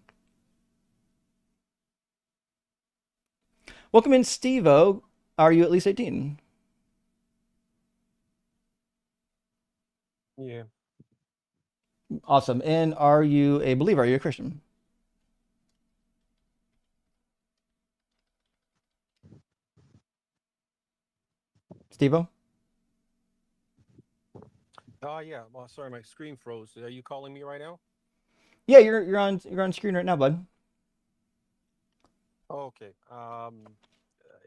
Welcome in, Steve-O. Are you at least 18? Yeah. Awesome. And are you a believer? Are you a Christian? Steve-O? Yeah. Well, sorry, my screen froze. Are you calling me right now? Yeah, you're on screen right now, bud. Oh, okay.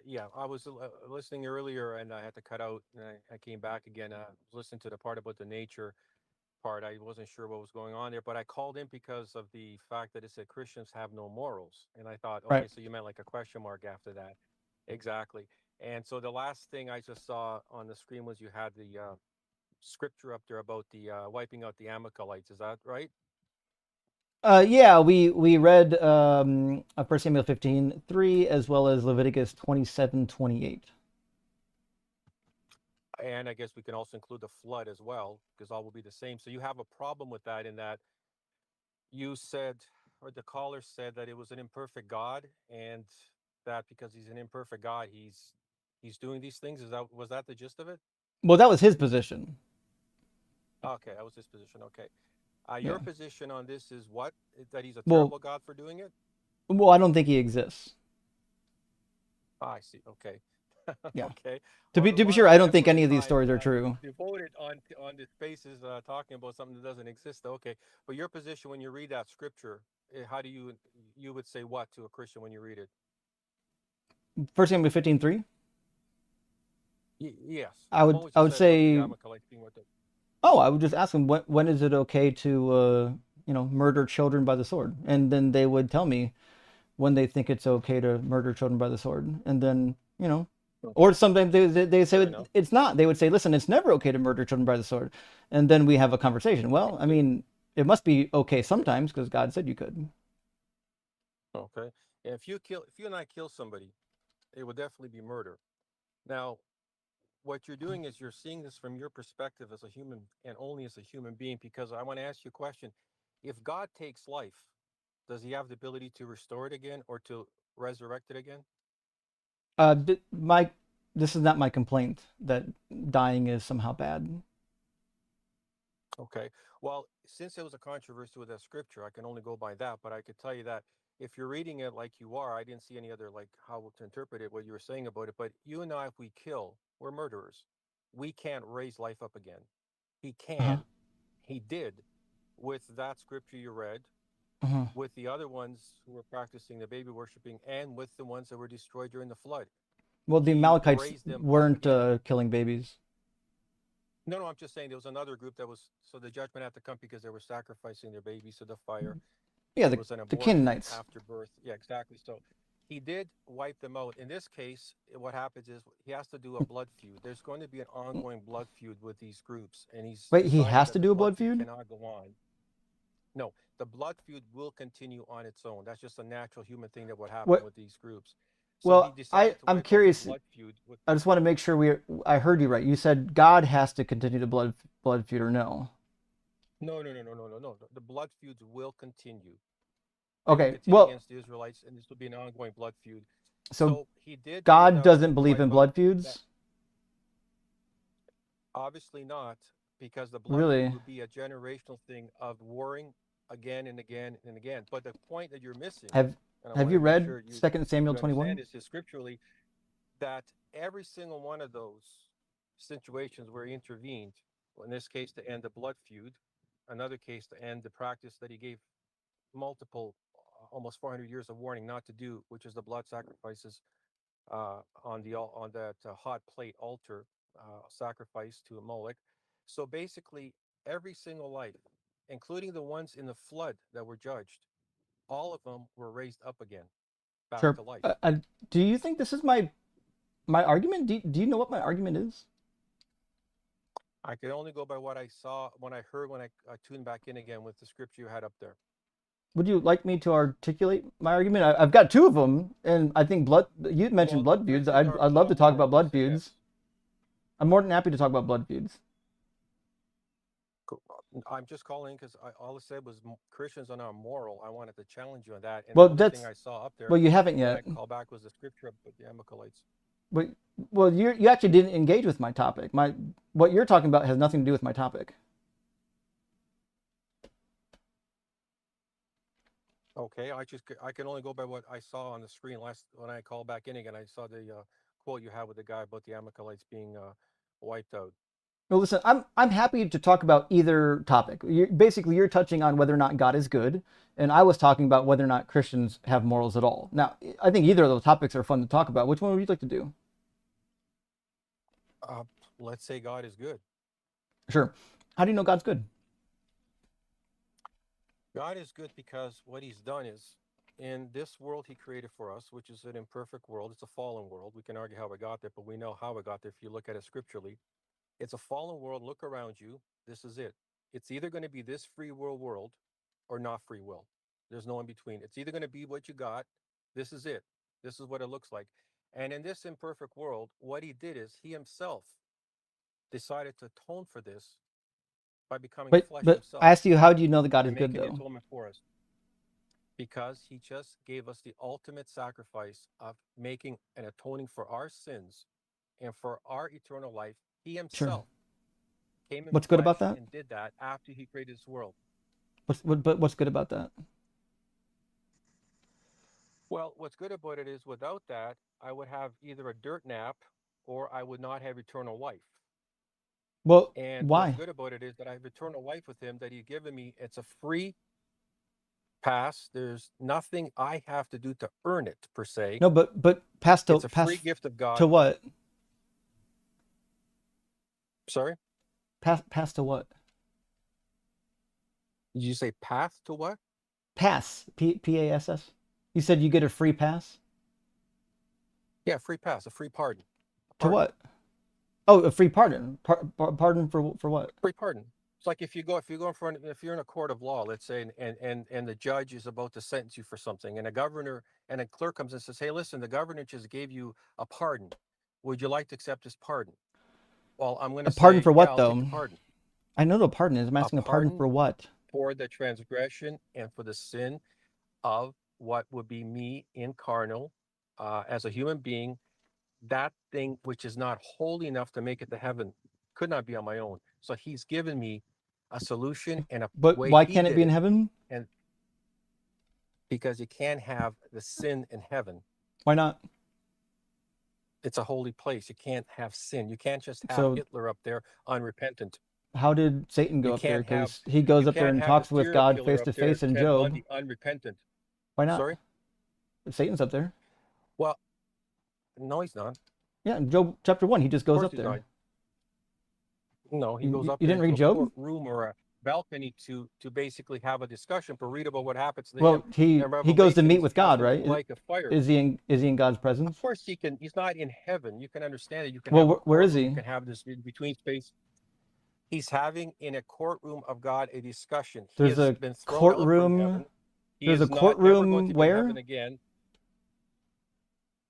Yeah, I was listening earlier and I had to cut out and I came back again. Listened to the part about the nature part. I wasn't sure what was going on there, but I called in because of the fact that it said Christians have no morals. And I thought, Right. okay, so you meant like a question mark after that. Exactly. And so the last thing I just saw on the screen was you had the scripture up there about the wiping out the Amalekites. Is that right? Yeah, we read 1 Samuel 15:3 as well as Leviticus 27:28. And I guess we can also include the flood as well, because all will be the same. So you have a problem with that in that you said, or the caller said that it was an imperfect God, and that because he's an imperfect God, he's doing these things. Was that the gist of it? Well, that was his position. Okay, that was his position. Okay. Your Yeah. position on this is what? That he's a Well, terrible God for doing it? I don't think he exists. I see. Okay. Yeah. Okay. To Well, be there's a to be lot of sure, I don't think effort any and of these time stories are true. devoted on the spaces talking about something that doesn't exist. Okay, but your position when you read that scripture, how do you would say what to a Christian when you read it? 1 Samuel 15:3. Yes, I what would was I you would said about the say, Amalekites being with it? I would just ask them when is it okay to murder children by the sword, and then they would tell me when they think it's okay to murder children by the sword, and then Okay, or sometimes they fair say enough. it's not. They would say, listen, it's never okay to murder children by the sword, and then we have a conversation. Well, I mean, it must be okay sometimes because God said you could. Okay, if you and I kill somebody, it would definitely be murder. Now, what you're doing is you're seeing this from your perspective as a human and only as a human being. Because I want to ask you a question: if God takes life, does He have the ability to restore it again or to resurrect it again? My This is not my complaint that dying is somehow bad. Okay. Well, since there was a controversy with that scripture, I can only go by that. But I could tell you that if you're reading it like you are, I didn't see any other like how to interpret it, what you were saying about it. But you and I, if we kill, we're murderers. We can't raise life up again. He Uh-huh. can. He did with that scripture you read, Uh-huh. with the other ones who were practicing the baby worshiping, and with the ones that were destroyed during the flood. Well, the He Amalekites raised them up weren't again. killing babies. No, no, I'm just saying there was another group that was, so the judgment had to come because they were sacrificing their babies to the fire. Yeah, It was an the abortion Canaanites. after birth. Yeah, exactly. So he did wipe them out. In this case, what happens is he has to do a blood feud. There's going to be an ongoing blood feud with these groups, and he's Wait, he decided has that to the do a blood blood feud feud? cannot go on. No, the blood feud will continue on its own. That's just a natural human thing that would happen What? with these groups. So he Well, decided to I'm wipe out the curious. blood feud with. I just want to make sure I heard you right. You said God has to continue the blood feud or no? No, no, no, no, no, no, no. The blood feuds will continue. They will Okay. continue Well, against the Israelites, and this will be an ongoing blood feud. so So he did, no God doubt, doesn't believe in wipe out blood that. feuds? Obviously not, because the blood feud Really? would be a generational thing of warring again and again and again. But the point that you're missing, Have and I Have want you to make read sure Second Samuel you understand 21? this, is scripturally that every single one of those situations where he intervened, well, in this case to end the blood feud, another case to end the practice that he gave multiple, almost 400 years of warning not to do, which is the blood sacrifices. on that hot plate altar sacrifice to Moloch. So basically, every single life, including the ones in the flood that were judged, all of them were raised up again, back Sure. to life. Do you think this is my argument? Do you know what my argument is? I could only go by what I saw when I heard when I tuned back in again with the scripture you had up there. Would you like me to articulate my argument? I've got two of them, and I think blood. You mentioned Well, blood feuds. Christians I'd are love to talk about blood morals, feuds. yes. I'm more than happy to talk about blood feuds. Cool. I'm just calling because all I said was Christians are not moral. I wanted to challenge you on that. And the Well, only thing that's I saw up there well, you haven't when I yet. called back was the scripture of the Amalekites. But well, you actually didn't engage with my topic. What you're talking about has nothing to do with my topic. Okay, I can only go by what I saw on the screen last when I called back in again. I saw the quote you had with the guy about the Amalekites being wiped out. Well, listen, I'm happy to talk about either topic. You're touching on whether or not God is good, and I was talking about whether or not Christians have morals at all. Now, I think either of those topics are fun to talk about. Which one would you like to do? Uh, let's say God is good. Sure. How do you know God's good? God is good because what he's done is in this world he created for us, which is an imperfect world. It's a fallen world. We can argue how it got there, but we know how it got there if you look at it scripturally. It's a fallen world. Look around you. This is it. It's either going to be this free will world or not free will. There's no in between. It's either going to be what you got. This is it. This is what it looks like. And in this imperfect world, what he did is he himself decided to atone for this by becoming flesh But I himself asked you, how do you know that God is and good making the though? atonement for us. Because he just gave us the ultimate sacrifice of making and atoning for our sins and for our eternal life. He Sure. himself came in What's good about flesh that? and did that after he created this world. But what's good about that? Well, what's good about it is without that, I would have either a dirt nap or I would not have eternal life. Well, And what's why? good about it is that I have eternal life with him that he's given me. It's a free pass. There's nothing I have to do to earn it per se. No, but pass It's a free gift of God. to what? Sorry? Pass to what? Did you say path to what? Pass. Pass. You said you get a free pass? Yeah, free pass, a free pardon. To what? Oh, a free pardon. Pardon for what? Free pardon. It's like if you're in a court of law, let's say, and the judge is about to sentence you for something, and a governor and a clerk comes and says, "Hey, listen, the governor just gave you a pardon. Would you like to accept this pardon?" Well, I'm going to A pardon say, for yeah, what I'll though? take the pardon. I know what a pardon is. I'm asking a pardon for what? For the transgression and for the sin of what would be me incarnal as a human being. That thing which is not holy enough to make it to heaven could not be on my own. So he's given me a solution and a But way why he can't it did be in heaven? And because you can't have the sin in heaven. Why not? It's a holy place. You can't have sin. You can't just have So Hitler up there unrepentant. how did Satan go You up there? can't have Because he goes you up there can't and have the talks with serial God killer face up to there, face in Ted Job. Bundy, unrepentant. Why not? Sorry? Satan's up there. Well, no, he's not. Yeah, in Job chapter 1, he just Of goes course up he's there. not. No, he goes up You there didn't into read a Job? courtroom or a balcony to basically have a discussion, but read about what happens to Well, him. he In goes to Revelation, meet he's with cast God, into right? the lake of fire. Is he in God's Of presence? course he can. He's not in heaven. You can understand it. You can Well, have a where is courtroom. he? You can have this in between space. He's having in a courtroom of God a discussion. He There's has a been thrown out from courtroom. heaven. He There's is a not ever going courtroom to be in where? heaven again.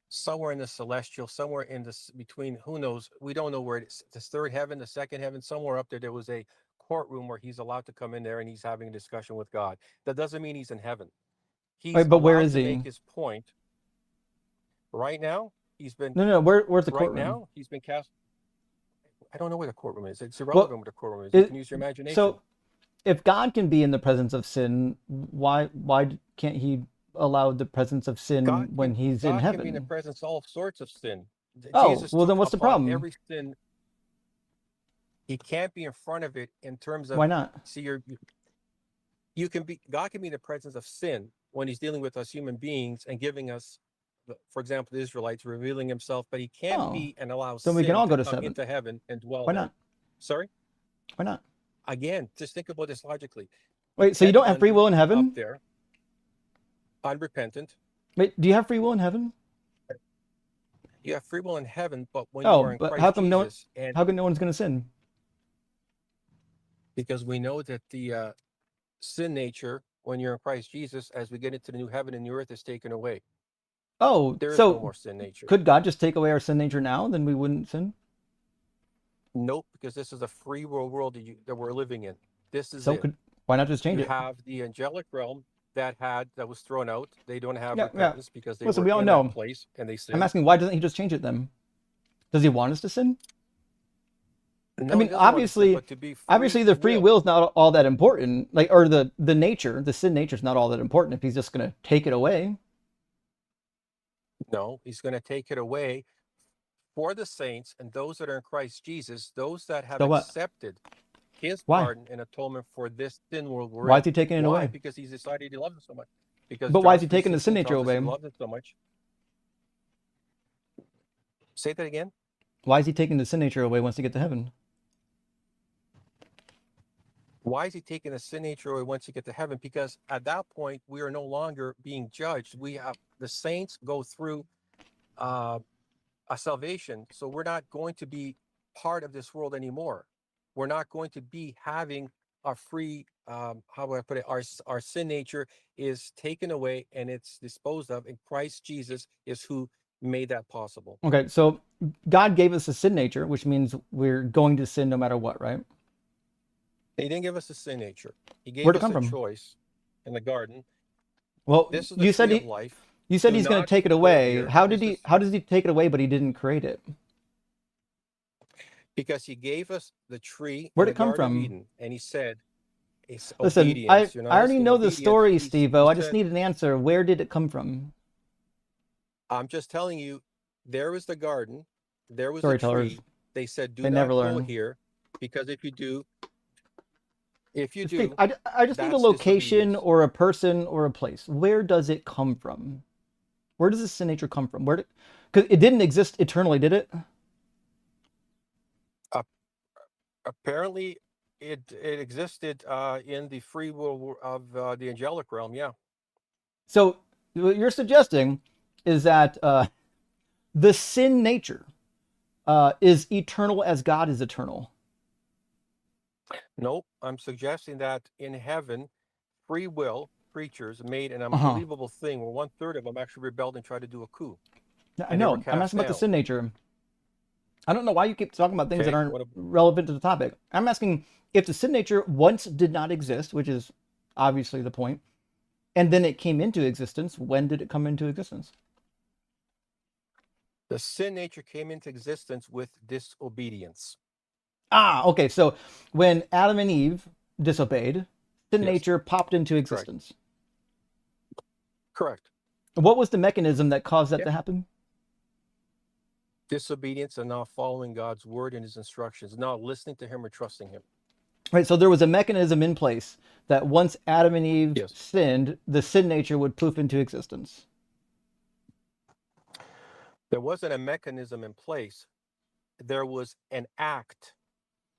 Somewhere in the celestial, somewhere in this between, who knows? We don't know where it is. The third heaven, the second heaven, somewhere up there, there was a courtroom where he's allowed to come in there and he's having a discussion with God. That doesn't mean he's in heaven. He's Wait, but where allowed is to he? make his point. Right now, he's been. No, where's the Right courtroom? now, he's been cast. I don't know where the courtroom is. It's irrelevant Well, where the courtroom is. You can use your imagination. so if God can be in the presence of sin, why can't he allow the presence of sin when he's in God can be in the heaven? presence of all sorts of sin. Oh, Jesus well then took what's the upon problem? every sin. He can't be in front of it in terms of. Why not? See, you can be. God can be in the presence of sin when he's dealing with us human beings and giving us for example, the Israelites revealing himself, but he can't Oh, be and allow then we can sin all to go to come seven. into heaven and dwell Why there. not? Sorry? Why not? Again, just think about this logically. Wait, so you Ted don't have free Bundy will in up heaven? there, unrepentant. Wait, do you have free will in heaven? You have free will in heaven, but when you Oh, are in but how Christ come no Jesus, and how come no one's gonna sin? because we know that the sin nature, when you're in Christ Jesus, as we get into the new heaven and new earth, is taken away. Oh, There is no so more sin nature. could God just take away our sin nature now? Then we wouldn't sin? Nope, because this is a free world that we're living in. This is So it. why not just change You it? have the angelic realm that was thrown out. They don't have Yeah, yeah. repentance because they Listen, were we all in that know. place and they I'm sinned. asking, why doesn't he just change it then? Does he want us to sin? No, I mean, he doesn't want to sin, but to be obviously free the free will. will is not all that important. Like, or the nature, the sin nature is not all that important if he's just gonna take it away. No, he's going to take it away for the saints and those that are in Christ Jesus, those that have So what? accepted his Why? pardon and atonement for this sin world we're Why in. is he taking it Why? away? Because he's decided he loves us so much. Because But why John is he taking the sin 3:16 nature tells us he away? loves us so much. Say that again. Why is he taking the sin nature away once he get to heaven? Why is he taking the sin nature away once you get to heaven? Because at that point, we are no longer being judged. We have the saints go through a salvation. So we're not going to be part of this world anymore. We're not going to be having a free, how would I put it? Our sin nature is taken away and it's disposed of. And Christ Jesus is who made that possible. Okay, so God gave us a sin nature, which means we're going to sin no matter what, right? He didn't give us a sin nature. He gave Where'd it us come a from? choice in the garden. Well, This is the tree of life. you said Do he's going to not take it go away. here. How This did he? is How does he take it away? But he didn't create it. because he gave us the tree in Where'd the it come Garden of from? Eden, and he said, "It's Listen, I obedience." You're not I already asking know the obedience. story, He Steve-O. I just said, need an answer. Where did it come from? I'm just telling you, there was the garden, there was a Storytellers, tree. They said, do they never not go learn. here, because if you do, Steve, I just need a that's location disobedience. or a person or a place. Where does it come from? Where does this sin nature come from? Because it didn't exist eternally, did it? Apparently, it existed in the free will of the angelic realm. Yeah. So what you're suggesting is that the sin nature is eternal as God is eternal. Nope. I'm suggesting that in heaven, free will creatures made an unbelievable thing where 1/3 of them actually rebelled and tried to do a coup. I And they were know. I'm cast asking about the down. sin nature. I don't know why you keep talking about things that Okay. aren't relevant to the topic. I'm asking if the sin nature once did not exist, which is obviously the point, and then it came into existence. When did it come into existence? The sin nature came into existence with disobedience. Ah, okay. So when Adam and Eve disobeyed, sin Yes. nature popped into existence. Correct. What was the mechanism that caused that to happen? Disobedience and not following God's word and his instructions, not listening to him or trusting him. Right. So there was a mechanism in place that once Adam and Eve Yes. sinned, the sin nature would poof into existence. There wasn't a mechanism in place. There was an act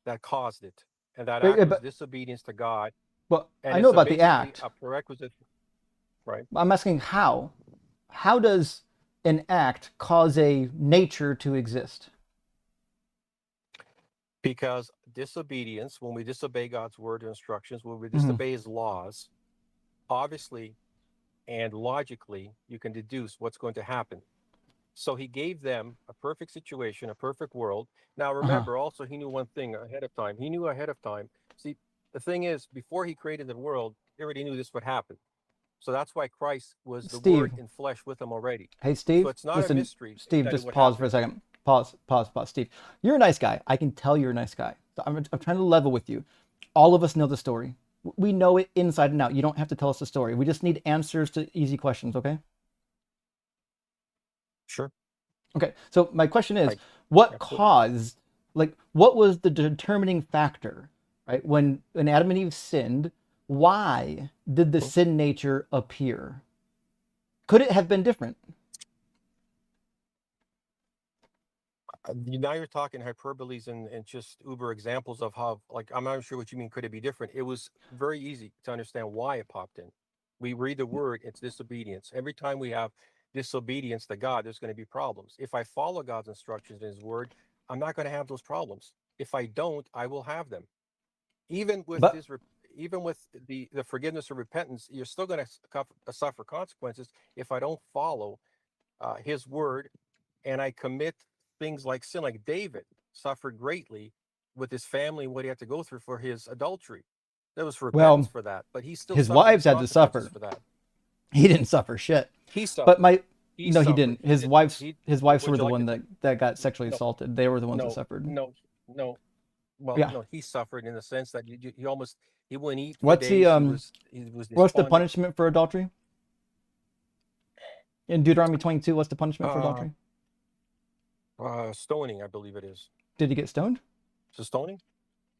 that caused it. And that act was disobedience to God. Well, And I know it's about the basically act. a prerequisite. Right. I'm asking how. How does an act cause a nature to exist? Because disobedience, when we disobey God's word and instructions, when we disobey his laws, obviously and logically, you can deduce what's going to happen. So he gave them a perfect situation, a perfect world. Now, remember, also, he knew one thing ahead of time. He knew ahead of time. See, the thing is, before he created the world, he already knew this would happen. So that's why Christ was the Word in flesh with him already. Hey, Steve. So it's not listen, a mystery. Steve, just pause for a second. Pause. Steve, you're a nice guy. I can tell you're a nice guy. So I'm trying to level with you. All of us know the story. We know it inside and out. You don't have to tell us the story. We just need answers to easy questions, okay? Sure. Okay, so my question is, what caused, what was the determining factor, right? When Adam and Eve sinned, why did the sin nature appear? Could it have been different? Now you're talking hyperboles and just uber examples of how, like, I'm not sure what you mean. Could it be different? It was very easy to understand why it popped in. We read the word, it's disobedience. Every time we have disobedience to God, there's going to be problems. If I follow God's instructions in His word, I'm not going to have those problems. If I don't, I will have them. Even with But His, even with the forgiveness or repentance, you're still going to suffer consequences if I don't follow His word and I commit things like sin, like David suffered greatly with his family and what he had to go through for his adultery. There was repentance well, for that, but he still his suffered wives his had to consequences suffer. for that. He didn't suffer shit. He But suffered. my He no, he suffered. didn't. He His did. wives He. his wives Would were you the like one to? that got sexually No, assaulted. They were the ones that no, suffered. no. Well, Yeah. no. He suffered in the sense that he almost he wouldn't eat for What's the days. He was what's the despondent. punishment for adultery? In Deuteronomy 22, what's the punishment for Uh, adultery? stoning, I believe it is. Did he get stoned? Is it stoning?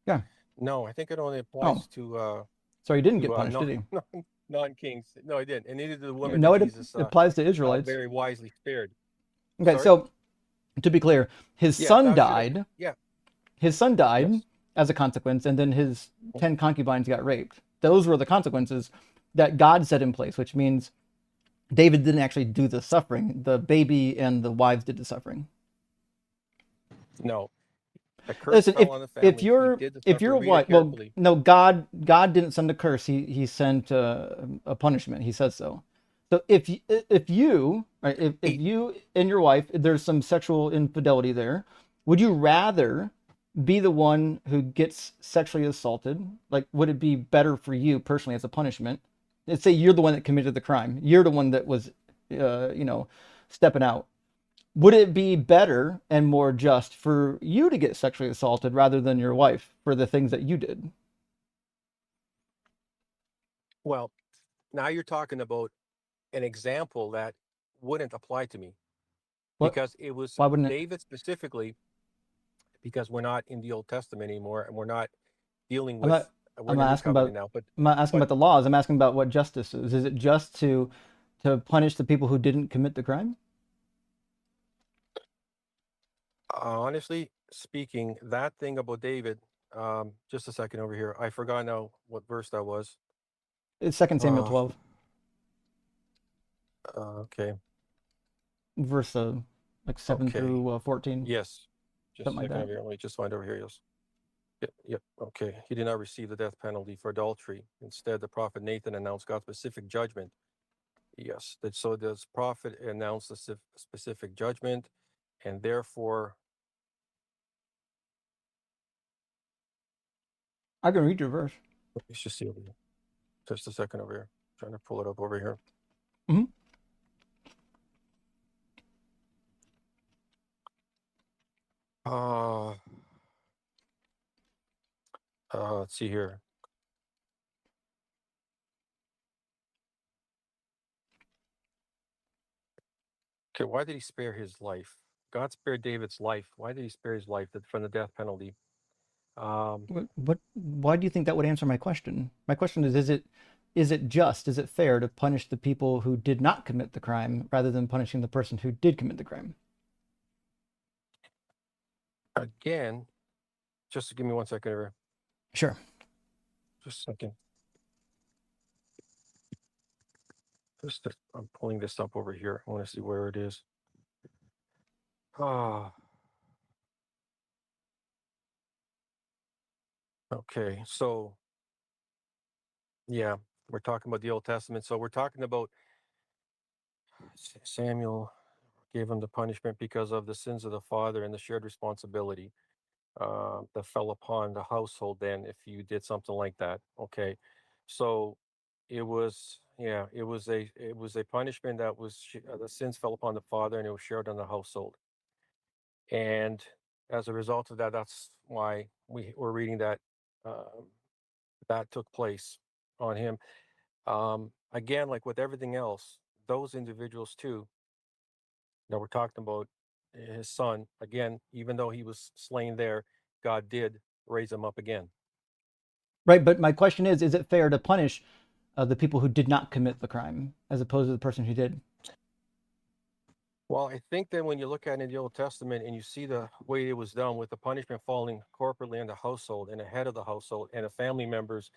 Yeah. No, I think it only Oh, applies so he didn't get punished, non did he? non-kings. No, he didn't, and neither did the woman No, that it Jesus applies to Israelites. very wisely spared. Okay, Sorry. so to be clear, his Yeah, son that should. died. Yeah. His son died Yes. as a consequence, and then his 10 concubines got raped. Those were the consequences that God set in place, which means David didn't actually do the suffering. The baby and the wives did the suffering. No. The curse Listen, fell on the if family. He you're did the if you're suffering. Read it what, well, carefully. no, God didn't send a curse. He sent a punishment. He says so. So if you right, if He, you and your wife, there's some sexual infidelity there, would you rather be the one who gets sexually assaulted? Like, would it be better for you personally as a punishment? Let's say you're the one that committed the crime. You're the one that was, stepping out. Would it be better and more just for you to get sexually assaulted rather than your wife for the things that you did? well, now you're talking about an example that wouldn't apply to me What? because it was Why wouldn't it? David specifically, because we're not in the Old Testament anymore and we're not dealing I'm with, not. we're I'm in the not New asking Covenant about. now. I'm not asking But about the laws. I'm asking about what justice is. Is it just to punish the people who didn't commit the crime? honestly speaking, that thing about David, just a second over here. I forgot now what verse that was. It's 2 Samuel Uh, 12, okay. verse like 7 Okay. through 14, Yes. Just a something like second that. over here. Let me just find over here. Yes. Yep. Yep. Okay. He did not receive the death penalty for adultery. Instead, the prophet Nathan announced God's specific judgment. Yes. So this prophet announced a specific judgment, and therefore, I can read your verse. let's just see over here. Just a second over here. Trying to pull it up over here. Hmm. Let's see here. Okay, why did he spare his life? God spared David's life. Why did he spare his life from the death penalty? Um, What? Why do you think that would answer my question? My question is it just? Is it fair to punish the people who did not commit the crime rather than punishing the person who did commit the crime? again, just give me 1 second here. Sure. Just a second. I'm pulling this up over here. I want to see where it is. Ah, okay. So, yeah, we're talking about the Old Testament. So we're talking about Samuel gave him the punishment because of the sins of the father and the shared responsibility that fell upon the household. Then, if you did something like that, okay. So it was, yeah, it was a punishment that was the sins fell upon the father and it was shared on the household. And as a result of that, that's why we're reading that that took place on him. Again, like with everything else, those individuals too that we're talking about, his son, again, even though he was slain there, God did raise him up again. Right, but my question is it fair to punish the people who did not commit the crime as opposed to the person who did? Well, I think that when you look at it in the Old Testament and you see the way it was done with the punishment falling corporately on the household and the head of the household and the family members,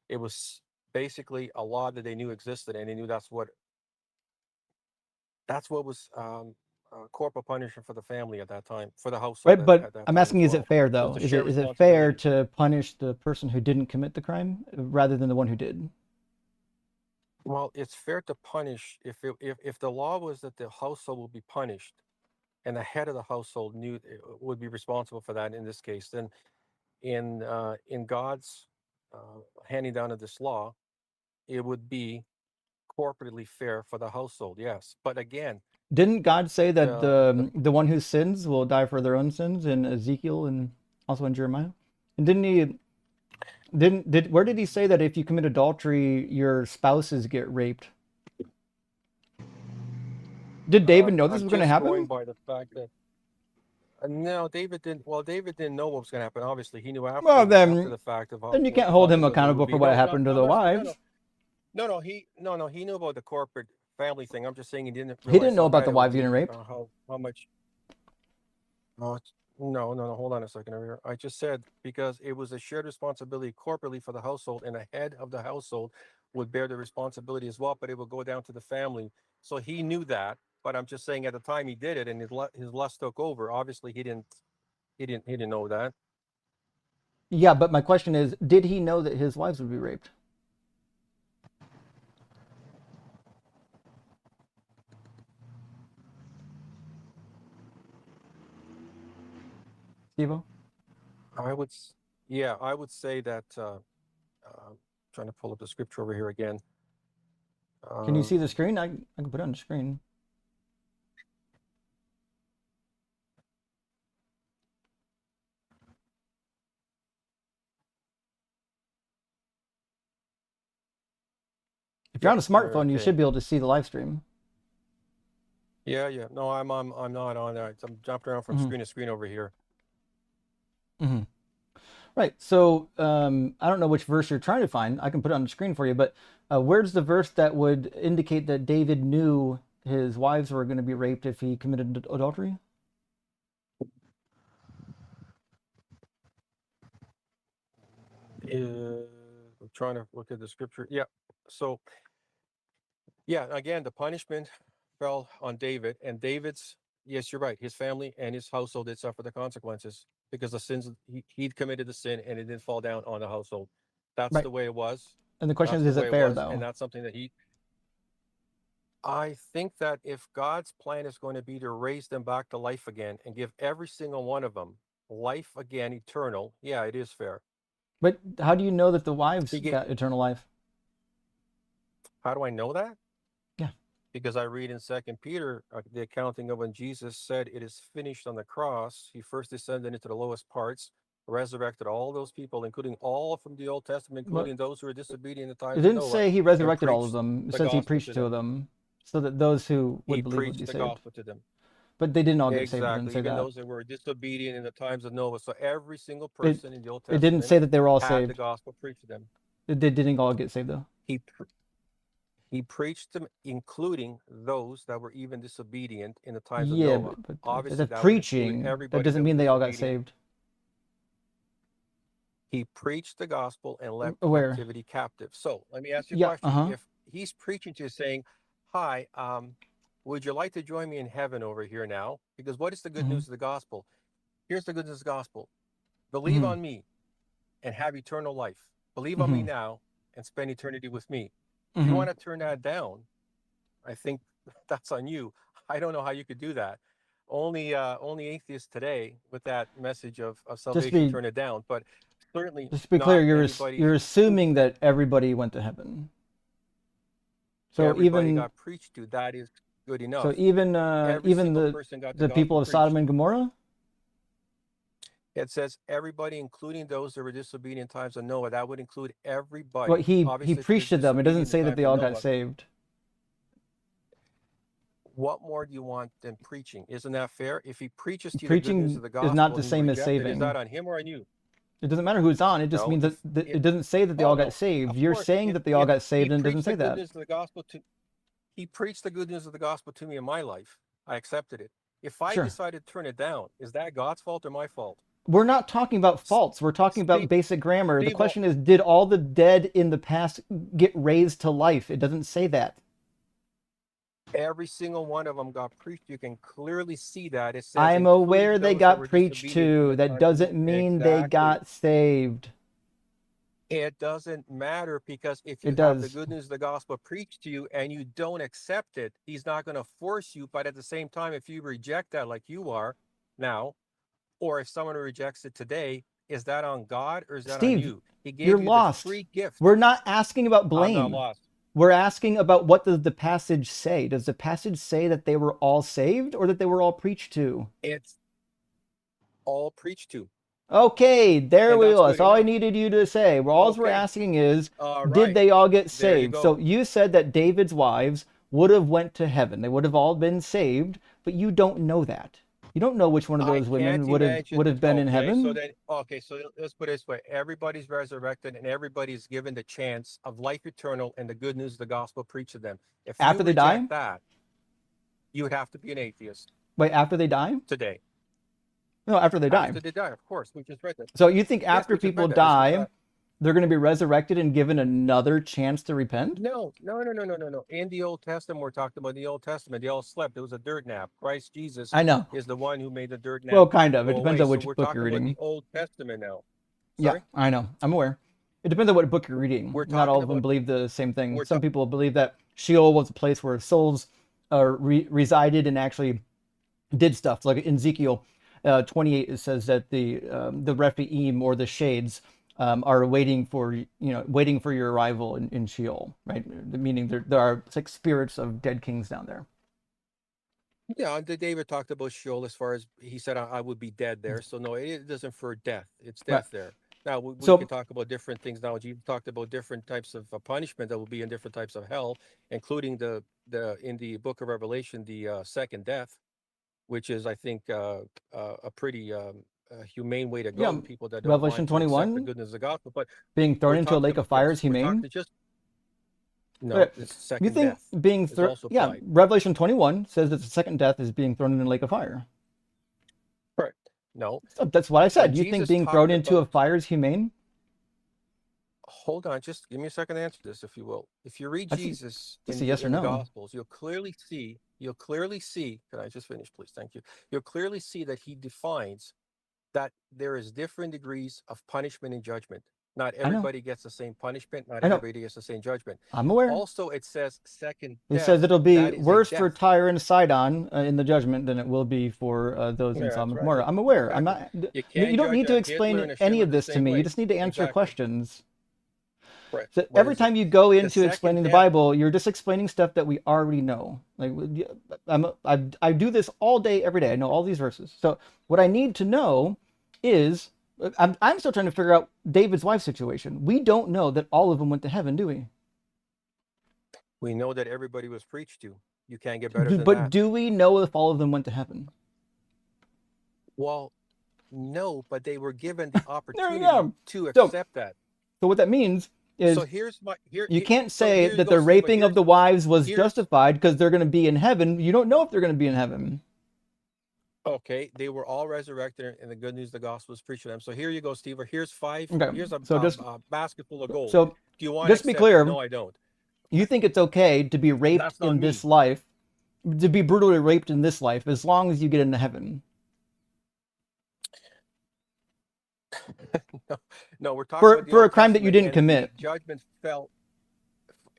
it was basically a law that they knew existed, and they knew that's what was corporal punishment for the family at that time, for the household Right, but at that I'm time as asking, is it well. fair So it's though? a Is shared it fair responsibility. to punish the person who didn't commit the crime rather than the one who did? Well, it's fair to punish if the law was that the household will be punished, and the head of the household knew would be responsible for that in this case. Then in God's handing down of this law, it would be corporately fair for the household. Yes, but again, Didn't God say that the the one who sins will die for their own sins in Ezekiel and also in Jeremiah? And didn't he did where did he say that if you commit adultery, your spouses get raped? Did David know this I'm was going to just going happen? by the fact that no, David didn't. Well, David didn't know what was going to happen. Obviously, he knew Well, after the fact of then you what can't the hold him consequences would accountable for be. what No, no, happened to I'm the not saying no, no, wives. no. He knew about the corporate family thing. I'm just saying he didn't He didn't realize know how about bad the it would wives getting be. raped. How much? No, no. Hold on a second over here. I just said because it was a shared responsibility corporately for the household, and the head of the household would bear the responsibility as well, but it would go down to the family. So he knew that. But I'm just saying at the time he did it, and his lust took over. Obviously, he didn't know that. Yeah, but my question is, did he know that his wives would be raped? Steve-O? I would, yeah, I would say that. Trying to pull up the scripture over here again. Can you Uh, see the screen? I can put it on the screen. If you're yeah, on a there. smartphone, you Okay. should be able to see the live stream. Yeah, yeah. No, I'm not on that. I'm jumping around from Hmm. screen to screen over here. Hmm. Right. So I don't know which verse you're trying to find. I can put it on the screen for you, but where's the verse that would indicate that David knew his wives were going to be raped if he committed adultery? I'm trying to look at the scripture. Yeah. So yeah, again, the punishment fell on David, and David's. Yes, you're right. His family and his household did suffer the consequences because the sins he'd committed the sin, and it didn't fall down on the household. That's Right. the way it was. And the question That's the is way it it fair was, and though? that's something that he. I think that if God's plan is going to be to raise them back to life again and give every single one of them life again, eternal, yeah, it is fair. But how do you know that the wives He get, got eternal life? how do I know that? Yeah. Because I read in Second Peter the accounting of when Jesus said it is finished on the cross. He first descended into the lowest parts, resurrected all those people, including all from the Old Testament, But including those who were disobedient in the it times of didn't Noah, say he and resurrected all of preached them. It the says he gospel preached to to them. them so that those who He would believe would be preached the saved. gospel to them. But they didn't all get saved. It didn't Exactly. say Even that. those that were disobedient in the times of Noah. So every single It person in the Old it didn't Testament say that they were all had the saved. gospel preached to them. They didn't all get saved though. He he preached them, including those that were even disobedient in the times of Yeah, Noah. but Obviously, that's that would include preaching. That everybody doesn't that was mean they all got disobedient. saved. He preached the gospel and led Where? captivity captive. So let me ask you a Yeah. question. If he's preaching to you saying, "Hi, would you like to join me in heaven over here now?" Because what is the good Mm-hmm. news of the gospel? Here's the good news of the gospel: believe Mm-hmm. on me and have eternal life. Believe on me Mm-hmm. now and spend eternity with me. If you Mm-hmm. want to turn that down, I think that's on you. I don't know how you could do that. Only atheists today with that message of Just salvation be turn it down, but certainly just to be clear, not anybody you're who assuming that everybody went to heaven. So everybody even got preached to. That is good so enough. even Every even single person got the the people gospel of Sodom preached. and Gomorrah. It says everybody, including those that were disobedient in times of Noah. That would include Well, everybody. he Obviously, if you're preached to them. It doesn't disobedient in say that times they of all got Noah, saved. what more do you want than preaching? Isn't that fair? If he preaches to you the good news of Preaching the is not gospel the and you same as reject it, is that saving. on him or on you? It doesn't matter who it's on. It just No. means If that it, it doesn't say that they oh all got no, saved. of You're course, saying that they all if got he saved, and it doesn't preached the say good that. news of the gospel to he preached the good news of the gospel to me in my life. I accepted it. If I Sure. decided to turn it down, is that God's fault or my fault? We're not talking about S- faults. We're talking about Steve, basic grammar. The Steve, well, question is, did all the dead in the past get raised to life? It doesn't say that. every single one of them got preached. You can clearly see that. It says, I'm including aware they those that got were preached disobedient in to. the That time of doesn't Noah. mean they Exactly. got saved. It doesn't matter, because if you It have the does. good news of the gospel preached to you and you don't accept it, he's not going to force you. But at the same time, if you reject that like you are now, or if someone rejects it today, is that on God or is that on Steve, you? He you're gave you the lost. free gift. We're not asking about I'm not blame. lost. We're asking about what does the passage say? Does the passage say that they were all saved or that they were all preached to? It's all preached to, Okay, there and we that's go. good That's all I enough. needed you to say. Well, all we're Okay. asking is, All did right. they all get There you saved? So go. you said that David's wives would have went to heaven. They would have all been saved, but you don't know that. You don't know which one of I those can't women imagine. would have been in Okay, so heaven then, okay, so let's put it this way: everybody's resurrected, and everybody's given the chance of life eternal and the good news of the gospel preached to them. If you after they die. reject that, you would have to be an atheist Wait, after they die? today. No, after they die. After they die, of course. We just read that. So you think Yes, after we just people read that. That's die, they're going to be resurrected and given another chance to repent? no, no, no, no, no, no, no. In the Old Testament, we're talking about the Old Testament. They all slept. It was a dirt nap. Christ Jesus I know. is the one who made the dirt Well, nap kind of. It go depends away. on So which we're book you're talking about the reading. Old Testament now. Yeah, Sorry? I know. I'm aware. It depends on what book you're reading. We're Not all talking of them about, believe the same thing. we're Some talking, people believe that Sheol was a place where souls resided and actually did stuff. Like in Ezekiel 28, it says that the Rephaim or the shades are waiting for your arrival in Sheol, right? Meaning there are it's like spirits of dead kings down there. yeah, David talked about Sheol as far as he said, I would be dead there. So no, it doesn't for death. It's Right. death there. Now we can So talk about different things. Now Jesus talked about different types of punishment that will be in different types of hell, including the in the book of Revelation, the second death, which is I think a pretty humane way to go yeah, to people that don't Revelation want to accept the 21 goodness of the gospel. But being thrown we're into a talking lake about, of fire is yes, we're humane. talking just no, Okay. it's You second think death being is also yeah, applied. Revelation 21 says that the second death is being thrown in a lake of fire. Correct. No, So that's what I when said. You think Jesus being thrown talked into a about, fire is humane? hold on, just give me a second to answer this, if you will. If you read That's Jesus just a yes or in the no. Gospels, you'll clearly see. Can I just finish, please? Thank you. You'll clearly see that he defines that there is different degrees of punishment and judgment. Not I know. everybody gets the same punishment. Not I know. everybody gets the same judgment. I'm aware. Also, it says second It says death. it'll be That is a worse for death. Tyre and Sidon in the judgment than it will be for those in Yeah, Sodom that's and right. Gomorrah. I'm aware. I'm Exactly. not. You You can't don't judge need to a Hitler explain and a any Schindler of the this to same me. You way. just need to answer Exactly. questions. Correct. So What every is it? time you go The into second explaining the death. Bible, you're just explaining stuff that we already know. Like I do this all day, every day. I know all these verses. So what I need to know is I'm still trying to figure out David's wife situation. We don't know that all of them went to heaven, do we? We know that everybody was preached to. You can't get better than But that. do we know if all of them went to heaven? Well, no, but they were given the There you opportunity go. to So accept that. So what that means is So here's my here. you can't So say here you that go, the Steve. But raping of the wives was here's justified because they're going to be in heaven. You don't know if they're going to be in heaven. okay. They were all resurrected, and the good news, the gospel is preached to them. So here you go, Steve. Here's five. Okay. Here's So just a basket full of gold. so Do you want to just to be accept it? clear, No, I don't. you think it's okay to be raped That's not in this me. life, to be brutally raped in this life, as long as you get into heaven. No, no, we're talking about the For a Old crime that you Testament, didn't and commit. the judgment fell.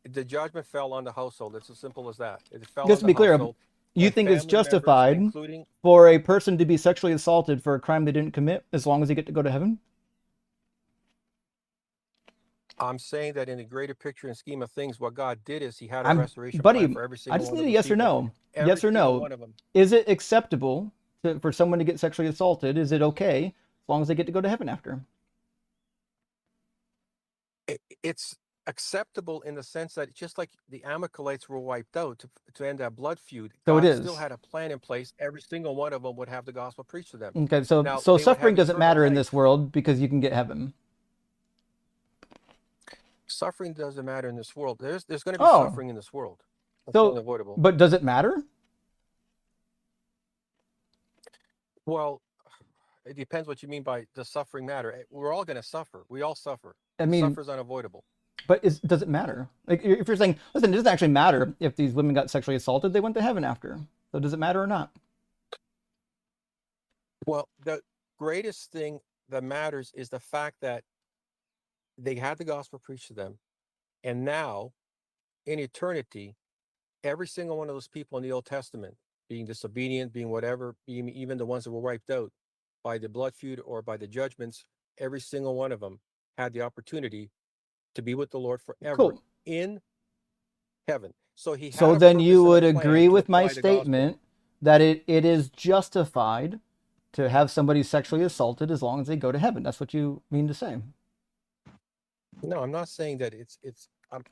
The judgment fell on the household. It's as simple as that. It fell Just on to the be clear, household, you and think it's family members, justified including. for a person to be sexually assaulted for a crime they didn't commit, as long as they get to go to heaven? I'm saying that in the greater picture and scheme of things, what God did is He had a I'm, restoration buddy, plan for every I single just one need of a those yes or people. no. Every Yes or single no. one of them. Is it acceptable for someone to get sexually assaulted? Is it okay as long as they get to go to heaven after? It's acceptable in the sense that just like the Amalekites were wiped out to end that blood feud, So it God still is. had a plan in place. Every single one of them would have the gospel preached to them. Okay, so Now, so they would suffering have doesn't eternal matter in life. this world because you can get heaven. Suffering doesn't matter in this world. There's going to be Oh, suffering in this world. That's so unavoidable. but does it matter? Well, it depends what you mean by the suffering matter. We're all going to suffer. We all suffer. I mean, Suffer is unavoidable. but does it matter? Like, if you're saying, listen, it doesn't actually matter if these women got sexually assaulted, they went to heaven after. So does it matter or not? Well, the greatest thing that matters is the fact that they had the gospel preached to them. And now, in eternity, every single one of those people in the Old Testament, being disobedient, being whatever, being even the ones that were wiped out by the blood feud or by the judgments, every single one of them had the opportunity to be with the Lord forever Cool. in heaven. So he had So a then purpose you and a would plan agree to with my apply the gospel. statement that it is justified to have somebody sexually assaulted as long as they go to heaven. That's what you mean to say. No, I'm not saying that it's.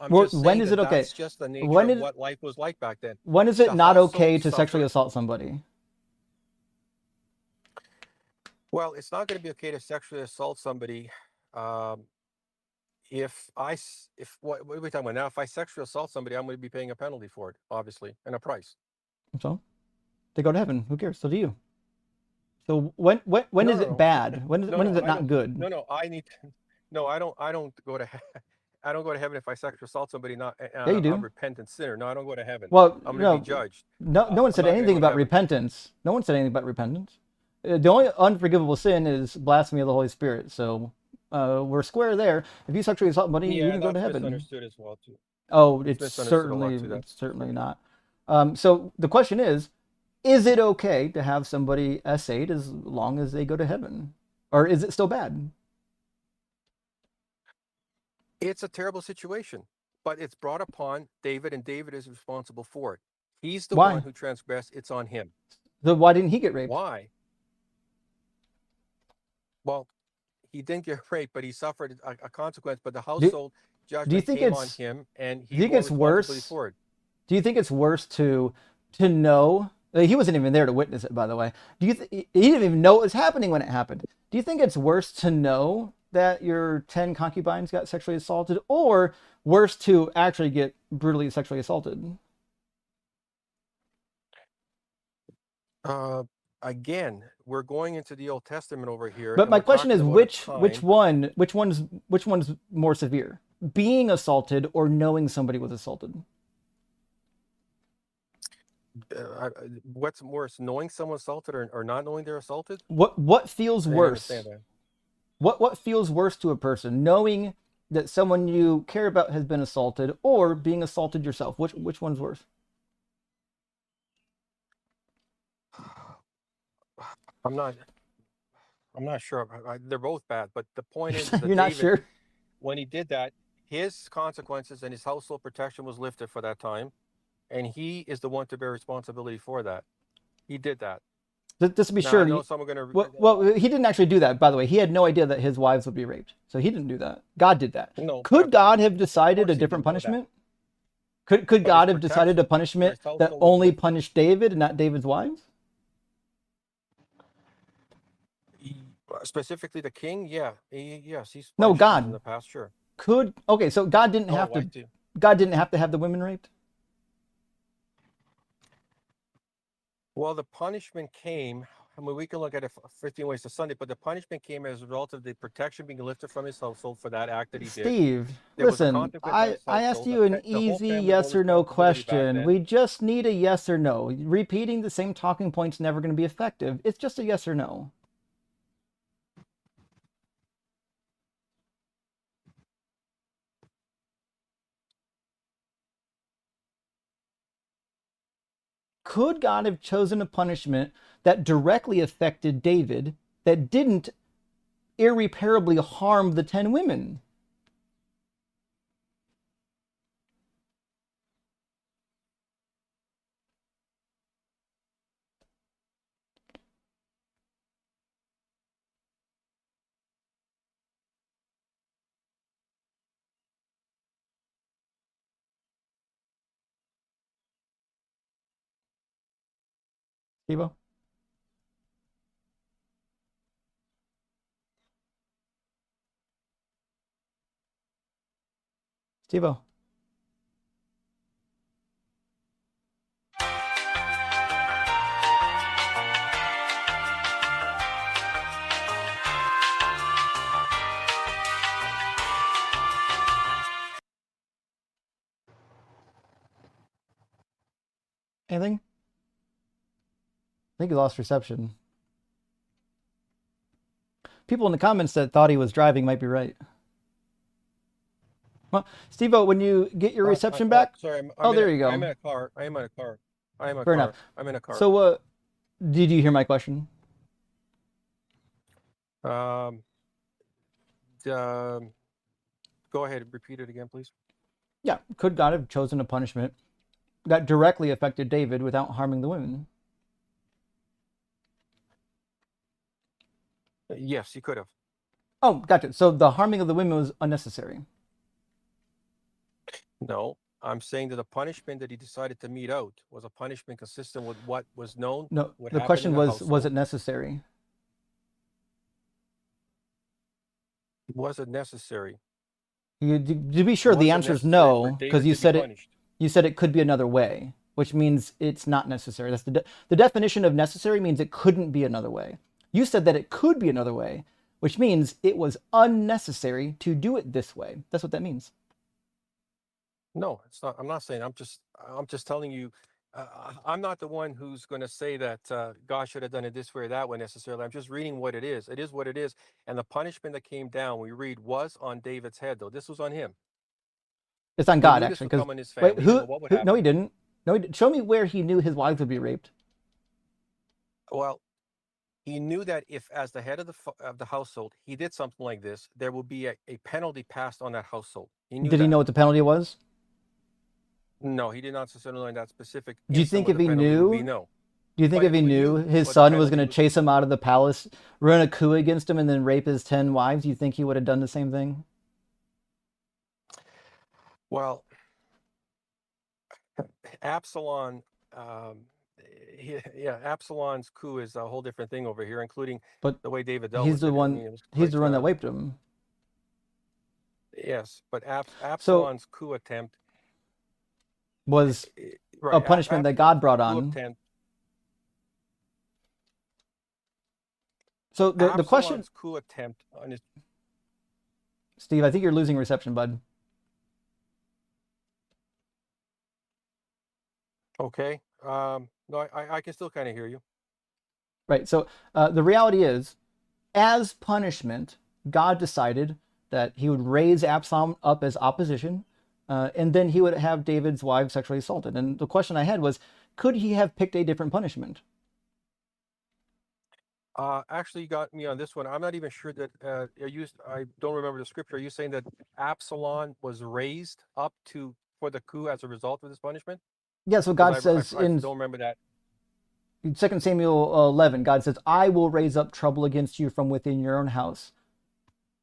I'm Well, just when saying is that it okay? that's just the nature When of is what life was like back then. when is it The not okay household to sexually suffered. assault somebody? Well, it's not going to be okay to sexually assault somebody. Um, if what are we talking about now? If I sexually assault somebody, I'm going to be paying a penalty for it, obviously, and a price. So they go to heaven. Who cares? So do you. So when No, is no, it no, bad? When no, is no. it I not don't. good? No, no. I need. To, no, I don't. I don't go to. I don't go to heaven if I sexually assault somebody not Yeah, you a do. repentant sinner. No, I don't go to heaven. Well, I'm going to be no, judged. no one I'm said not going to anything go to about heaven. repentance. No one said anything about repentance. The only unforgivable sin is blasphemy of the Holy Spirit. So we're square there. If you sexually assault somebody, you Yeah, can go to that's heaven. misunderstood as well too. Oh, It's misunderstood a lot too. it's That's certainly not. So the question is it okay to have somebody S8 as long as they go to heaven? Or is it still bad? it's a terrible situation, but it's brought upon David, and David is responsible for it. He's the one Why? who transgressed. It's on him. So why didn't he get raped? Why? Well, he didn't get raped, but he suffered a consequence. But the Do, household do you judgment think came on it's him, and do you he think bore it's responsibility worse? for it. Do you think it's worse to know he wasn't even there to witness it, by the way? He didn't even know it was happening when it happened? Do you think it's worse to know that your 10 concubines got sexually assaulted, or worse to actually get brutally sexually assaulted? Uh, Again, we're going into the Old Testament over here, But and my we're question talking is, about a which time. one which one's more severe? Being assaulted or knowing somebody was assaulted? What's worse, knowing someone's assaulted or not knowing they're assaulted? What feels I didn't understand worse? that. What feels worse to a person? Knowing that someone you care about has been assaulted or being assaulted yourself? Which one's worse? I'm not. I'm not sure. They're both bad, but the point is that You're not David, sure? when he did that, his consequences and his household protection was lifted for that time, and he is the one to bear responsibility for that. He did that. Just to be Now I sure, know someone going well, he didn't actually do that, by the way. He had no idea that his wives would be raped. So he didn't do that. God did that. to. No, Could God have of decided a course he different didn't know that. punishment? Could But his God have decided a protection for punishment his that household was only lifted. punished David and not David's wives? Specifically, the king. Yeah, yes, he's No, punished in God. the past. Sure. Okay, so God didn't Oh, have I to do. God didn't have to have the women raped? Well, the punishment came. I mean, we can look at it 15 ways to Sunday, but the punishment came as a result of the protection being lifted from his household for that act that he did. Steve, There was a listen, consequence on his I asked household. you an The whole easy family bore yes or no responsibility back question. then. We just need a yes or no. Repeating the same talking point's never going to be effective. It's just a yes or no. Could God have chosen a punishment that directly affected David that didn't irreparably harm the 10 women? Steve-O? Steve-O? Anything? I think he lost reception. People in the comments that thought he was driving might be right. Well, Steve-O, when you get your reception back, Sorry, oh, there you I'm go. in a car. I am in a car. I am a Fair enough. car. I'm in a car. So, did you hear my question? Um, go ahead, repeat it again, please. Yeah. Could God have chosen a punishment that directly affected David without harming the women? Yes, he could have. Oh, gotcha. So the harming of the women was unnecessary. No, I'm saying that the punishment that he decided to mete out was a punishment consistent with what was known, No, what the happened question in the was household. it necessary? Was it necessary? To be sure, the Was it answer is necessary for no, because David to be punished? you said it could be another way, which means it's not necessary. That's the definition of necessary means it couldn't be another way. You said that it could be another way, which means it was unnecessary to do it this way. That's what that means. No, it's not. I'm not saying. I'm just telling you. I'm not the one who's going to say that God should have done it this way or that way necessarily. I'm just reading what it is. It is what it is. And the punishment that came down, we read, was on David's head, though. This was on him. It's on He God, knew this actually. would Because come on his wait, family. He didn't know what would No, he happen. didn't. No, he didn't. Show me where he knew his wives would be raped. Well, he knew that if, as the head of the household, he did something like this, there would be a penalty passed on that household. He knew Did he that. know what the penalty was? No, he did not necessarily know in that specific Do you instant think what if the he penalty would be. knew? No. Do you think But if he if we knew knew his what the son was penalty going to was, chase him out of the palace, run a coup against him, and then rape his 10 wives, do you think he would have done the same thing? well, Absalom, yeah, Absalom's coup is a whole different thing over here, including But the way David dealt he's with the it. I one. mean, it was He's the quite, one that raped him. yes, but So Absalom's coup attempt, was a right? punishment that God Absalom's brought coup on. attempt, So the question, Absalom's coup attempt on his. Steve, I think you're losing reception, bud. Okay, no, I can still kind of hear you. Right. So the reality is, as punishment, God decided that he would raise Absalom up as opposition, and then he would have David's wife sexually assaulted. And the question I had was, could he have picked a different punishment? Actually, you got me on this one. I'm not even sure that I don't remember the scripture. Are you saying that Absalom was raised up for the coup as a result of this punishment? Yeah. So God Because says I in don't remember that. 2 Samuel 11, God says, "I will raise up trouble against you from within your own house."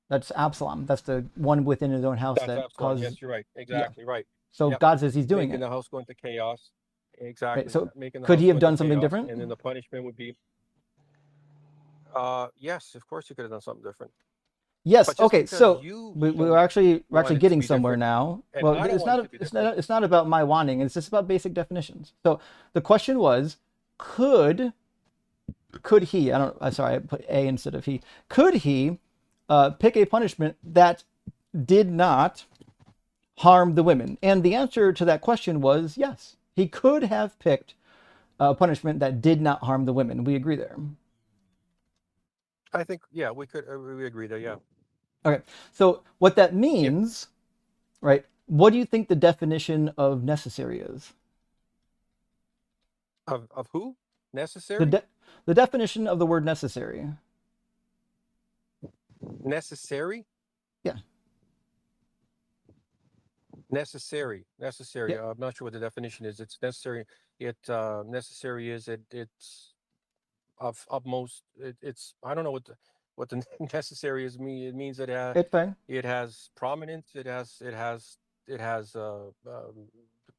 That's Absalom. That's the one within his own house That's that Absalom. caused. Yes, you're right. Yeah. Exactly right. So Yep. God says he's doing Making it. the house go into chaos. Right. Exactly. So Making the could house he go have into done something chaos, different? and then the punishment would be. Yes, of course you could have done something different. Yes. But just Okay. because So you we're don't actually want it to getting be somewhere different, now. and Well, I don't want it to be different. it's not about my wanting. It's just about basic definitions. So the question was, could he? Sorry, I put a instead of he. Could he pick a punishment that did not harm the women? And the answer to that question was yes. He could have picked a punishment that did not harm the women. We agree there. I think, yeah, we could. We agree there. Yeah. Okay. So what that Yep. means, right? What do you think the definition of necessary is? Of who? The Necessary? the definition of the word necessary. Necessary? Yeah. Necessary. Necessary. Yeah. I'm not sure what the definition is. It's necessary. Necessary is it's of utmost. It's I don't know what the necessary is. It means It's fine. it has prominence. It has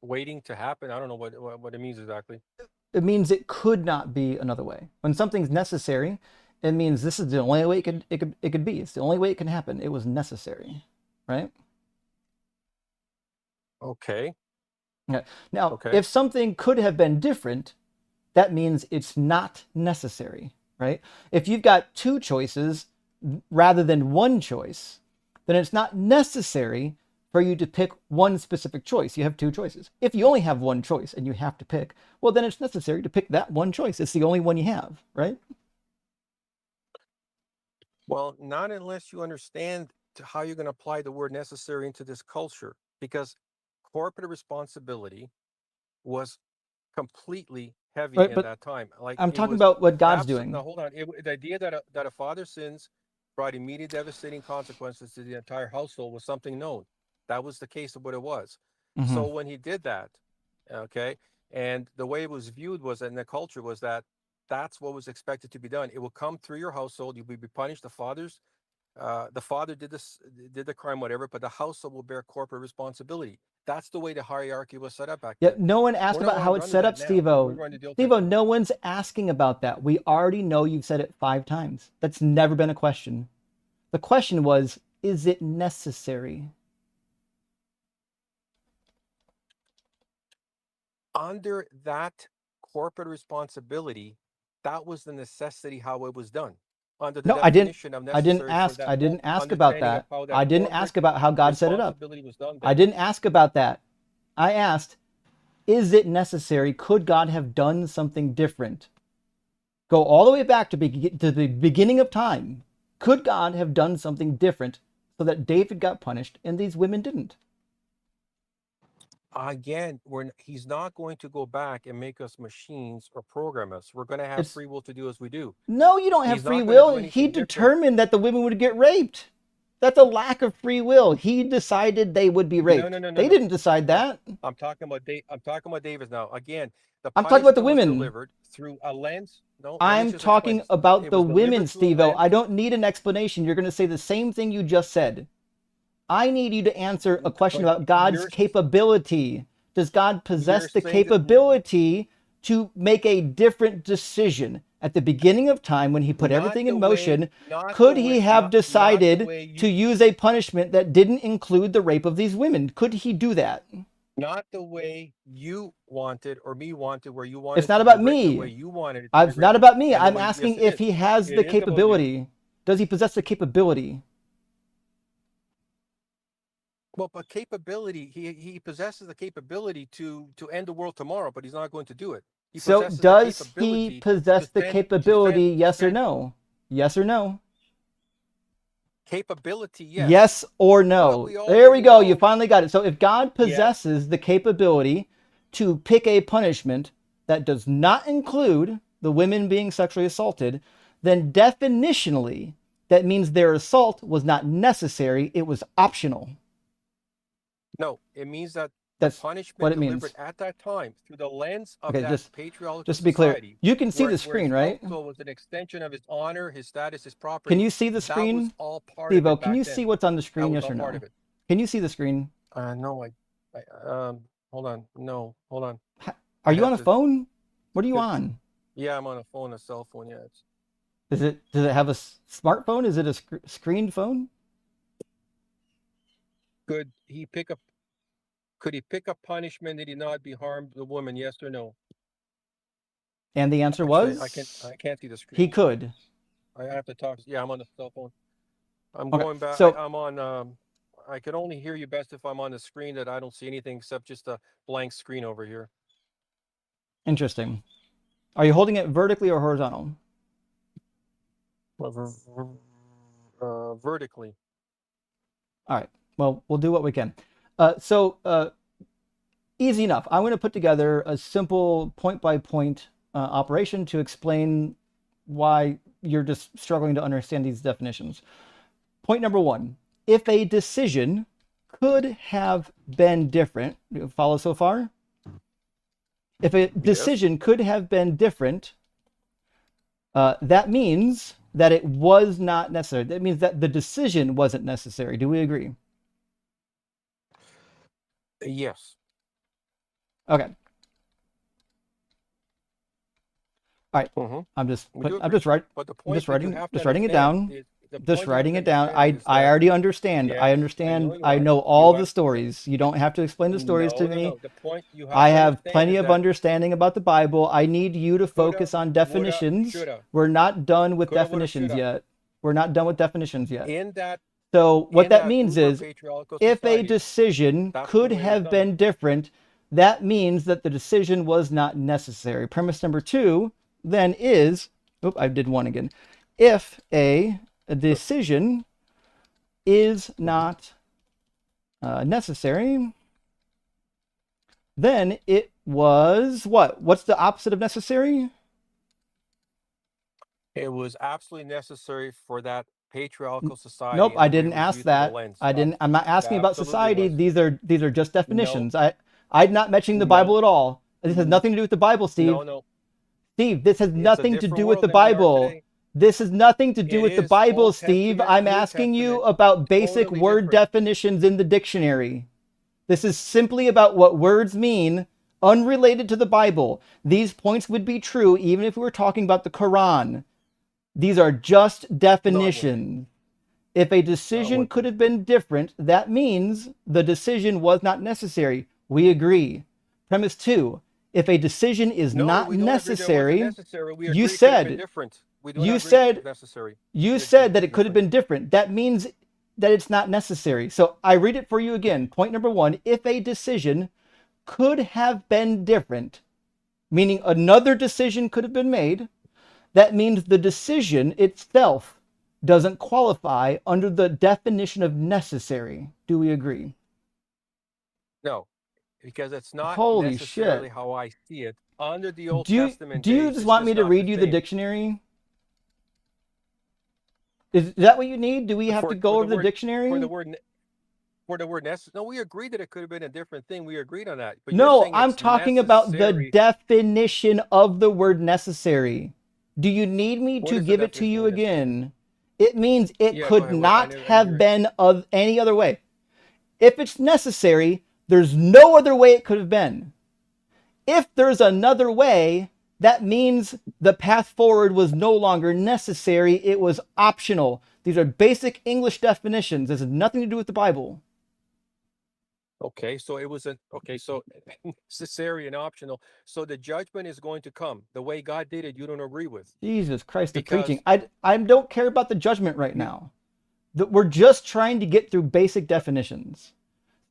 waiting to happen. I don't know what it means exactly. It means it could not be another way. When something's necessary, it means this is the only way it could be. It's the only way it can happen. It was necessary, right? Okay. Yeah. Now, Okay. if something could have been different, that means it's not necessary, right? If you've got two choices rather than one choice, then it's not necessary for you to pick one specific choice. You have two choices. If you only have one choice and you have to pick, well, then it's necessary to pick that one choice. It's the only one you have, right? Well, not unless you understand how you're going to apply the word necessary into this culture, because corporate responsibility was completely heavy Right, in but that time. Like I'm it talking was about what God's absolute. doing. Now, hold on. The idea that a father sins brought immediate devastating consequences to the entire household was something known. That was the case of what it was. Mm-hmm. So when he did that, okay, and the way it was viewed was in the culture was that that's what was expected to be done. It will come through your household. You will be punished. The father did the crime, whatever, but the household will bear corporate responsibility. That's the way the hierarchy was set up back Yeah, then. no one asked We're not about how longer it's under set up, that now. We're Steve-O. going to deal with Steve-O, no one's asking about that. We already know you've said it 5 times. That's never been a question. The question was, is it necessary? under that corporate responsibility. That was the necessity how it was done. Under the No, I didn't. definition of I didn't necessary for ask. that I didn't full ask about understanding of that. how that I didn't corporate ask about how God set it up. responsibility was done I then. didn't ask about that. I asked, is it necessary? Could God have done something different? Go all the way back to the beginning of time. Could God have done something different so that David got punished and these women didn't? Again, he's not going to go back and make us machines or program us. We're going to have It's free will to do as we do. no, you don't have He's free not going to will. do He anything different. determined that the women would get raped. That's a lack of free will. He decided they would be No, raped. They didn't decide no. that. I'm talking about I'm talking about Davis now. Again, the I'm talking about the punishment was women. delivered through a lens. No, let me I'm just explain. talking about It the was women, delivered through a Steve-O. I lens. don't need an explanation. You're going to say the same thing you just said. I need you to answer a question But about God's you're capability. Does God possess you're the saying that capability to make a different decision? At the beginning of time, when he put not everything the in way, motion, not could the he way, have not the decided way to you, use a punishment that didn't include the rape of these women? Could he do that? not the way you wanted or me wanted, where you It's wanted not to be about written, the me. way you wanted it to be It's not written, about me. and the I'm way. asking Yes, it if is. he has It the is about you. capability. Does he possess the capability? Well, but capability, he possesses the capability to end the world tomorrow, but he's not going to do it. He So possesses the does he capability possess to the send to capability? send to Yes or send no? Yes or no? capability. Yes, Yes or but no? we There we already go. You know. finally got it. So if God Yes. possesses the capability to pick a punishment that does not include the women being sexually assaulted, then definitionally, that means their assault was not necessary. It was optional. No, it means that the That's what punishment it delivered means. at that time through the lens of Okay, that just patriarchal just to be clear, society, you can see where the where his screen, right? household was an extension of his honor, his status, his Can property, you see the that was screen, all part of Steve-O? it Can back you then. see what's on the That screen? was Yes all or part no? of it. Can you see the screen? No, hold on. No, hold on. Are I you on have a to. phone? What are you Good. on? Yeah, I'm on a phone, a cell phone. Yeah, it's Does it have a smartphone? Is it a screened phone? good. Could he pick up punishment that he not be harmed the woman? Yes or no? And the answer Actually, was I can't see the he screen. could. I have to talk. Yeah, I'm on the cell phone. I'm Okay, going back. so I'm on. I can only hear you best if I'm on the screen that I don't see anything except just a blank screen over here. interesting. Are you holding it vertically or horizontal? Vertically. All right. Well, we'll do what we can. Easy enough. I'm going to put together a simple point-by-point operation to explain why you're just struggling to understand these definitions. Point number 1. If a decision could have been different, you follow so far? If a decision could have been different, that means that it was not necessary. That means that the decision wasn't necessary. Do we agree? Yes. Okay. All right. Mm-hmm. I'm just We do I'm agree. just writing But the point that you have to writing it understand down. is the Just point you have writing to it down. understand is I that already understand. I yes, I know understand. you I are. know all You the are. stories. You don't have to explain the stories to me. No. The point you have I to have understand plenty is of that understanding about the Bible. I need you to coulda, focus on woulda, definitions. shoulda, We're not done with coulda, woulda, definitions shoulda. yet. We're not done with definitions yet. In that So what in that that means uber is patriarchal if a society. decision That's could the way it was have done. been different, that means that the decision was not necessary. Premise number 2 then is, I did one again. If a decision is not necessary, then it was what? What's the opposite of necessary? It was absolutely necessary for that patriarchal society. Nope, and I the way didn't it was ask viewed through the that. lens I of- didn't. I'm not asking It about absolutely society. was. These are just No, definitions. I'm not mentioning the Bible no, at all. This has nothing to do with the Bible, Steve. no. Steve, this has It's a nothing to different do with world the than we are Bible. today. This has nothing to do It with the is Bible, Old Steve. Testament, I'm New asking you Testament, about basic totally word different. definitions in the dictionary. This is simply about what words mean, unrelated to the Bible. These points would be true even if we were talking about the Quran. These are just No, it wouldn't. definitions. If a No, it decision wouldn't. could have been different, that means the decision was not necessary. We agree. Premise 2, if a decision is No, not we don't agree that it necessary, wasn't necessary. We you agree it could have been said different. We do you not agree it said was necessary. you We said agree that it could have different. been different. That means that it's not necessary. So I read it for you again. Point number 1, if a decision could have been different, meaning another decision could have been made, that means the decision itself doesn't qualify under the definition of necessary. Do we agree? No, because it's not Holy necessarily shit. how I see it. Under the Old Do you, Testament do you days, just it's want me to not read you the same. dictionary? Is that what you need? Do we have to go For over the for dictionary? the word necessary. No, we agreed that it could have been a different thing. We agreed on that. But you're No, saying I'm it's talking about the necessary. definition of the word necessary. Do you need me What to is the give it to definition of you word necessary? again? It means it Yeah, go could ahead. not I have hear it. been of any other way. If it's necessary, there's no other way it could have been. If there's another way, that means the path forward was no longer necessary, it was optional. These are basic English definitions. This has nothing to do with the Bible. Okay, so it was so necessary and optional. So the judgment is going to come the way God did it. You don't agree with Jesus Christ, the preaching. because I don't care about the judgment right you, now. We're just trying to get through basic definitions.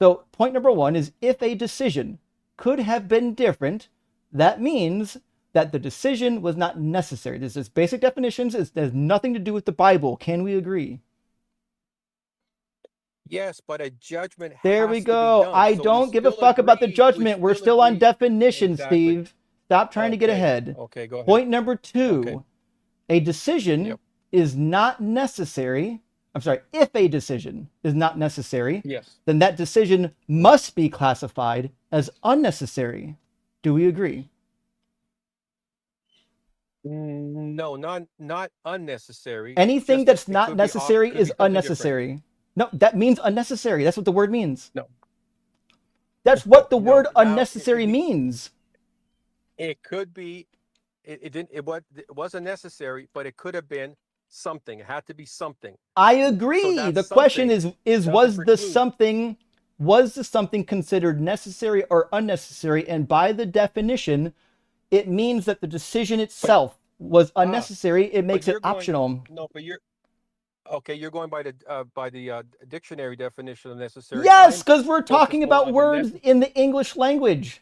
So point number 1 is if a decision could have been different, that means that the decision was not necessary. This is basic definitions. It has nothing to do with the Bible. Can we agree? yes, but a judgment There has we to be go. done. I So we don't give a still fuck about the agree. We judgment. We're still still on agree. definitions, Exactly. Steve. Stop trying to get Okay. ahead. Okay, go ahead. Point number 2, Okay. a decision Yep. is not necessary. I'm sorry, if a decision is not necessary, Yes. then that decision must be classified as unnecessary. Do we agree? No, not unnecessary. Anything Just that's it not could be necessary could is be totally different. unnecessary. No, that means unnecessary. That's what the word means. No, That's what the no. word Now unnecessary means. it could be. It didn't. It wasn't necessary, but it could have been something. It had to be something. I So agree. that The question something is doesn't preclude. was the something considered necessary or unnecessary? And by the definition, it means that the decision But itself was ah, unnecessary. It but makes it you're going. optional. No, but you're okay. You're going by the dictionary definition of necessary. Yes, I'm because we're focused talking more about on the words in the English language.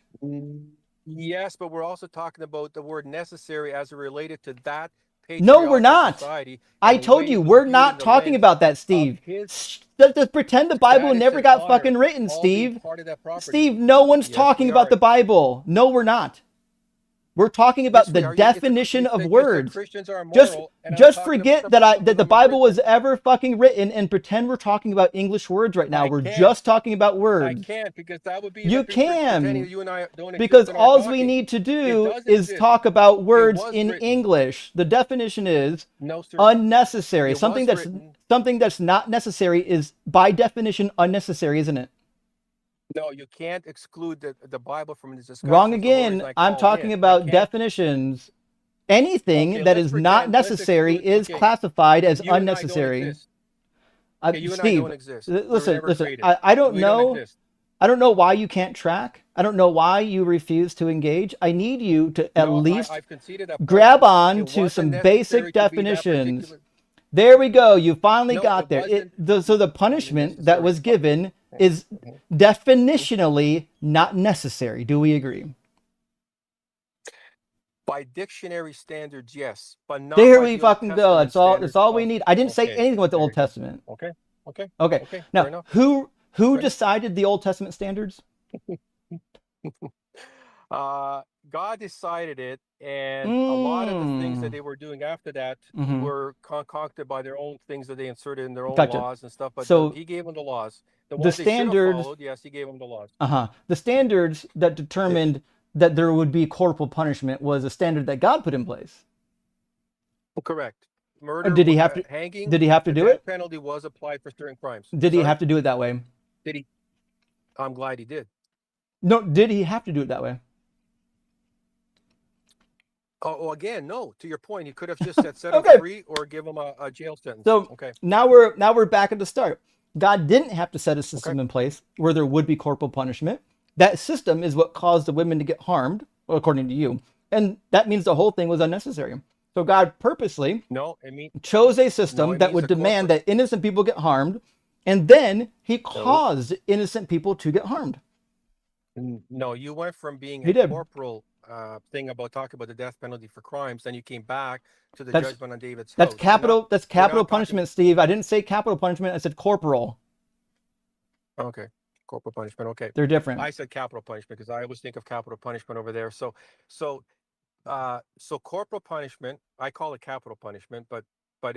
Yes, but we're also talking about the word necessary as it related to that No, we're patriarchal not. society I and the told way you, it was we're viewed in not the talking lens about that, of Steve. his Just pretend the Bible status never and got honor fucking written, all being Steve. part of that property. Steve, no one's Yes, talking we about are. the Bible. No, we're not. We're talking about Yes, we the are. definition of You said words. Christians are Just immoral, and I'm just talking about forget the that Bible that the because I'm a Bible was Christian. ever fucking written and pretend we're talking about English words right now. I We're can't. just talking about I words. can't because that would be You pretending that can, you and I don't exist because in our all we talking. need to It do does is exist. talk about It words was in written. English. The definition is No, sir. unnecessary. It was written. Something that's not necessary is by definition unnecessary, isn't it? No, you can't exclude the Bible from this discussion. Wrong So the only reason again. I I'm called talking in, I about can't. definitions. Anything Okay, that let's is not pretend. Let's necessary exclude. is Okay, classified as you and I don't unnecessary. exist. Okay, you and I Steve, don't exist. We were listen, never listen. created. I don't We don't know. exist. I don't know why you can't track. I don't know why you refuse to engage. I need you to at No, least I've conceded that point. grab on It to wasn't some necessary basic to be that definitions. particular. There we go. You finally No, got it there. wasn't So the punishment that necessary. was given is definitionally not necessary. Do we agree? By dictionary standards, yes, but not There by we the Old fucking go. Testament That's all. That's standards all we of. need. I didn't say Okay, anything about the there Old you go. Testament. Okay, okay, Okay. okay, fair Now, enough. who Fair enough. decided the Old Testament standards? God decided it, and a lot of the things that Mm. they were doing after that Hmm. were concocted by their own things that they inserted in their own Gotcha. laws and stuff. But So he gave them the laws, the the ones they should have standards, followed. Yes, he gave them the laws. the standards that Did- determined that there would be corporal punishment was a standard that God put in place. Correct. Or Murder, did he have to? hanging, Did he have to the do death it? penalty was applied for certain crimes. Did he Sorry, have to do it that way? did he? I'm glad he did. No. Did he have to do it that way? Oh, again, no. To your point, he could have just said set him Okay. free or give him a jail sentence. So Okay. now we're back at the start. God didn't have to set a system Okay. in place where there would be corporal punishment. That system is what caused the women to get harmed, according to you. And that means the whole thing was unnecessary. So God purposely No, I mean chose a no. system It that means would the demand corporate. that innocent people get harmed, and then he No, caused innocent people to get harmed. no. You went from being He a did. corporal thing about talking about the death penalty for crimes, then you came back to the That's judgment on David's that's house. capital that's We're not capital talking. punishment, Steve. I didn't say capital punishment, I said corporal. Okay, corporal punishment. Okay, They're different. I said capital punishment because I always think of capital punishment over there. So, so corporal punishment. I call it capital punishment, but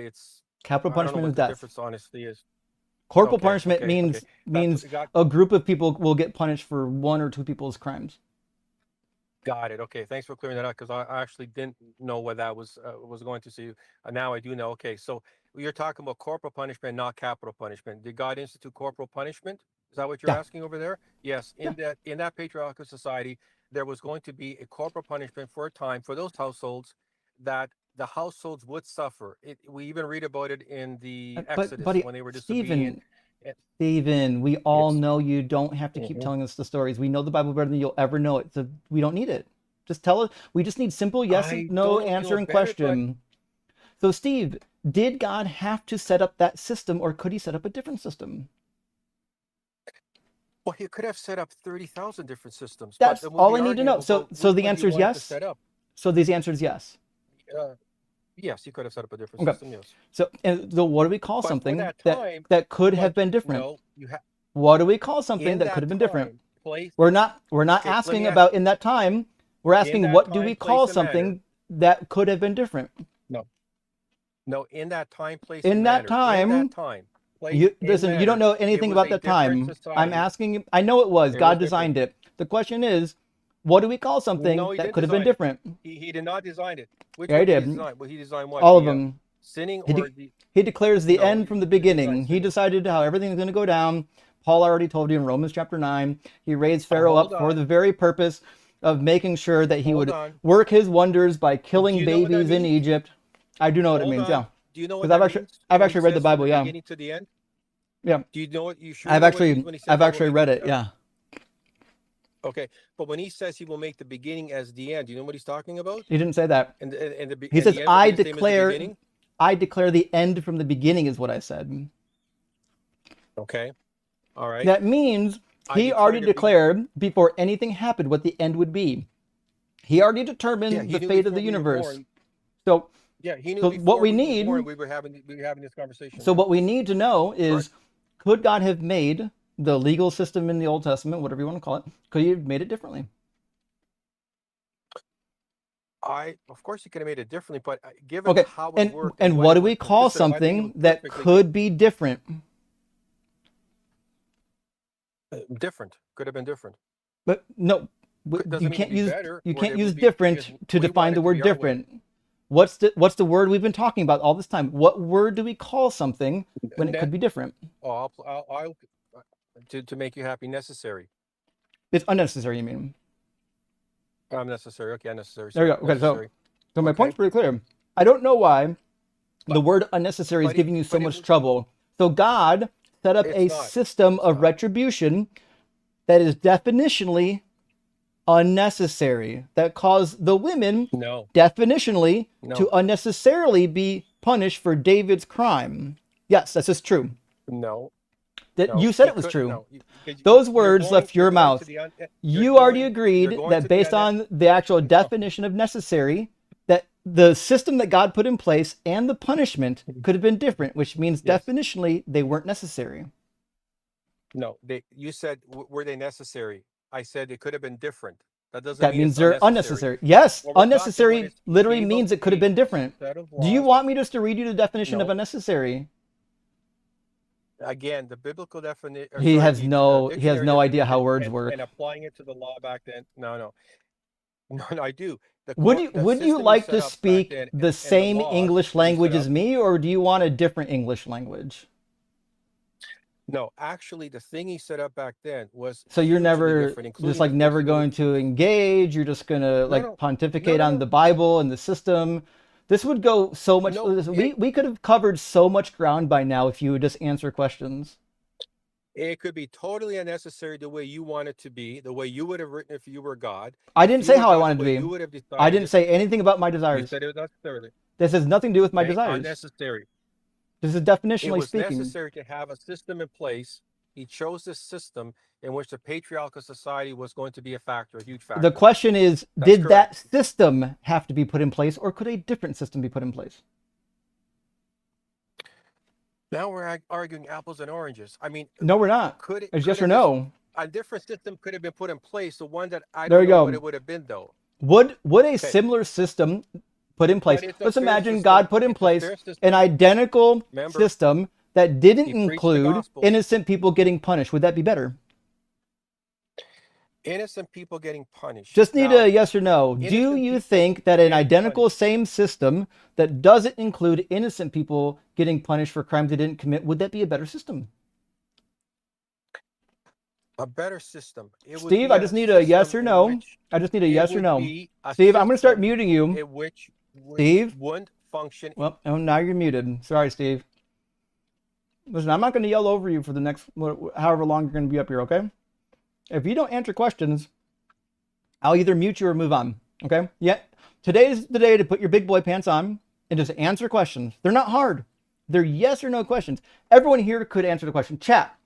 it's Capital I don't know punishment what is the death. difference honestly is. Corporal Okay, punishment okay, okay. means That's means got a group of people will get punished for one or two people's crimes. got it. Okay, thanks for clearing that up because I actually didn't know what that was going to see. Now I do know. Okay, so you're talking about corporal punishment, not capital punishment. Did God institute corporal punishment? Is that what you're Yeah. asking over there? Yes. Yeah. In that patriarchal society, there was going to be a corporal punishment for a time for those households that the households would suffer. We even read about it in the But Exodus buddy, when they were disobedient. Stephen, we all It's know you don't have to keep Mhm. telling us the stories. We know the Bible better than you'll ever know it. So we don't need it. Just tell us. We just need simple yes and I no don't know if you know answering better, but question. So Steve, did God have to set up that system or could he set up a different system? well, he could have set up 30,000 different systems, That's but we'll all be I need to arguing know. So about so which the one he answer is wanted to yes. set up. So the answer is yes. Uh, yes, he could have set up a different Okay. system. Yes, So and the what do we call but for something that that time, that could but have been different? no, you have What do we call something in that could that have been different? time, place. We're not Okay, let asking me ask about in that time. We're in asking that what do time, we place, call and manner. something that could have been different? No, no, in that time, place, In and that manner. In time, that time, place, you and listen, you don't manner, know it anything was about a that different time. I'm society. asking you, I know it was. It God was different. designed it. The question is, what do we call something No, he that didn't could have been design it. different? He did not design it. Which Yeah, he one did he did. design? Well, he designed what? All of The them. sinning He, or de- the he declares the no? end from the He designed beginning. He sinning. decided how everything's going to go down. Paul already told you in Romans chapter 9. He raised Pharaoh Hold up for on, the very purpose of making sure that he hold would on. work his wonders by Do killing you know what that babies in means? Egypt. I do know what it Hold means, yeah. on. Do you know what Because that means I've when he actually read the says from Bible, the yeah. beginning to the end? Yeah. Do you know what you sure I've know what it means actually when he says I've I will actually make read the it, yeah. okay, but when he says he will make the beginning as the end, do you know what he's talking about? He didn't say that. And He and says, the end will be the same as the beginning. I declare the end from the beginning is what I said. Okay, all right. That means I he already declared it. declared before anything happened what the end would be. He already Yeah, determined he the knew fate of before the we were universe. born. So Yeah, he knew so before what we we were need born. We were having this conversation. so what we need to know Right. is could God have made the legal system in the Old Testament, whatever you want to call it, could he have made it differently? Of course, he could have made it differently, but given Okay. how it worked And when what it do was we call consistent, I think it something was that perfectly could be different? different. Could have been different. But no, Doesn't you mean to can't be use better. you Or can't it use would be because different to we define want the it to word be our way. different. What's the word we've been talking about all this time? What word do we call something when it Ne- could be different? Oh, I'll to make you happy. Necessary. It's unnecessary, you mean? Unnecessary. Okay, unnecessary. There you Sorry, go. Okay, so necessary. my Okay, point's pretty clear. I don't know why the but word unnecessary is but giving you so it much was. trouble. So God set up It's a not. system It's of not. retribution that is definitionally unnecessary, that caused the women No. definitionally to No. unnecessarily be punished for David's crime. Yes, this is true. No, That no, you said he it was could true. no. Because Those words left you're your going to mouth. the You already you're agreed going that to the based on the actual definition of necessary, that the system that God put in place and the punishment could have been different, which means yes. definitionally they weren't necessary. No, you said were they necessary? I said it could have been different. That doesn't That mean means it's they're unnecessary. unnecessary. Yes, What we're talking about unnecessary is he literally gave means them it could have been different. set of Do you laws. want me just to read you the definition of No. unnecessary? Again, the biblical definition. He has no idea how definition words work. and applying it to the law back then. No, I do. Would you system like set to up back speak then the and same laws English that you set language as up- me, or do you want a different English language? No, actually, the thing he set up back then was So you're hugely never different, just including like the never things to do going with- to engage. You're just gonna like no. pontificate No, on no. the Bible and the system. This would go so much. No, we could have covered so much ground by now if you would just answer questions. It could be totally unnecessary the way you want it to be, the way you would have written if you were God. I If didn't you say were how I God, the wanted to way be. You would have decided I didn't it. say anything about my You desires. said it was necessary. This has nothing to do with my Okay, desires. unnecessary. This is It definitionally was speaking. necessary to have a system in place. He chose this system in which the patriarchal society was going to be a factor, a huge factor. The question is, That's did that correct. system have to be put in place, or could a different system be put in place? Now we're arguing apples and oranges. I mean, No, we're not. could it? It's could yes it or just- no. A different system could have been put in place. The one that I There don't you know go. what it would have been, though. Would a similar system put in place? it's a Let's fair imagine system. God put in It's a place fair system. an identical Remember, system that didn't he preached the include gospel. innocent people getting punished. Would that be better? Innocent people getting punished. Just need Now, a yes or no. Do innocent you people think that an getting identical same system that doesn't include innocent people getting punished for crimes they didn't commit, would that be a better system? a better system. It would Steve, be I just need a yes system or in no. which I just need a it yes or would no. be a Steve, I'm going to start system muting you. in which Steve? wouldn't function. Well, oh, now you're muted. Sorry, Steve. Listen, I'm not going to yell over you for the next however long you're going to be up here, okay? If you don't answer questions, I'll either mute you or move on, okay? Yeah, today's the day to put your big boy pants on and just answer questions. They're not hard. They're yes or no questions. Everyone here could answer the question. Chat.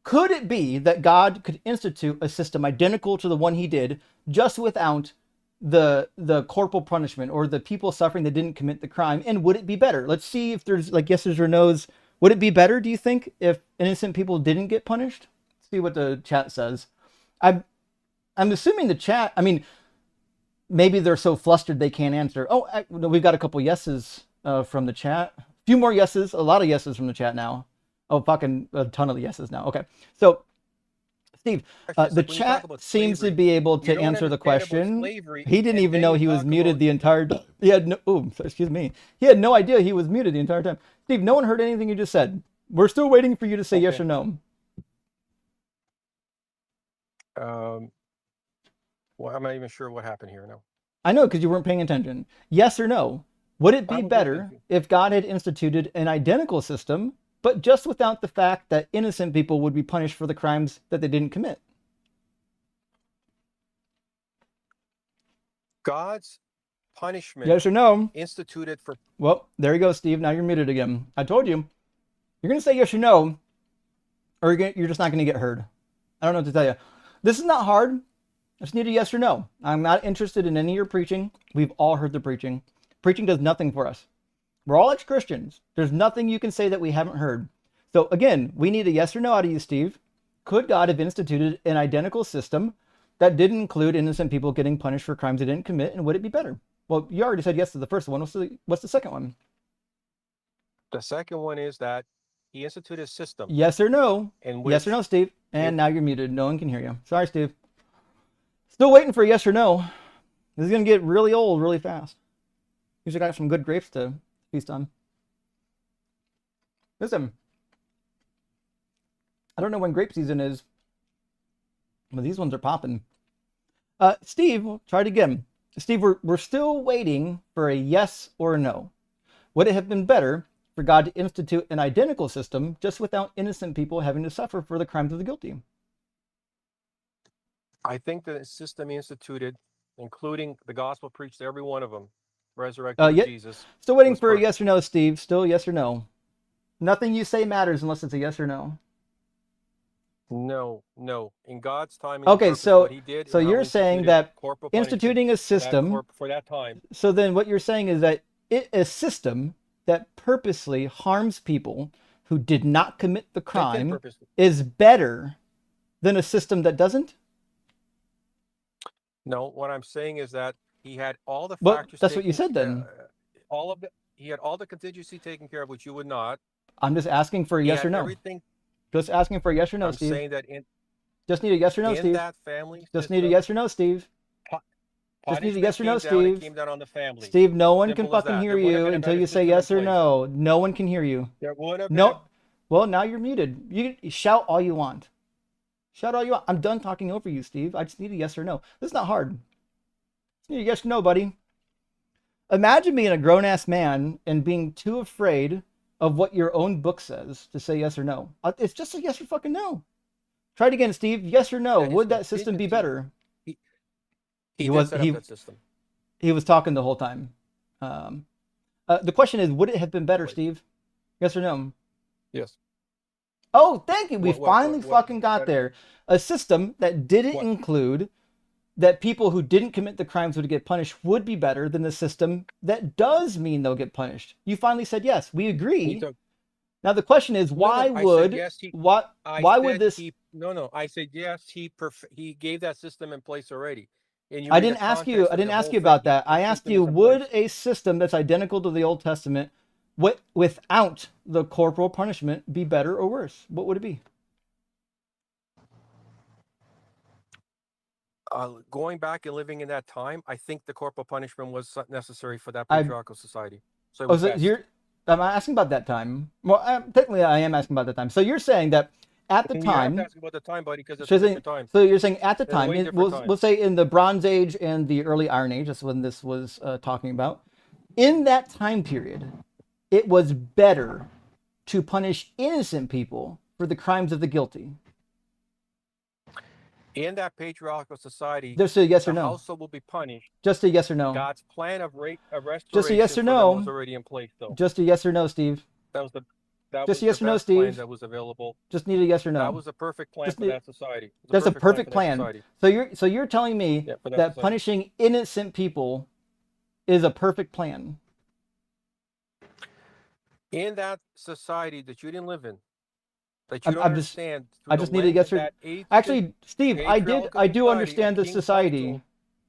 Could it be that God could institute a system identical to the one he did, just without the corporal punishment or the people suffering that didn't commit the crime? And would it be better? Let's see if there's like yeses or nos. Would it be better, do you think, if innocent people didn't get punished? Let's see what the chat says. I'm assuming the chat, I mean, maybe they're so flustered they can't answer. Oh, we've got a couple yeses from the chat. A few more yeses, a lot of yeses from the chat now. Oh, fucking a ton of yeses now. Okay. So, Steve, the chat seems to be able to answer the question. He didn't even know he was muted the entire time. He had no, excuse me. He had no idea he was muted the entire time. Steve, no one heard anything you just said. We're still waiting for you to say yes or no. Well, I'm not even sure what happened here. No. I know, because you weren't paying attention. Yes or no? Would it be I was better listening. if God had instituted an identical system, but just without the fact that innocent people would be punished for the crimes that they didn't commit? God's punishment Yes or no? instituted for Well, there you go, Steve. Now you're muted again. I told you. You're going to say yes or no, or you're just not going to get heard. I don't know what to tell you. This is not hard. I just need a yes or no. I'm not interested in any of your preaching. We've all heard the preaching. Preaching does nothing for us. We're all ex-Christians. There's nothing you can say that we haven't heard. So again, we need a yes or no out of you, Steve. Could God have instituted an identical system that didn't include innocent people getting punished for crimes they didn't commit, and would it be better? Well, you already said yes to the first one. What's the second one? the second one is that he instituted a system. Yes or no? In Yes or which no, Steve? And now you're muted. No one can hear you. Sorry, Steve. Still waiting for a yes or no. This is going to get really old really fast. Usually got some good grapes to feast on. Listen, I don't know when grape season is, but these ones are popping. Steve, we'll try it again. Steve, we're still waiting for a yes or a no. Would it have been better for God to institute an identical system just without innocent people having to suffer for the crimes of the guilty? I think the system he instituted, including the gospel preached to every one of them, resurrected with Yeah. Jesus Still waiting was for a perfect. yes or no, Steve. Still yes or no. Nothing you say matters unless it's a yes or no. No, no. In God's timing and Okay, purpose, what so He did so and how you're He saying instituted that corporal punishment instituting a for that system. for that time. So then what you're saying is that a system that purposely harms people who did not commit the That did crime purpose. is better than a system that doesn't? No, what I'm saying is that He had all the Well, factors that's what you taken, said then. all of the He had all the contingency taken care of, which you would not. I'm just asking for a He yes had or no. everything. Just asking for a yes or no, I'm Steve. saying that Just need a yes or no, in Steve. that family Just need a system, yes or no, Steve. Just need a punishment yes or no, came down. It Steve. came down on the family. Steve, no one can Simple as fucking that. hear There would have you been a until better you say system in yes or place. no. No one can hear you. There would have been. No. Well, now you're muted. You can shout all you want. Shout all you want. I'm done talking over you, Steve. I just need a yes or no. This is not hard. Just need a yes or no, buddy. Imagine being a grown-ass man and being too afraid of what your own book says to say yes or no. It's just a yes or fucking no. Try it again, Steve. Yes or no. That his Would that system be contingency- better? He He did was- set he- up that system. He was talking the whole time. The question is, would it have been better, Right. Steve? Yes or no? Yes. Oh, thank you. We What- finally what- fucking got what- there. A system that didn't What? include that people who didn't commit the crimes would get punished would be better than the system that does mean they'll get punished. You finally said yes. We agree. He took- Now the question is, No, why no, I said would yes, what? I Why said would this? No. I said yes. He gave that system in place already. And you I read the didn't ask you. context I of didn't the ask whole you thing, about that. the I asked system you, is in would place. a system that's identical to the Old Testament, without the corporal punishment, be better or worse? What would it be? Going back and living in that time, I think the corporal punishment was necessary for that I- patriarchal society. So it Oh, was so best. I'm asking about that time. Well, technically, I am asking about that time. So you're saying that at the You have time, to ask about the time, buddy, because it's so a you're saying- different time. so you're saying at the They're time, way different we'll times. say in the Bronze Age and the early Iron Age, that's when this was talking about. In that time period, it was better to punish innocent people for the crimes of the guilty. In that patriarchal society, Just a yes the or no. household will be punished. Just a yes or no. God's plan of restoration Just a yes or for them no. was already in place, though. Just a yes or no, Steve. That was the Just yes the or no, best plan Steve. that was available. Just need a yes or no. That was a perfect plan Just for need- that society. It was That's a perfect for that plan. society. So you're telling me Yeah, for that that society. punishing innocent people is a perfect plan. In that society that you didn't live in, that you I'm- don't I'm just- understand. I through just the need a lens yes of or that ancient actually, Steve. I patriarchal do society, understand a the king's society. household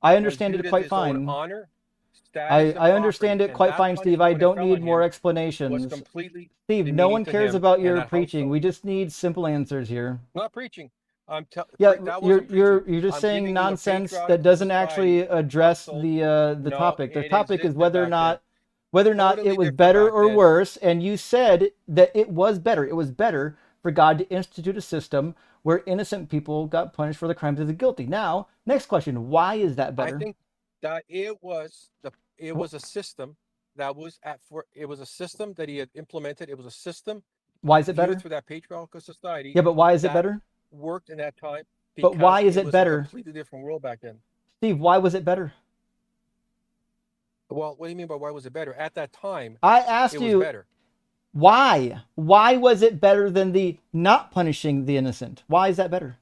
I was understand viewed it as quite his own fine. honor, status, and I understand property, it quite and fine, that Steve. I punishment don't fell need on more him was explanations. completely Steve, no demeaning one to cares him about and your that preaching. household. We just need simple answers here. I'm not preaching. Yeah, that you're wasn't preaching. you're just I'm saying giving you a nonsense that patriarchal doesn't society, actually address household. the No, topic. The it topic is existed whether or back not Totally it was different better back or then. worse, and you said that it was better. It was better for God to institute a system where innocent people got punished for the crimes of the guilty. Now, next question: why is that I better? think that it was a system that was it was a system that he had implemented. It was a system Why is it viewed better? through that patriarchal society. Yeah, but why is it that better? Worked in that time. But why because is it was better? A completely different world back then. Steve, why was it better? Well, what do you mean by why was it better? At that time, I asked it was you better. why. Why was it better than the not punishing the innocent? Why is that better?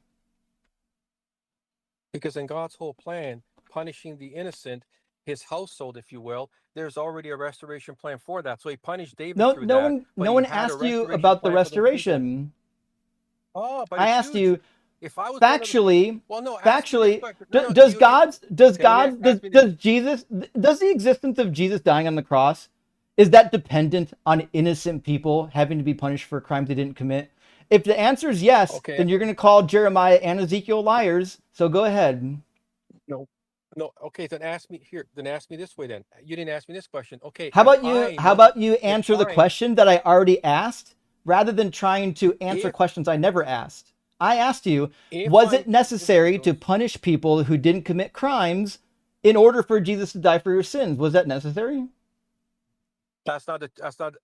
Because in God's whole plan, punishing the innocent, his household, if you will, there's already a restoration plan for that. So he punished David No, through no that. one, but no he one had a asked you restoration about the plan for those people. restoration. Oh, but I it's asked huge. you If I was one of the- factually. well, no, ask me this Factually, question. No, no, does you- God's does okay, God ask does me this. does Jesus does the existence of Jesus dying on the cross, is that dependent on innocent people having to be punished for crimes they didn't commit? If the answer is yes, Okay. then you're going to call Jeremiah and Ezekiel liars. So go ahead. No, okay, then ask me here. Then ask me this way. Then you didn't ask me this question. Okay. How if about you? I How look- about you answer the I- question that I already asked, rather than trying to answer If- questions I never asked? I asked you, if was I'm- it necessary to punish people who didn't commit crimes in order for Jesus to die for your sins? Was that necessary? That's not.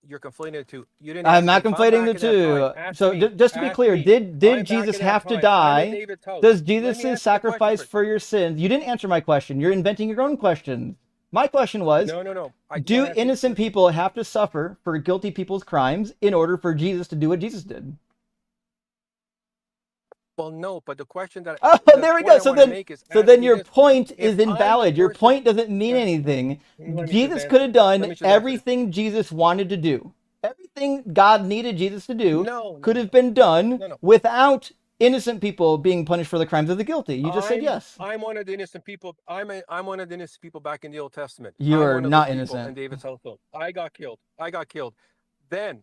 You're conflating the two. You didn't. I'm ask me not if I'm conflating the back in that two. time. Ask So me, just to be ask clear, me. did I'm back Jesus in that have to time. I'm die? in David's house. Does Let me Jesus' answer the question sacrifice first. for your sins? You didn't answer my question. You're inventing your own questions. My question was, No. I just do want to ask you. innocent people have to suffer for guilty people's crimes in order for Jesus to do what Jesus did? Well, no, but the question that Oh, the there we point go. I want to make is So ask then me your this: point if is I'm the invalid. Your person, point doesn't mean yeah, anything. let me just Jesus answer. could have done Let me just answer this. everything Jesus wanted to do. Everything God needed Jesus to do No, could have been done no. without innocent people being punished for the crimes of the guilty. You just said yes. I'm one of the innocent people. I'm one of the innocent people back in the Old Testament. You I'm are one of those not people innocent. in David's household. I got killed. Then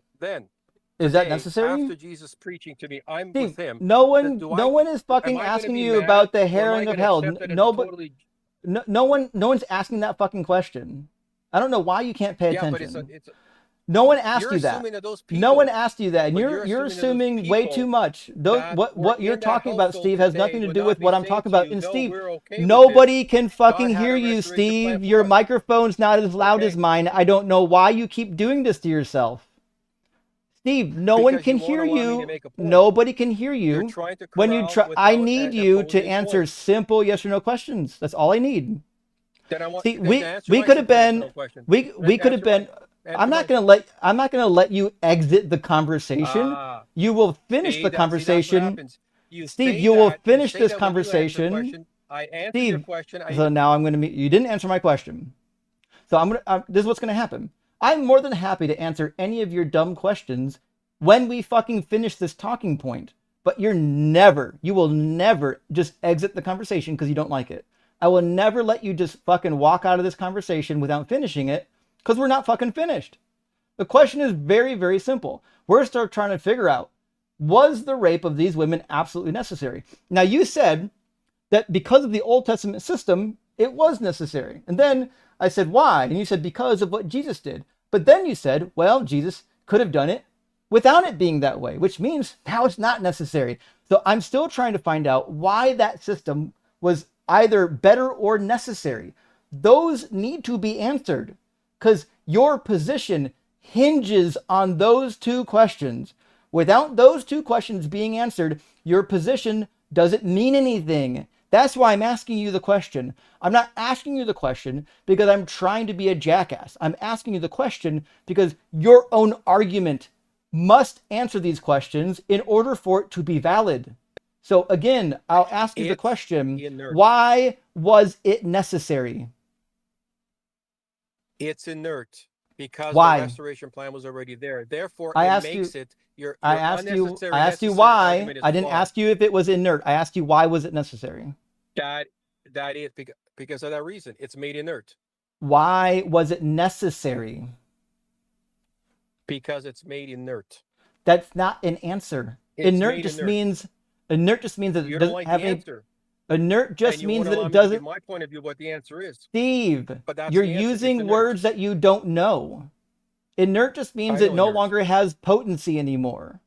Is that today, necessary? after Jesus preaching to me, I'm Steve, with him. no Do one is am fucking I going to asking be you mad, about the or am I herring going of to hell. accept that as a No, totally? no one's asking that fucking question. I don't know why you can't pay Yeah, but attention. it's No one asked you're you that. assuming that those No one people, asked you that, and but you're assuming that those assuming way too people much. Those that were what you're in that talking about, household Steve, has today nothing to would do not with be what I'm saying talking to about. you, And no, Steve, we're okay with this. nobody can fucking God had hear a you, restoration plan Steve. for Your us. microphone's not as loud as Okay, mine. I don't know why you keep doing this to yourself. Steve, no one because can you won't hear allow me to you. make a point. Nobody can hear You're you. trying to When you corral try, I without need you to opposing answer points. simple yes or no questions. That's all I need. Then I want See, then answer we my could have simple yes or been no question. we could have Answer been. mine. Answer mine. I'm not gonna let you exit the conversation. Ah, You will finish see the that. See, that's what conversation. happens. You Steve, say you will that. You finish say this that when you answer the conversation. question. I answered your Steve, question. so now I'm gonna meet you didn't answer my question. So this is what's gonna happen. I'm more than happy to answer any of your dumb questions when we fucking finish this talking point. But you will never just exit the conversation because you don't like it. I will never let you just fucking walk out of this conversation without finishing it because we're not fucking finished. The question is very, very simple. We're still trying to figure out, was the rape of these women absolutely necessary? Now, you said that because of the Old Testament system, it was necessary. And then I said, why? And you said, because of what Jesus did. But then you said, well, Jesus could have done it without it being that way, which means now it's not necessary. So I'm still trying to find out why that system was either better or necessary. Those need to be answered because your position hinges on those two questions. Without those two questions being answered, your position doesn't mean anything. That's why I'm asking you the question. I'm not asking you the question because I'm trying to be a jackass. I'm asking you the question because your own argument must answer these questions in order for it to be valid. So again, I'll ask you the question, inert. why was it necessary? It's inert because Why? the restoration plan was already there. Therefore, I it asked makes you. it your I asked you unnecessary. Necessary why. Argument is I didn't flawed. ask you if it was inert. I asked you why was it necessary? That is because of that reason. It's made inert. Why was it necessary? Because it's made inert. That's not an answer. Inert just means that You it don't doesn't like have the a. answer. Inert just And you means won't that allow it me to give doesn't. my point of view what the answer is. Steve, But that's you're the answer. It's using inert. words that you don't know. Inert just means I it know no inert. longer has potency anymore.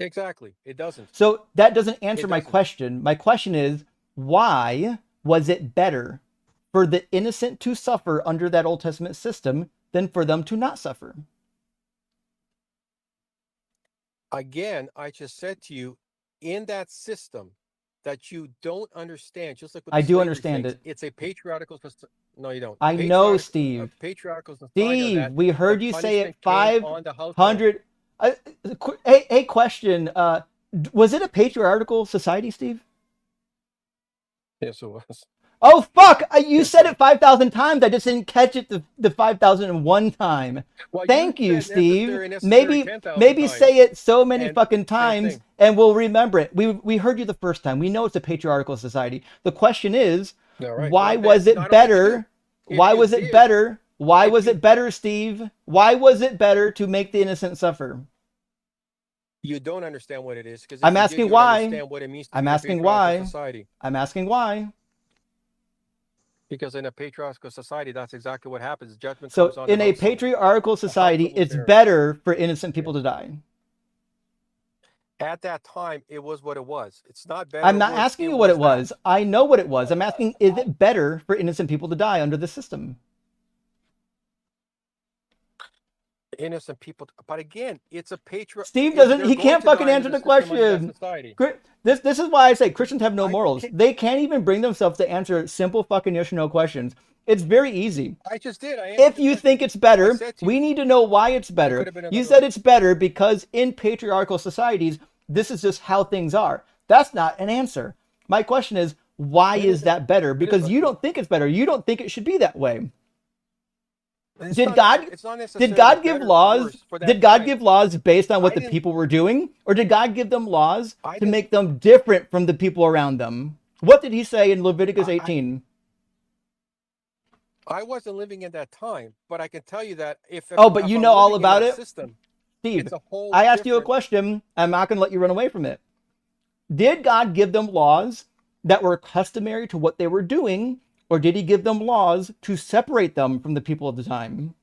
Exactly. It doesn't. So that doesn't answer It my doesn't. question. My question is, why was it better for the innocent to suffer under that Old Testament system than for them to not suffer? Again, I just said to you, in that system that you don't understand, just like with I the do slavery understand things, it. it's a patriarchal. No, you don't. I know, Steve. Patriarchal society. Steve, we heard the you say it punishment came on the household. 500. A question. Was it a patriarchal society, Steve? Yes, it was. Oh, fuck! You said it 5,000 times. I just didn't catch it the 5,001 time. Well, Thank you, Steve. Maybe 10,000 say it so many And fucking same times thing. and we'll remember it. We heard you the first time. We know it's a patriarchal society. The question is, All right. why Well, was then, it I don't know what to do. better? If Why you was it did- better? Why if was you- it better, Steve? Why was it better to make the innocent suffer? You don't understand what it is because I'm asking why. Understand what it means to I'm be in a asking patriarchal why. society. I'm asking why. Because in a patriarchal society, that's exactly what happens. Judgment So comes on in the a household. patriarchal society, household it's parent. better for innocent people to die. At that time, it was what it was. It's not better. I'm or not worse, asking you what it that. was. I know what it was. I'm asking, is it better for innocent people to die under the system? Innocent people, but again, it's a patriarch. Steve doesn't. He can't fucking answer the question. This is why I say Christians have no morals. They can't even bring themselves to answer simple fucking yes or no questions. It's very easy. I just did. I If answered you that. think it's I better, said to we you, need to know why it's there better. could have been You another said way. it's better because in patriarchal societies, this is just how things are. That's not an answer. My question is, why It is is. that better? It is. Because you don't think it's better. You don't think it should be that way. It's Did not. God It's not did necessarily God give better or laws? worse for Did that God time. give laws based on what I the didn't. people were doing? Or did God give them laws I to didn't. make them different from the people around them? What did he say in Leviticus I 18? I wasn't living in that time, but I can tell you that Oh, but you if I'm know all living in about that it? system, Steve, it's a whole I asked you a different. question. I'm not going to let you run away from it. Did God give them laws that were customary to what they were doing, or did he give them laws to separate them from the people of the time?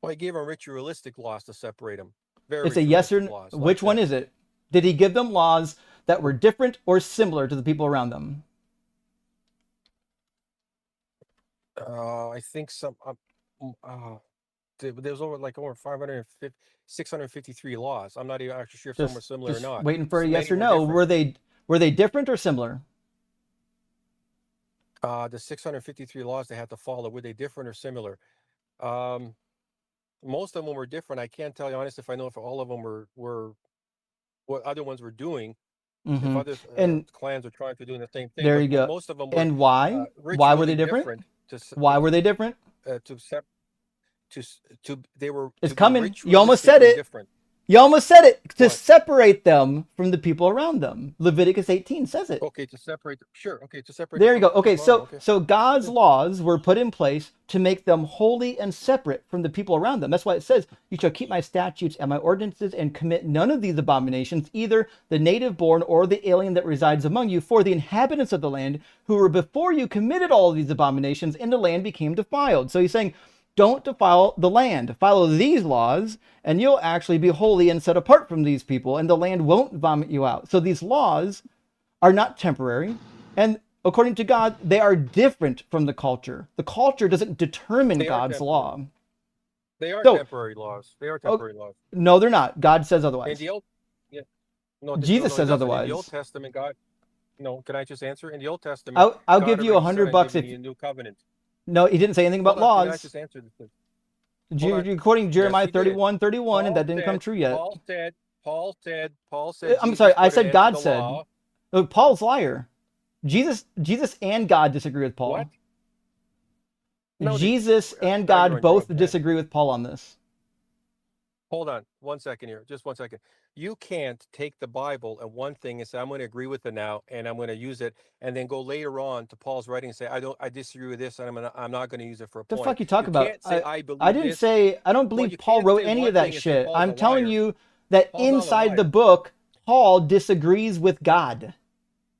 Well, I gave them ritualistic laws to separate them. Very It's a yes or ritualistic no. laws like Which one that. is it? Did he give them laws that were different or similar to the people around them? I think some. There's over 550, 653 laws. I'm not even actually sure if some are similar or Just not. waiting for a yes Many or were no. different. Were they different or similar? The 653 laws they had to follow, were they different or similar? Um, Most of them were different. I can't tell you honest if I know if all of them were what other ones were doing. If Mm-hmm. other And clans are trying to do the same thing, there you but go. most of them were And why? Why were ritually they different? different Why were they different? to sep to they were It's to be coming. You almost said ritualistically it. different. You almost said it. To What? separate them from the people around them. Leviticus 18 says it. Okay, to separate. Sure. Okay, to separate them There you from go. the Okay, people around. so Okay. so God's Yeah. laws were put in place to make them holy and separate from the people around them. That's why it says, "You shall keep my statutes and my ordinances and commit none of these abominations, either the native born or the alien that resides among you. For the inhabitants of the land who were before you committed all of these abominations, and the land became defiled." So he's saying, don't defile the land. Follow these laws, and you'll actually be holy and set apart from these people, and the land won't vomit you out. So these laws are not temporary, and according to God, they are different from the culture. The culture doesn't determine They are God's temporary. law. They are So, temporary laws. They are oh, temporary laws. no, they're not. God says In otherwise. the old, yeah, no, Jesus no, it says doesn't. In the Old otherwise. Testament, God. No, can I just answer? In the Old Testament, I'll God give you already said, "I'm $100 giving if you a new covenant." no, he didn't say anything Hold about on, can I laws. just answer this? Hold You're on. quoting Yes, Jeremiah he did. 31:31, and that didn't come true yet. Paul said I'm sorry, Jesus I put an said end to God the said. law. Look, Paul's a liar. Jesus and God disagree with What? Paul. No, Jesus and now you're God on both drugs, man. disagree with Paul on this. Hold on 1 second here. Just 1 second. You can't take the Bible and one thing and say, I'm going to agree with it now and I'm going to use it, and then go later on to Paul's writing and say, I disagree with this and I'm not going to use it for a The point. fuck you talk You about? can't say I I believe didn't this. say I don't Well, believe you Paul can't wrote say any one of that thing and say shit. Paul's a I'm telling liar. you that Paul's not a inside the liar. book, Paul disagrees with God.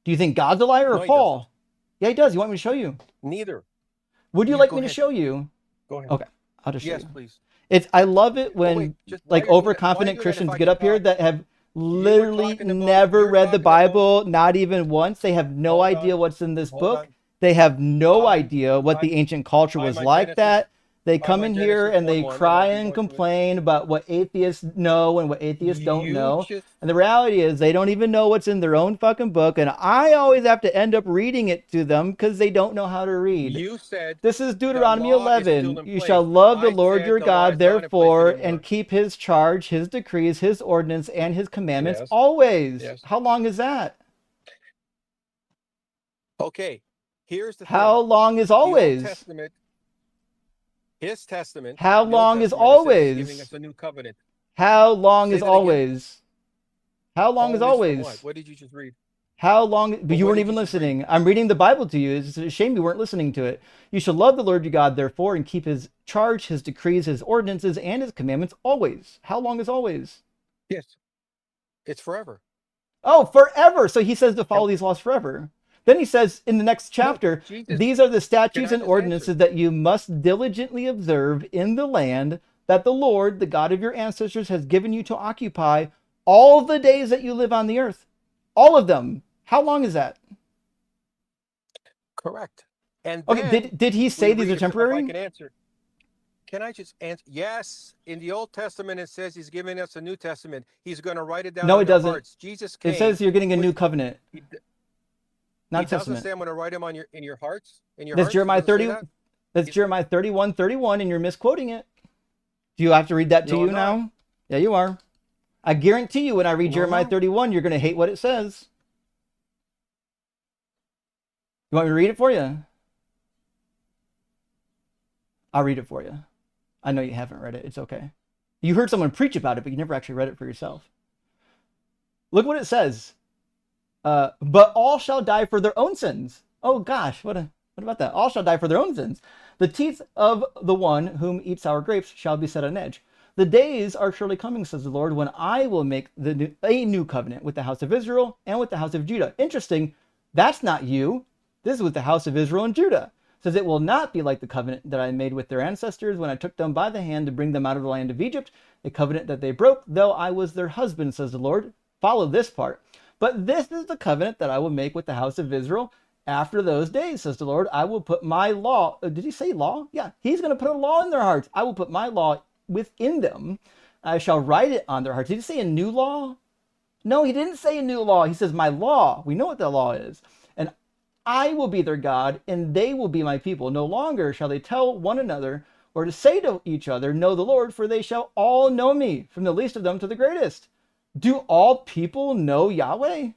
Do you think God's a liar or No, he doesn't. Paul? Yeah, he does. You want me to show you? Neither. Would you You like go me to ahead. show you? Go ahead. Okay, I'll just show Yes, you. please. I love it Oh, wait, when just like overconfident Christians if I get can up here talk, that have you were literally talking about, never read the Bible, not even once. They have no hold idea on, what's in this hold book. on. They have no I'm, idea what I'm, the ancient culture I'm was on like Genesis, that. They I'm come on in here Genesis and they 1:1, and I'll cry be and going through it. complain about what atheists know and what atheists don't You know. just, And the reality is they don't even know what's in their own fucking book. And I always have to end up reading it to them because they don't know how to read. you said This is the Deuteronomy law is still 11. in You shall place. love the I Lord said your the law God, is not in place therefore, anymore. and keep his charge, his decrees, his ordinance, and his commandments Yes, always. yes. How long is that? Okay, here's the How thing. long is The Old always? Testament, his testament, How the Old long is Testament, it says he's giving always? us a new covenant. How long Say is that again. always? How long is Always from what? always? What did you just read? How long? But But you what weren't did even you just read? listening. I'm reading the Bible to you. It's a shame you weren't listening to it. You shall love the Lord your God, therefore, and keep his charge, his decrees, his ordinances, and his commandments always. How long is always? Yes, it's forever. Oh, forever. So he says to And follow these laws forever. Then he says in the next no, chapter, Jesus, these are the can statutes I and just answer? ordinances that you must diligently observe in the land that the Lord, the God of your ancestors, has given you to occupy all the days that you live on the earth. All of them. How long is that? Correct. And Okay, then did he we say these read, are if I temporary? can answer, can I just answer? Yes, in the Old Testament, it says he's giving us a New Testament. He's going to write it down No, on it their doesn't. hearts. Jesus It came says you're getting a with, new covenant. he, He Not doesn't Testament. say I'm going to write him on in your hearts. In your That's hearts. He Jeremiah doesn't say 30. that. That's He's- Jeremiah 31:31, and you're misquoting it. Do you have to read that to No, you I'm not. now? Yeah, you are. I guarantee you when I read No, Jeremiah no. 31, you're going to hate what it says. You want me to read it for you? I'll read it for you. I know you haven't read it. It's okay. You heard someone preach about it, but you never actually read it for yourself. Look what it says. But all shall die for their own sins. Oh gosh, what about that? All shall die for their own sins. The teeth of the one whom eats sour grapes shall be set on edge. The days are surely coming, says the Lord, when I will make a new covenant with the house of Israel and with the house of Judah. Interesting. That's not you. This is with the house of Israel and Judah. It says it will not be like the covenant that I made with their ancestors when I took them by the hand to bring them out of the land of Egypt, a covenant that they broke, though I was their husband, says the Lord. Follow this part. But this is the covenant that I will make with the house of Israel after those days, says the Lord. I will put my law. Did he say law? Yeah, he's going to put a law in their hearts. I will put my law within them. I shall write it on their hearts. Did he say a new law? No, he didn't say a new law. He says my law. We know what the law is. And I will be their God, and they will be my people. No longer shall they tell one another or to say to each other, know the Lord, for they shall all know me, from the least of them to the greatest. Do all people know Yahweh?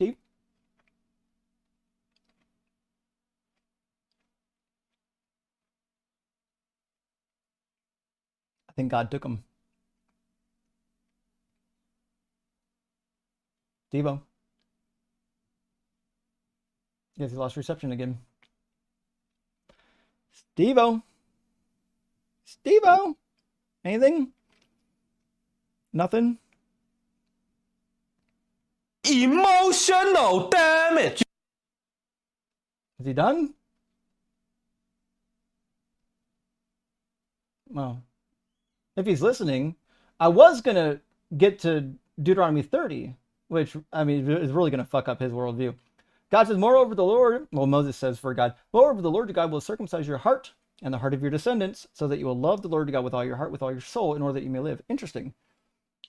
Steve? I think God took him. Devo. Yes, he lost reception again. Stevo. Stevo. Anything? Nothing? Emotional damage. Is he done? Well, if he's listening, I was going to get to Deuteronomy 30, which, I mean, is really going to fuck up his worldview. God says, moreover, the Lord, well, Moses says for God, moreover, the Lord your God will circumcise your heart and the heart of your descendants, so that you will love the Lord your God with all your heart, with all your soul, in order that you may live. Interesting.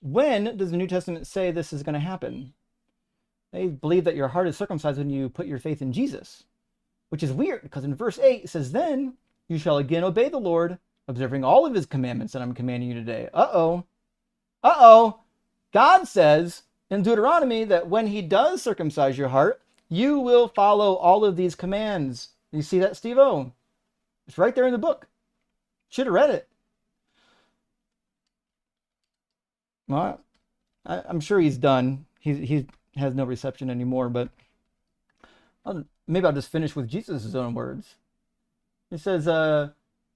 When does the New Testament say this is going to happen? They believe that your heart is circumcised when you put your faith in Jesus, which is weird, because in verse 8 it says, then you shall again obey the Lord, observing all of his commandments that I'm commanding you today. Uh-oh. Uh-oh. God says in Deuteronomy that when he does circumcise your heart, you will follow all of these commands. You see that, Steve-O? It's right there in the book. Should have read it. Well, I'm sure he's done. He has no reception anymore, but maybe I'll just finish with Jesus' own words. He says,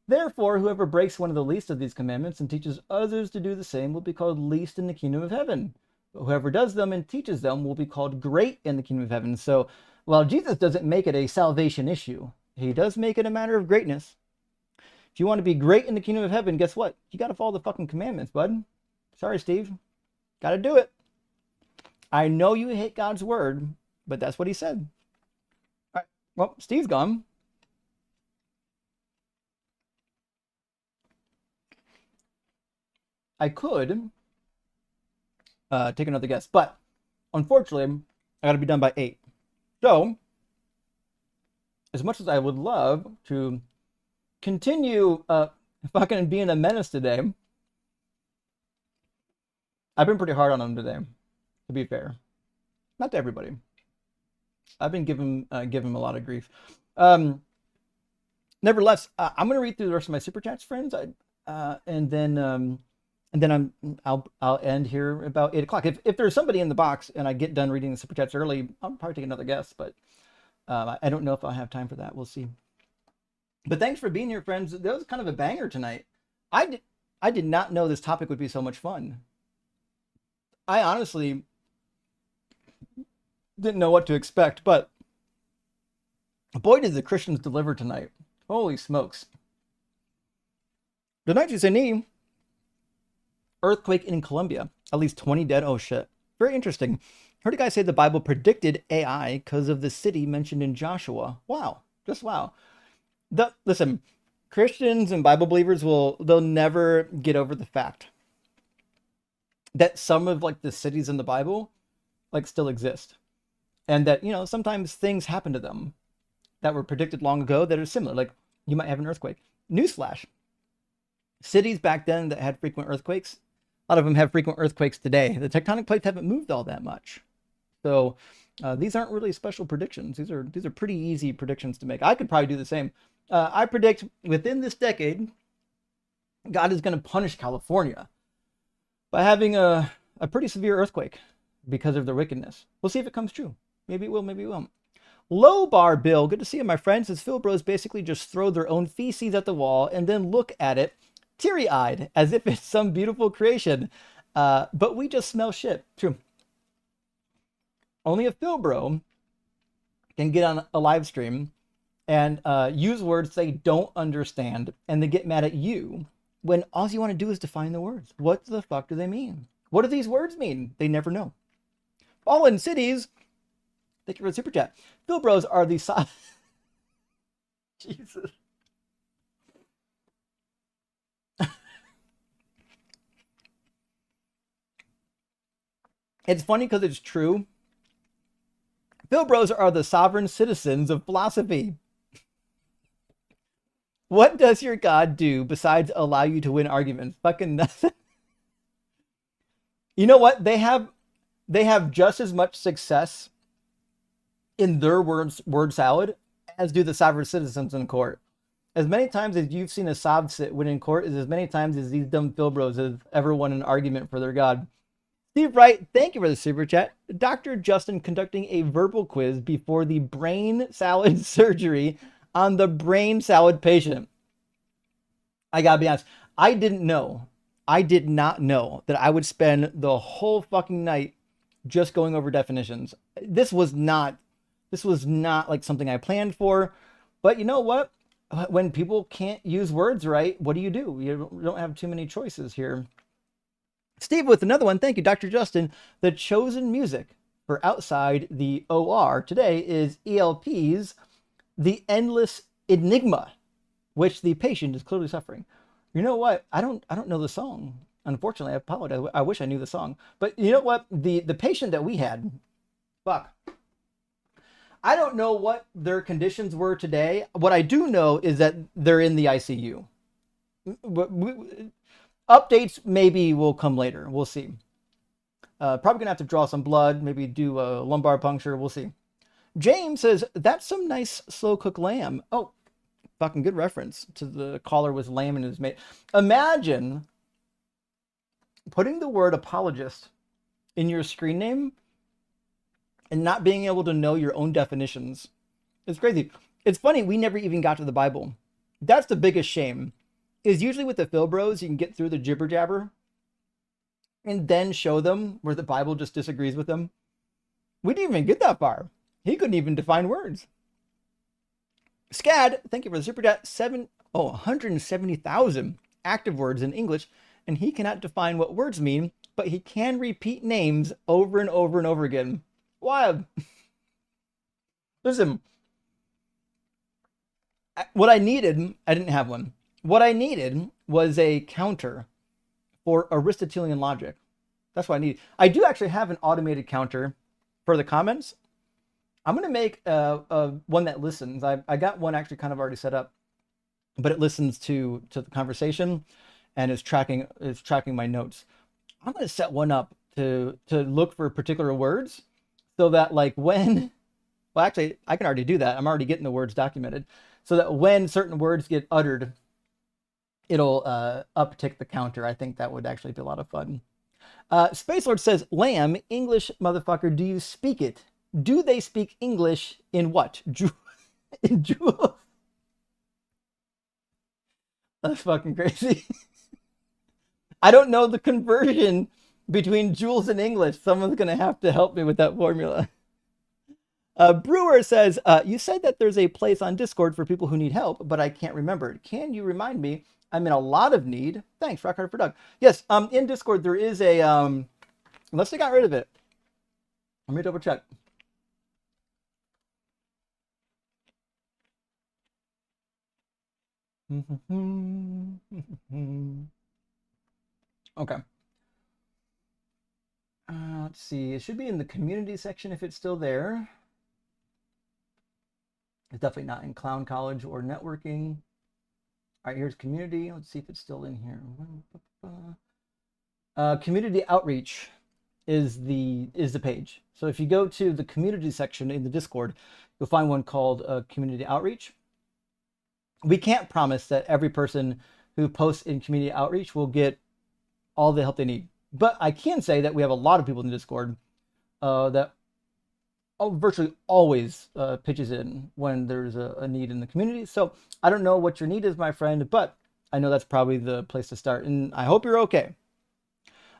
therefore, whoever breaks one of the least of these commandments and teaches others to do the same will be called least in the kingdom of heaven. But whoever does them and teaches them will be called great in the kingdom of heaven. So while Jesus doesn't make it a salvation issue, he does make it a matter of greatness. If you want to be great in the kingdom of heaven, guess what? You got to follow the fucking commandments, bud. Sorry, Steve. Got to do it. I know you hate God's word, but that's what he said. All right. Well, Steve's gone. I could take another guess, but unfortunately, I got to be done by 8. So, as much as I would love to continue fucking being a menace today, I've been pretty hard on him today, to be fair. Not to everybody. I've been giving him a lot of grief. Nevertheless, I'm going to read through the rest of my super chats, friends, and then I'll end here about 8 o'clock. If there's somebody in the box and I get done reading the super chats early, I'll probably take another guess, but I don't know if I'll have time for that. We'll see. But thanks for being here, friends. That was kind of a banger tonight. I did not know this topic would be so much fun. I honestly didn't know what to expect, but boy, did the Christians deliver tonight. Holy smokes. Good night, Juseni. earthquake in Colombia. At least 20 dead. Oh shit. Very interesting. Heard a guy say the Bible predicted AI because of the city mentioned in Joshua. Wow. Just wow. Listen, Christians and Bible believers they'll never get over the fact that some of like the cities in the Bible like still exist. And that, sometimes things happen to them that were predicted long ago that are similar. Like you might have an earthquake. Newsflash. Cities back then that had frequent earthquakes, a lot of them have frequent earthquakes today. The tectonic plates haven't moved all that much. So these aren't really special predictions. These are pretty easy predictions to make. I could probably do the same. I predict within this decade, God is going to punish California by having a pretty severe earthquake because of their wickedness. We'll see if it comes true. Maybe it will, maybe it won't. Low Bar Bill, good to see you, my friend. Says Phil Bros basically just throw their own feces at the wall and then look at it teary-eyed as if it's some beautiful creation. But we just smell shit. True. Only a Phil Bro can get on a live stream and use words they don't understand and they get mad at you when all you want to do is define the words. What the fuck do they mean? What do these words mean? They never know. Fallen Cities, thank you for the super chat. Phil Bros are the Jesus. It's funny because it's true. Phil Bros are the sovereign citizens of philosophy. What does your God do besides allow you to win arguments? Fucking nothing. You know what? They have just as much success in their word salad as do the sovereign citizens in court. As many times as you've seen a sob sit win in court is as many times as these dumb Phil Bros have ever won an argument for their God. Steve Wright, thank you for the super chat. Dr. Justin conducting a verbal quiz before the brain salad surgery on the brain salad patient. I gotta be honest, I did not know that I would spend the whole fucking night just going over definitions. This was not like something I planned for, but you know what? When people can't use words right, what do? You don't have too many choices here. Steve with another one. Thank you, Dr. Justin. The chosen music for outside the OR today is ELP's The Endless Enigma, which the patient is clearly suffering. You know what? I don't know the song. Unfortunately, I apologize. I wish I knew the song. But you know what? The patient that we had, fuck. I don't know what their conditions were today. What I do know is that they're in the ICU. Updates maybe will come later. We'll see. Probably gonna have to draw some blood, maybe do a lumbar puncture. We'll see. James says, that's some nice slow cooked lamb. Oh, fucking good reference to the caller with lamb in his mate. Imagine putting the word apologist in your screen name and not being able to know your own definitions. It's crazy. It's funny, we never even got to the Bible. That's the biggest shame. Is usually with the Phil Bros, you can get through the jibber jabber and then show them where the Bible just disagrees with them. We didn't even get that far. He couldn't even define words. Scad, thank you for the super chat. 170,000 active words in English, and he cannot define what words mean, but he can repeat names over and over and over again. Wild. Listen, what I needed, I didn't have one. What I needed was a counter for Aristotelian logic. That's what I need. I do actually have an automated counter for the comments. I'm going to make one that listens. I got one actually kind of already set up, but it listens to the conversation and is tracking my notes. I'm going to set one up to look for particular words so that like when, well, actually I can already do that. I'm already getting the words documented so that when certain words get uttered, it'll uptick the counter. I think that would actually be a lot of fun. Space Lord says, lamb, English motherfucker, do you speak it? Do they speak English in what? In Jewel? That's fucking crazy. I don't know the conversion between joules and English. Someone's going to have to help me with that formula. Brewer says, you said that there's a place on Discord for people who need help, but I can't remember it. Can you remind me? I'm in a lot of need. Thanks, Rock Hard for Doug. Yes, in Discord there is a unless they got rid of it. Let me double check. Okay. Let's see. It should be in the community section if it's still there. It's definitely not in Clown College or networking. All right, here's community. Let's see if it's still in here. Community outreach is the page. So if you go to the community section in the Discord, you'll find one called community outreach. We can't promise that every person who posts in community outreach will get all the help they need. But I can say that we have a lot of people in the Discord that virtually always pitches in when there's a need in the community. So I don't know what your need is, my friend, but I know that's probably the place to start. And I hope you're okay.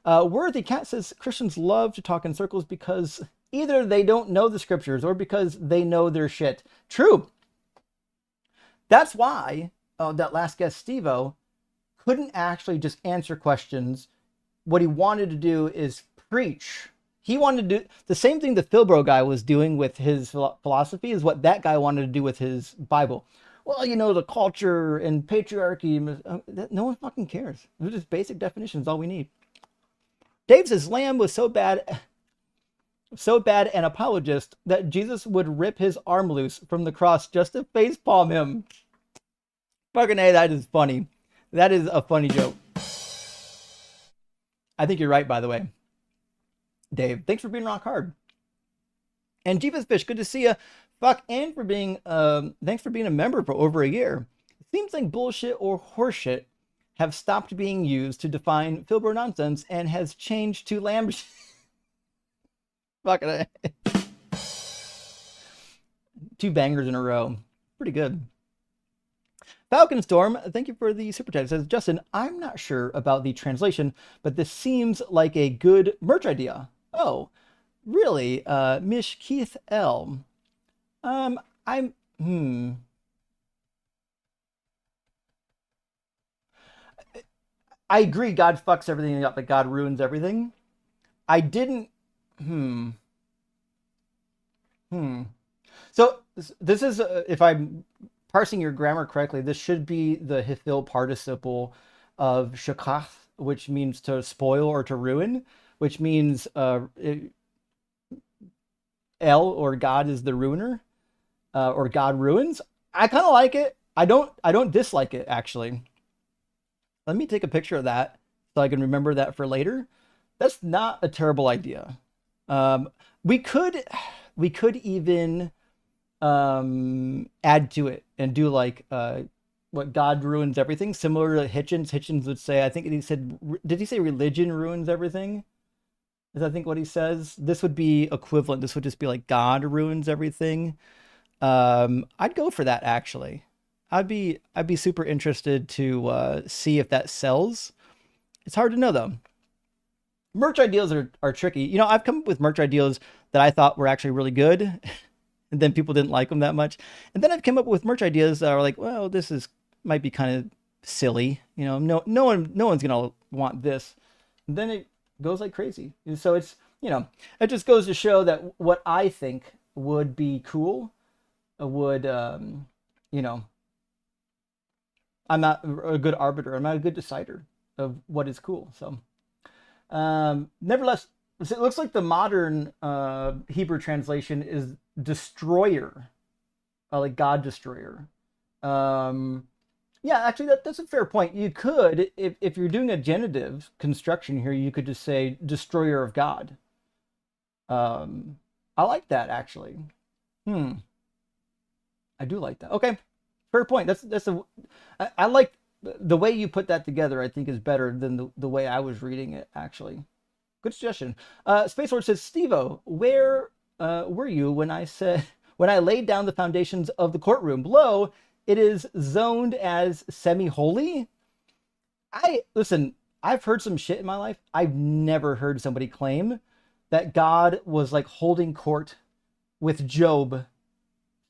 Worthy Cat says Christians love to talk in circles because either they don't know the scriptures or because they know their shit. True. That's why that last guest, Steve-O, couldn't actually just answer questions. What he wanted to do is preach. He wanted to do the same thing the Philbro guy was doing with his philosophy is what that guy wanted to do with his Bible. Well, you know, the culture and patriarchy, no one fucking cares. They're just basic definitions, all we need. Dave says Lamb was so bad an apologist that Jesus would rip his arm loose from the cross just to facepalm him. Fucking A, that is funny. That is a funny joke. I think you're right, by the way. Dave, thanks for being rock hard. And Jeebus Fish, good to see you. Fuck, and for being thanks for being a member for over a year. It seems like bullshit or horseshit have stopped being used to define Philbro nonsense and has changed to lamb. Fucking A. 2 bangers in a row. Pretty good. Falcon Storm, thank you for the super chat. It says, Justin, I'm not sure about the translation, but this seems like a good merch idea. Oh, really? Mish Keith L. I agree God fucks everything up, but God ruins everything. I didn't So this is if I'm parsing your grammar correctly, this should be the Hifil participle of shakach, which means to spoil or to ruin, which means El or God is the ruiner, or God ruins. I kind of like it. I don't dislike it, actually. Let me take a picture of that so I can remember that for later. That's not a terrible idea. We could even add to it and do like what God ruins everything, similar to Hitchens. Hitchens would say, I think he said, did he say religion ruins everything? Is I think what he says. This would be equivalent. This would just be like God ruins everything. I'd go for that, actually. I'd be super interested to see if that sells. It's hard to know though. Merch ideas are tricky. You know, I've come up with merch ideas that I thought were actually really good, and then people didn't like them that much. And then I've come up with merch ideas that are like, well, this might be kind of silly. You know, no one's gonna want this. And then it goes like crazy. And so it's, you know, it just goes to show that what I think would be cool would, you know, I'm not a good arbiter. I'm not a good decider of what is cool. So, nevertheless, it looks like the modern Hebrew translation is destroyer, like God destroyer. Yeah, actually, that's a fair point. You could, if you're doing a genitive construction here, you could just say destroyer of God. I like that, actually. I do like that. Okay, fair point. I like the way you put that together. I think is better than the way I was reading it. Actually, good suggestion. Space Lord says, Steve-O, where were you when I laid down the foundations of the courtroom? Below, it is zoned as semi-holy. Listen, I've heard some shit in my life. I've never heard somebody claim that God was like holding court with Job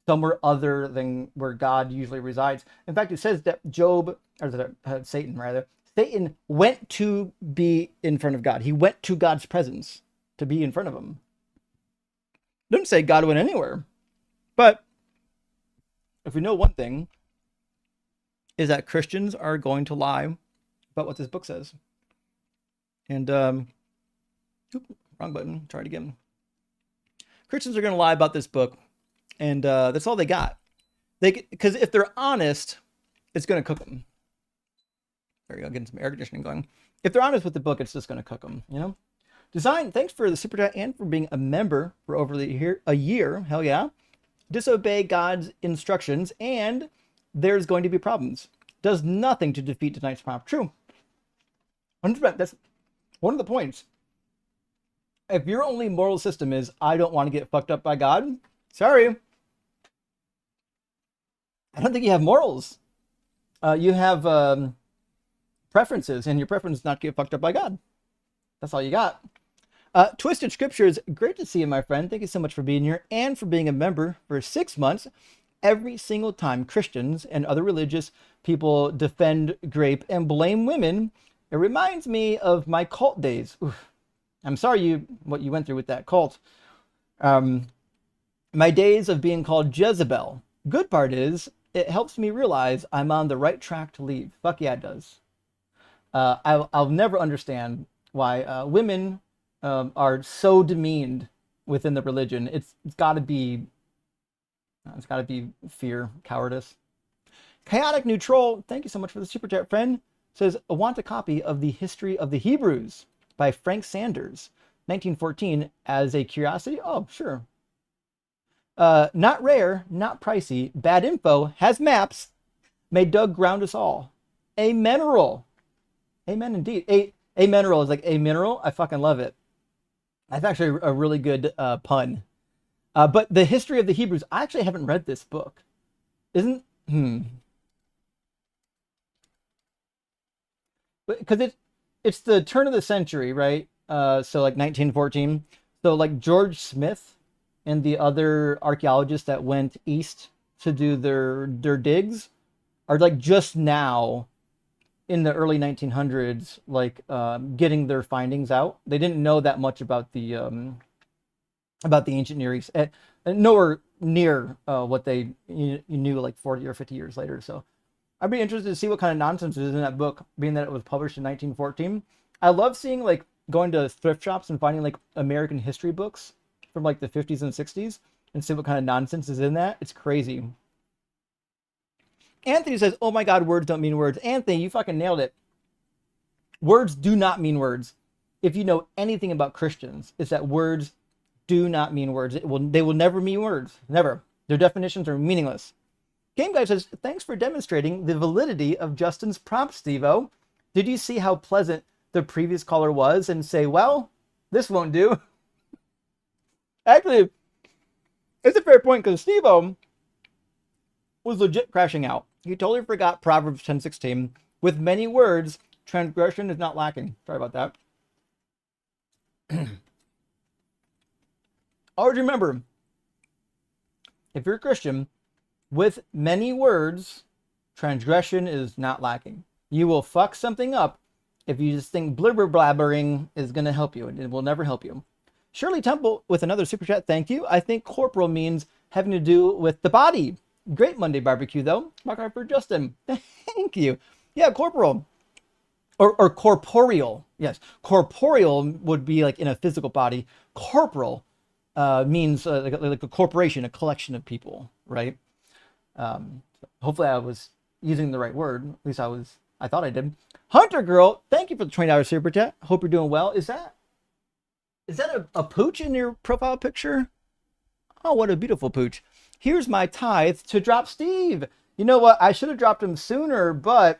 somewhere other than where God usually resides. In fact, it says that Job, or Satan rather, Satan went to be in front of God. He went to God's presence to be in front of him. It doesn't say God went anywhere. But if we know one thing, is that Christians are going to lie about what this book says. And, wrong button, try it again. Christians are going to lie about this book, and that's all they got. Because if they're honest, it's going to cook them. There you go, getting some air conditioning going. If they're honest with the book, it's just going to cook them, you know? Design, thanks for the super chat and for being a member for over a year. Hell yeah. Disobey God's instructions, and there's going to be problems. Does nothing to defeat tonight's prompt. True. 100%. That's one of the points. If your only moral system is, I don't want to get fucked up by God, sorry. I don't think you have morals. You have preferences, and your preference is not to get fucked up by God. That's all you got. Twisted Scriptures, great to see you, my friend. Thank you so much for being here and for being a member for 6 months. Every single time Christians and other religious people defend grape and blame women, it reminds me of my cult days. Oof. I'm sorry what you went through with that cult. My days of being called Jezebel. Good part is, it helps me realize I'm on the right track to leave. Fuck yeah, it does. I'll never understand why women are so demeaned within the religion. It's got to be fear, cowardice. Chaotic Neutral, thank you so much for the super chat, friend. Says, I want a copy of The History of the Hebrews by Frank Sanders, 1914, as a curiosity. Oh, sure. Not rare, not pricey. Bad info, has maps. May Doug ground us all. A mineral. Amen indeed. A mineral is like a mineral. I fucking love it. That's actually a really good pun. But The History of the Hebrews, I actually haven't read this book. Because it's the turn of the century, right? So like 1914. So like George Smith and the other archaeologists that went east to do their digs are like just now in the early 1900s, like getting their findings out. They didn't know that much about the ancient Near East, and nowhere near what they knew like 40 or 50 years later. So I'd be interested to see what kind of nonsense is in that book, being that it was published in 1914. I love seeing like going to thrift shops and finding like American history books from like the 50s and 60s and see what kind of nonsense is in that. It's crazy. Anthony says, oh my God, words don't mean words. Anthony, you fucking nailed it. Words do not mean words. If you know anything about Christians, it's that words do not mean words. They will never mean words. Never. Their definitions are meaningless. Game Guy says, thanks for demonstrating the validity of Justin's prompt, Steve-O. Did you see how pleasant the previous caller was and say, well, this won't do? Actually, it's a fair point because Steve-O was legit crashing out. He totally forgot Proverbs 10:16. With many words, transgression is not lacking. Sorry about that. Always remember, if you're a Christian, with many words, transgression is not lacking. You will fuck something up if you just think blibber blabbering is going to help you. It will never help you. Shirley Temple with another super chat. Thank you. I think corporal means having to do with the body. Great Monday barbecue, though. Mark out for Justin. Thank you. Yeah, corporal. Or corporeal. Yes. Corporeal would be like in a physical body. Corporal means like a corporation, a collection of people, right? Hopefully I was using the right word. At least I thought I did. Hunter Girl, thank you for the $20 super chat. Hope you're doing well. Is that a pooch in your profile picture? Oh, what a beautiful pooch. Here's my tithe to drop Steve. You know what? I should have dropped him sooner, but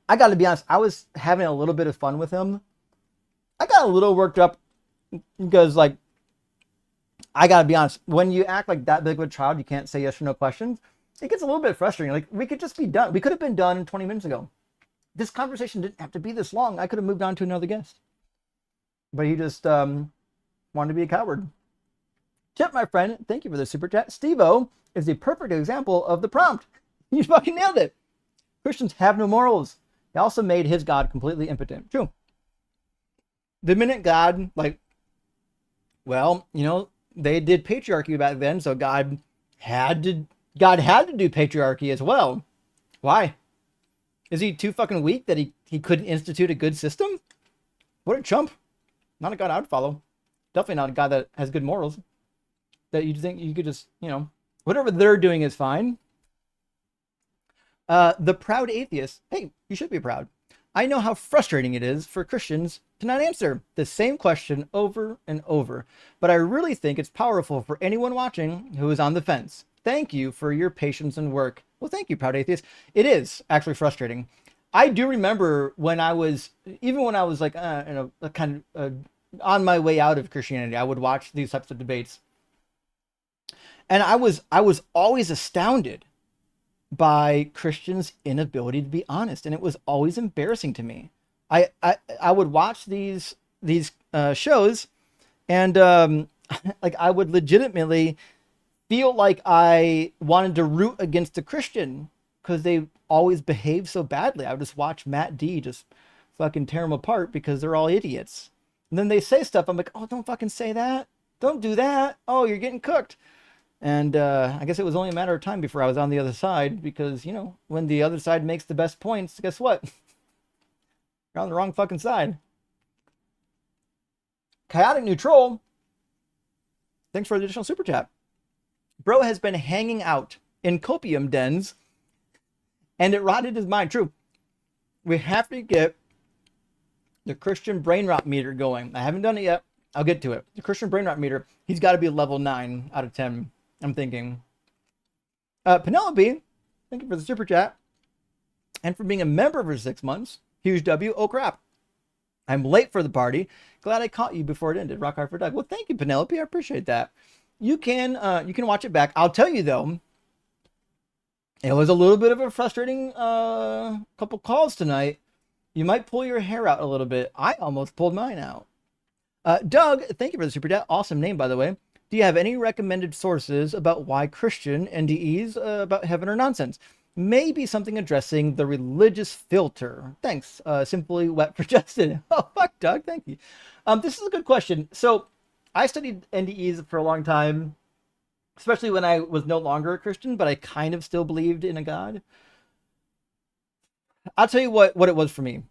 I got to be honest. I was having a little bit of fun with him. I got a little worked up because, like, I got to be honest. When you act like that big of a child, you can't say yes or no questions. It gets a little bit frustrating. Like, we could just be done. We could have been done 20 minutes ago. This conversation didn't have to be this long. I could have moved on to another guest. But he just wanted to be a coward. Chip, my friend, thank you for the super chat. Steve-O is a perfect example of the prompt. You fucking nailed it. Christians have no morals. He also made his God completely impotent. True. The minute God, like, well, you know, they did patriarchy back then, so God had to do patriarchy as well. Why? Is he too fucking weak that he couldn't institute a good system? What a chump. Not a God I would follow. Definitely not a God that has good morals. That you think you could just, you know, whatever they're doing is fine. The proud atheist. Hey, you should be proud. I know how frustrating it is for Christians to not answer the same question over and over, but I really think it's powerful for anyone watching who is on the fence. Thank you for your patience and work. Well, thank you, proud atheist. It is actually frustrating. I do remember when I was, even when I was like, kind of on my way out of Christianity, I would watch these types of debates, and I was always astounded by Christians' inability to be honest, and it was always embarrassing to me. I would watch these shows, and like I would legitimately feel like I wanted to root against a Christian because they always behave so badly. I would just watch Matt D just fucking tear them apart because they're all idiots. And then they say stuff. I'm like, oh, don't fucking say that. Don't do that. Oh, you're getting cooked. And I guess it was only a matter of time before I was on the other side because, you know, when the other side makes the best points, guess what? You're on the wrong fucking side. Chaotic Neutral. Thanks for the additional super chat. Bro has been hanging out in copium dens and it rotted his mind. True. We have to get the Christian brain rot meter going. I haven't done it yet. I'll get to it. The Christian brain rot meter, he's got to be level 9 out of 10. I'm thinking. Penelope, thank you for the super chat. And for being a member for 6 months. Huge W. Oh, crap. I'm late for the party. Glad I caught you before it ended. Rock hard for Doug. Well, thank you, Penelope. I appreciate that. You can watch it back. I'll tell you, though, it was a little bit of a frustrating couple calls tonight. You might pull your hair out a little bit. I almost pulled mine out. Doug, thank you for the super chat. Awesome name, by the way. Do you have any recommended sources about why Christian NDEs about heaven are nonsense? Maybe something addressing the religious filter. Thanks. Simply wet for Justin. Oh, fuck, Doug. Thank you. This is a good question. So I studied NDEs for a long time, especially when I was no longer a Christian, but I kind of still believed in a God. I'll tell you what it was for me.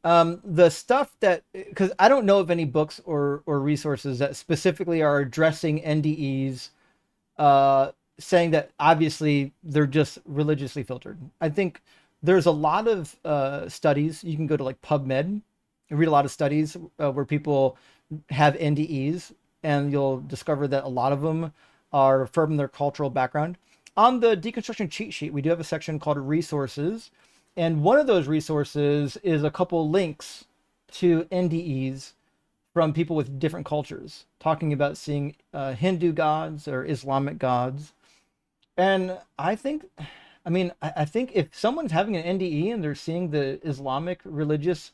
The stuff that, because I don't know of any books or resources that specifically are addressing NDEs, saying that obviously they're just religiously filtered. I think there's a lot of studies. You can go to like PubMed and read a lot of studies where people have NDEs, and you'll discover that a lot of them are from their cultural background. On the deconstruction cheat sheet, we do have a section called resources. And one of those resources is a couple links to NDEs from people with different cultures, talking about seeing Hindu gods or Islamic gods. And I think if someone's having an NDE and they're seeing the Islamic religious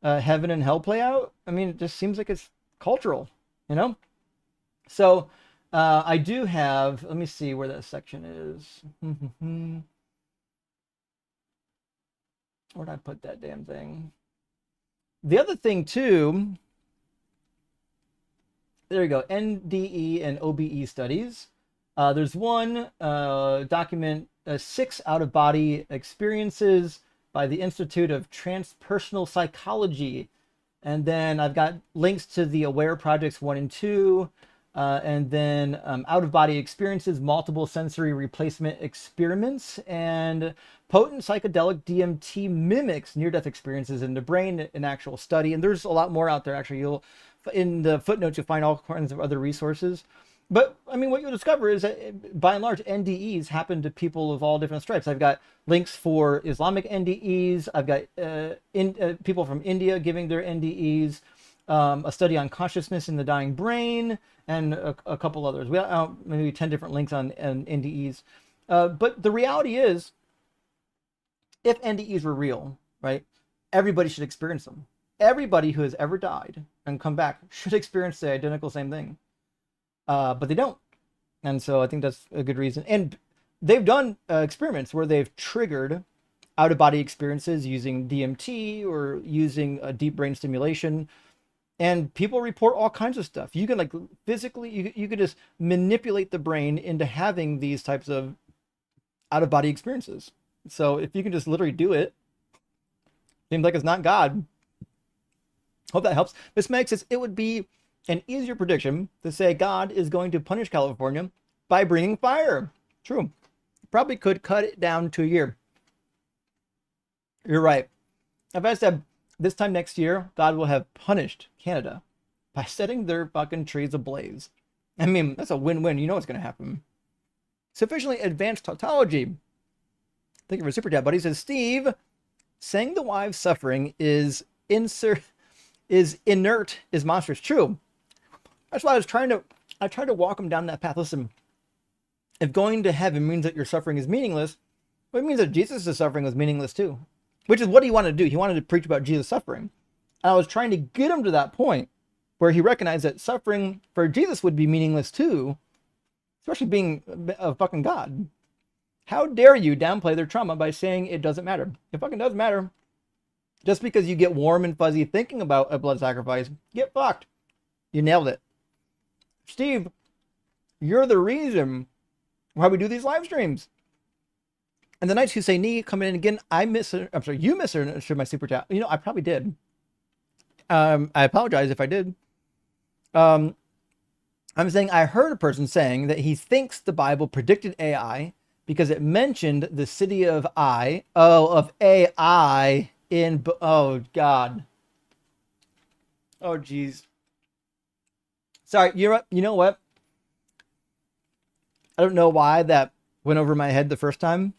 heaven and hell play out, I mean, it just seems like it's cultural, you know? So I do have, let me see where that section is. Where'd I put that damn thing? The other thing too, there you go, NDE and OBE studies. There's one document, 6 out-of-body experiences by the Institute of Transpersonal Psychology. And then I've got links to the AWARE projects 1 and 2. And then out-of-body experiences, multiple sensory replacement experiments, and potent psychedelic DMT mimics near-death experiences in the brain, an actual study. And there's a lot more out there, actually. In the footnotes, you'll find all kinds of other resources. But, I mean, what you'll discover is that, by and large, NDEs happen to people of all different stripes. I've got links for Islamic NDEs. I've got people from India giving their NDEs. A study on consciousness in the dying brain, and a couple others. We have maybe 10 different links on NDEs. But the reality is, if NDEs were real, right, everybody should experience them. Everybody who has ever died and come back should experience the identical same thing. but they don't. And so I think that's a good reason. And they've done experiments where they've triggered out of body experiences using DMT or using a deep brain stimulation. And people report all kinds of stuff. You can like physically, you could just manipulate the brain into having these types of out of body experiences. So if you can just literally do it, seems like it's not God. Hope that helps. Miss Meg says it would be an easier prediction to say God is going to punish California by bringing fire. True. Probably could cut it down to a year. You're right. If I said this time next year, God will have punished Canada by setting their fucking trees ablaze. I mean, that's a win-win. You know what's going to happen. Sufficiently advanced tautology. Thank you for super chat, buddy. Says Steve, saying the wife's suffering is inert is monstrous. True. That's why I tried to walk him down that path. Listen, if going to heaven means that your suffering is meaningless, well, it means that Jesus' suffering was meaningless too. Which is what he wanted to do. He wanted to preach about Jesus' suffering. And I was trying to get him to that point where he recognized that suffering for Jesus would be meaningless too, especially being a fucking God. How dare you downplay their trauma by saying it doesn't matter? It fucking does matter. Just because you get warm and fuzzy thinking about a blood sacrifice, get fucked. You nailed it. Steve, you're the reason why we do these live streams. And the Knights Who Say Knee come in again. You misunderstood my super chat. You know, I probably did. I apologize if I did. I'm saying I heard a person saying that he thinks the Bible predicted AI because it mentioned the city of AI in, oh God. Oh geez. Sorry, you know what? I don't know why that went over my head the first time.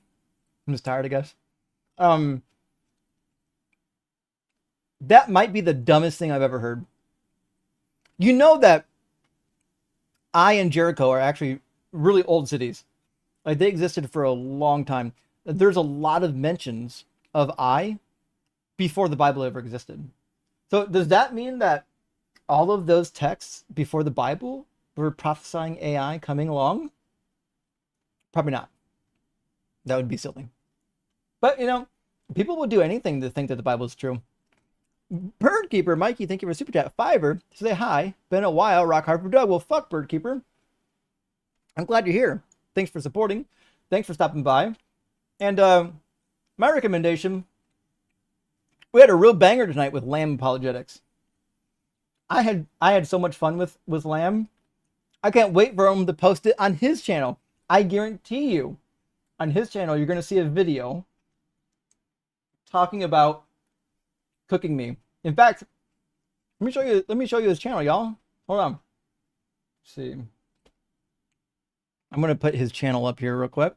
I'm just tired, I guess. That might be the dumbest thing I've ever heard. You know that Ai and Jericho are actually really old cities. Like they existed for a long time. There's a lot of mentions of Ai before the Bible ever existed. So does that mean that all of those texts before the Bible were prophesying AI coming along? Probably not. That would be silly. But, you know, people will do anything to think that the Bible is true. Birdkeeper, Mikey, thank you for super chat. Fiverr, say hi. Been a while. Rock hard for Doug. Well, fuck, Birdkeeper. I'm glad you're here. Thanks for supporting. Thanks for stopping by. And my recommendation, we had a real banger tonight with Lamb apologetics. I had so much fun with Lamb. I can't wait for him to post it on his channel. I guarantee you, on his channel, you're going to see a video talking about cooking me. In fact, let me show you his channel, y'all. Hold on. Let's see. I'm going to put his channel up here real quick.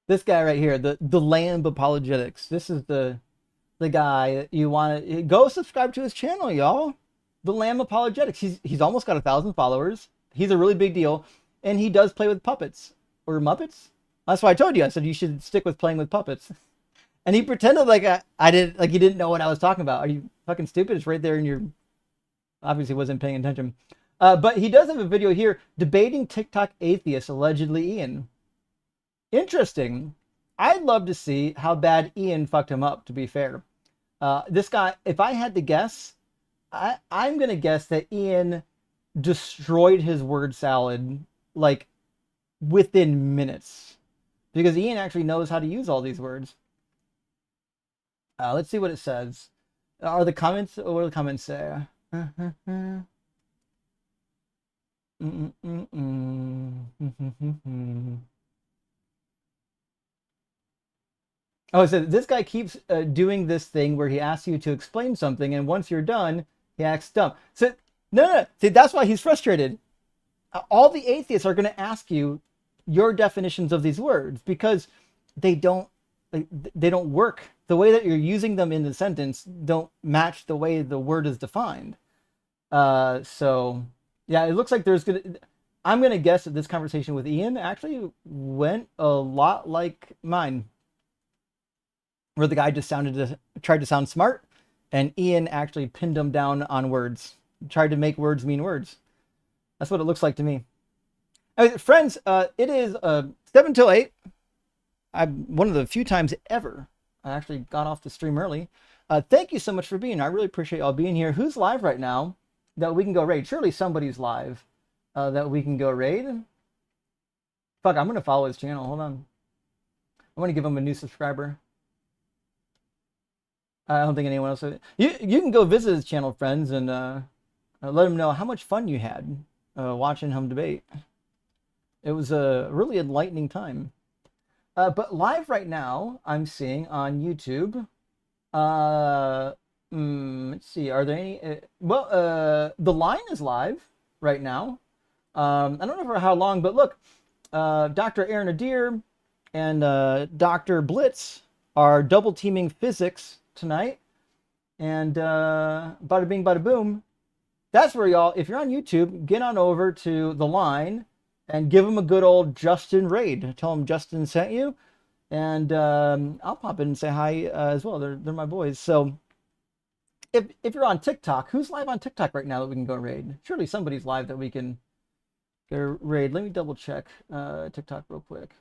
This guy right here, the Lamb Apologetics. This is the guy that you want to go subscribe to his channel, y'all. The Lamb Apologetics. He's almost got 1,000 followers. He's a really big deal. And he does play with puppets or Muppets. That's why I told you. I said you should stick with playing with puppets. And he pretended like I didn't, like he didn't know what I was talking about. Are you fucking stupid? It's right there in your. Obviously wasn't paying attention. But he does have a video here debating TikTok atheists, allegedly Ian. Interesting. I'd love to see how bad Ian fucked him up. To be fair, this guy. If I had to guess, I'm gonna guess that Ian destroyed his word salad like within minutes, because Ian actually knows how to use all these words. Let's see what it says. Are the comments? What do the comments say? Oh, it says this guy keeps doing this thing where he asks you to explain something, and once you're done, he acts dumb. So no. See, that's why he's frustrated. All the atheists are going to ask you your definitions of these words because they don't work. The way that you're using them in the sentence don't match the way the word is defined. So yeah, it looks like I'm gonna guess that this conversation with Ian actually went a lot like mine, where the guy just tried to sound smart, and Ian actually pinned him down on words, tried to make words mean words. That's what it looks like to me. Friends, it is 7 till 8. I'm one of the few times ever I actually got off the stream early. Thank you so much for being here. I really appreciate y'all being here. Who's live right now that we can go raid? Surely somebody's live that we can go raid. Fuck, I'm going to follow his channel. Hold on. I'm going to give him a new subscriber. I don't think anyone else. You can go visit his channel, friends, and let him know how much fun you had watching him debate. It was a really enlightening time. But live right now, I'm seeing on YouTube. Let's see. Are there any? The line is live right now. I don't know for how long, but look, Dr. Aaron Adair and Dr. Blitz are double teaming physics tonight, and bada bing, bada boom. That's where y'all. If you're on YouTube, get on over to the line and give them a good old Justin raid. Tell them Justin sent you, and I'll pop in and say hi as well. They're my boys. So if you're on TikTok, who's live on TikTok right now that we can go raid? Surely somebody's live that we can go raid. Let me double check TikTok real quick.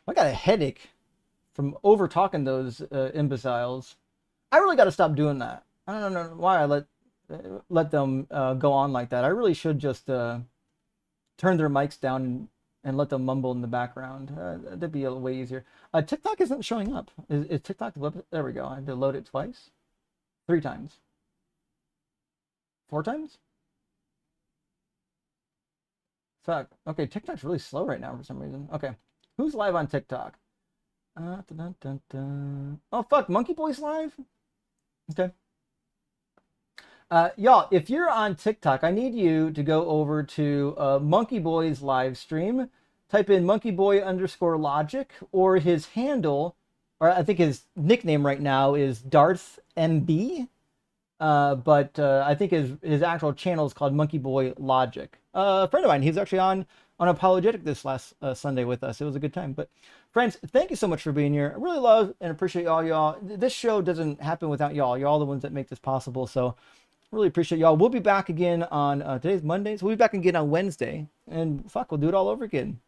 I got a headache from over talking those imbeciles. I really got to stop doing that. I don't know why I let them go on like that. I really should just turn their mics down and let them mumble in the background. That'd be a way easier. TikTok isn't showing up. Is TikTok? There we go. I had to load it twice, 3 times, 4 times. Fuck. Okay, TikTok's really slow right now for some reason. Okay, who's live on TikTok? Dun, dun, dun, dun. Oh fuck, Monkey Boy's live. Okay. Y'all, if you're on TikTok, I need you to go over to Monkey Boy's live stream. Type in monkeyboy_logic, or his handle, or I think his nickname right now is Darth MB. But I think his actual channel is called Monkey Boy Logic. A friend of mine, he was actually on Apologetic this last Sunday with us. It was a good time. But friends, thank you so much for being here. I really love and appreciate y'all. This show doesn't happen without y'all. Y'all are the ones that make this possible. So really appreciate y'all. We'll be back again on today's Monday, so we'll be back again on Wednesday, and fuck, we'll do it all over again.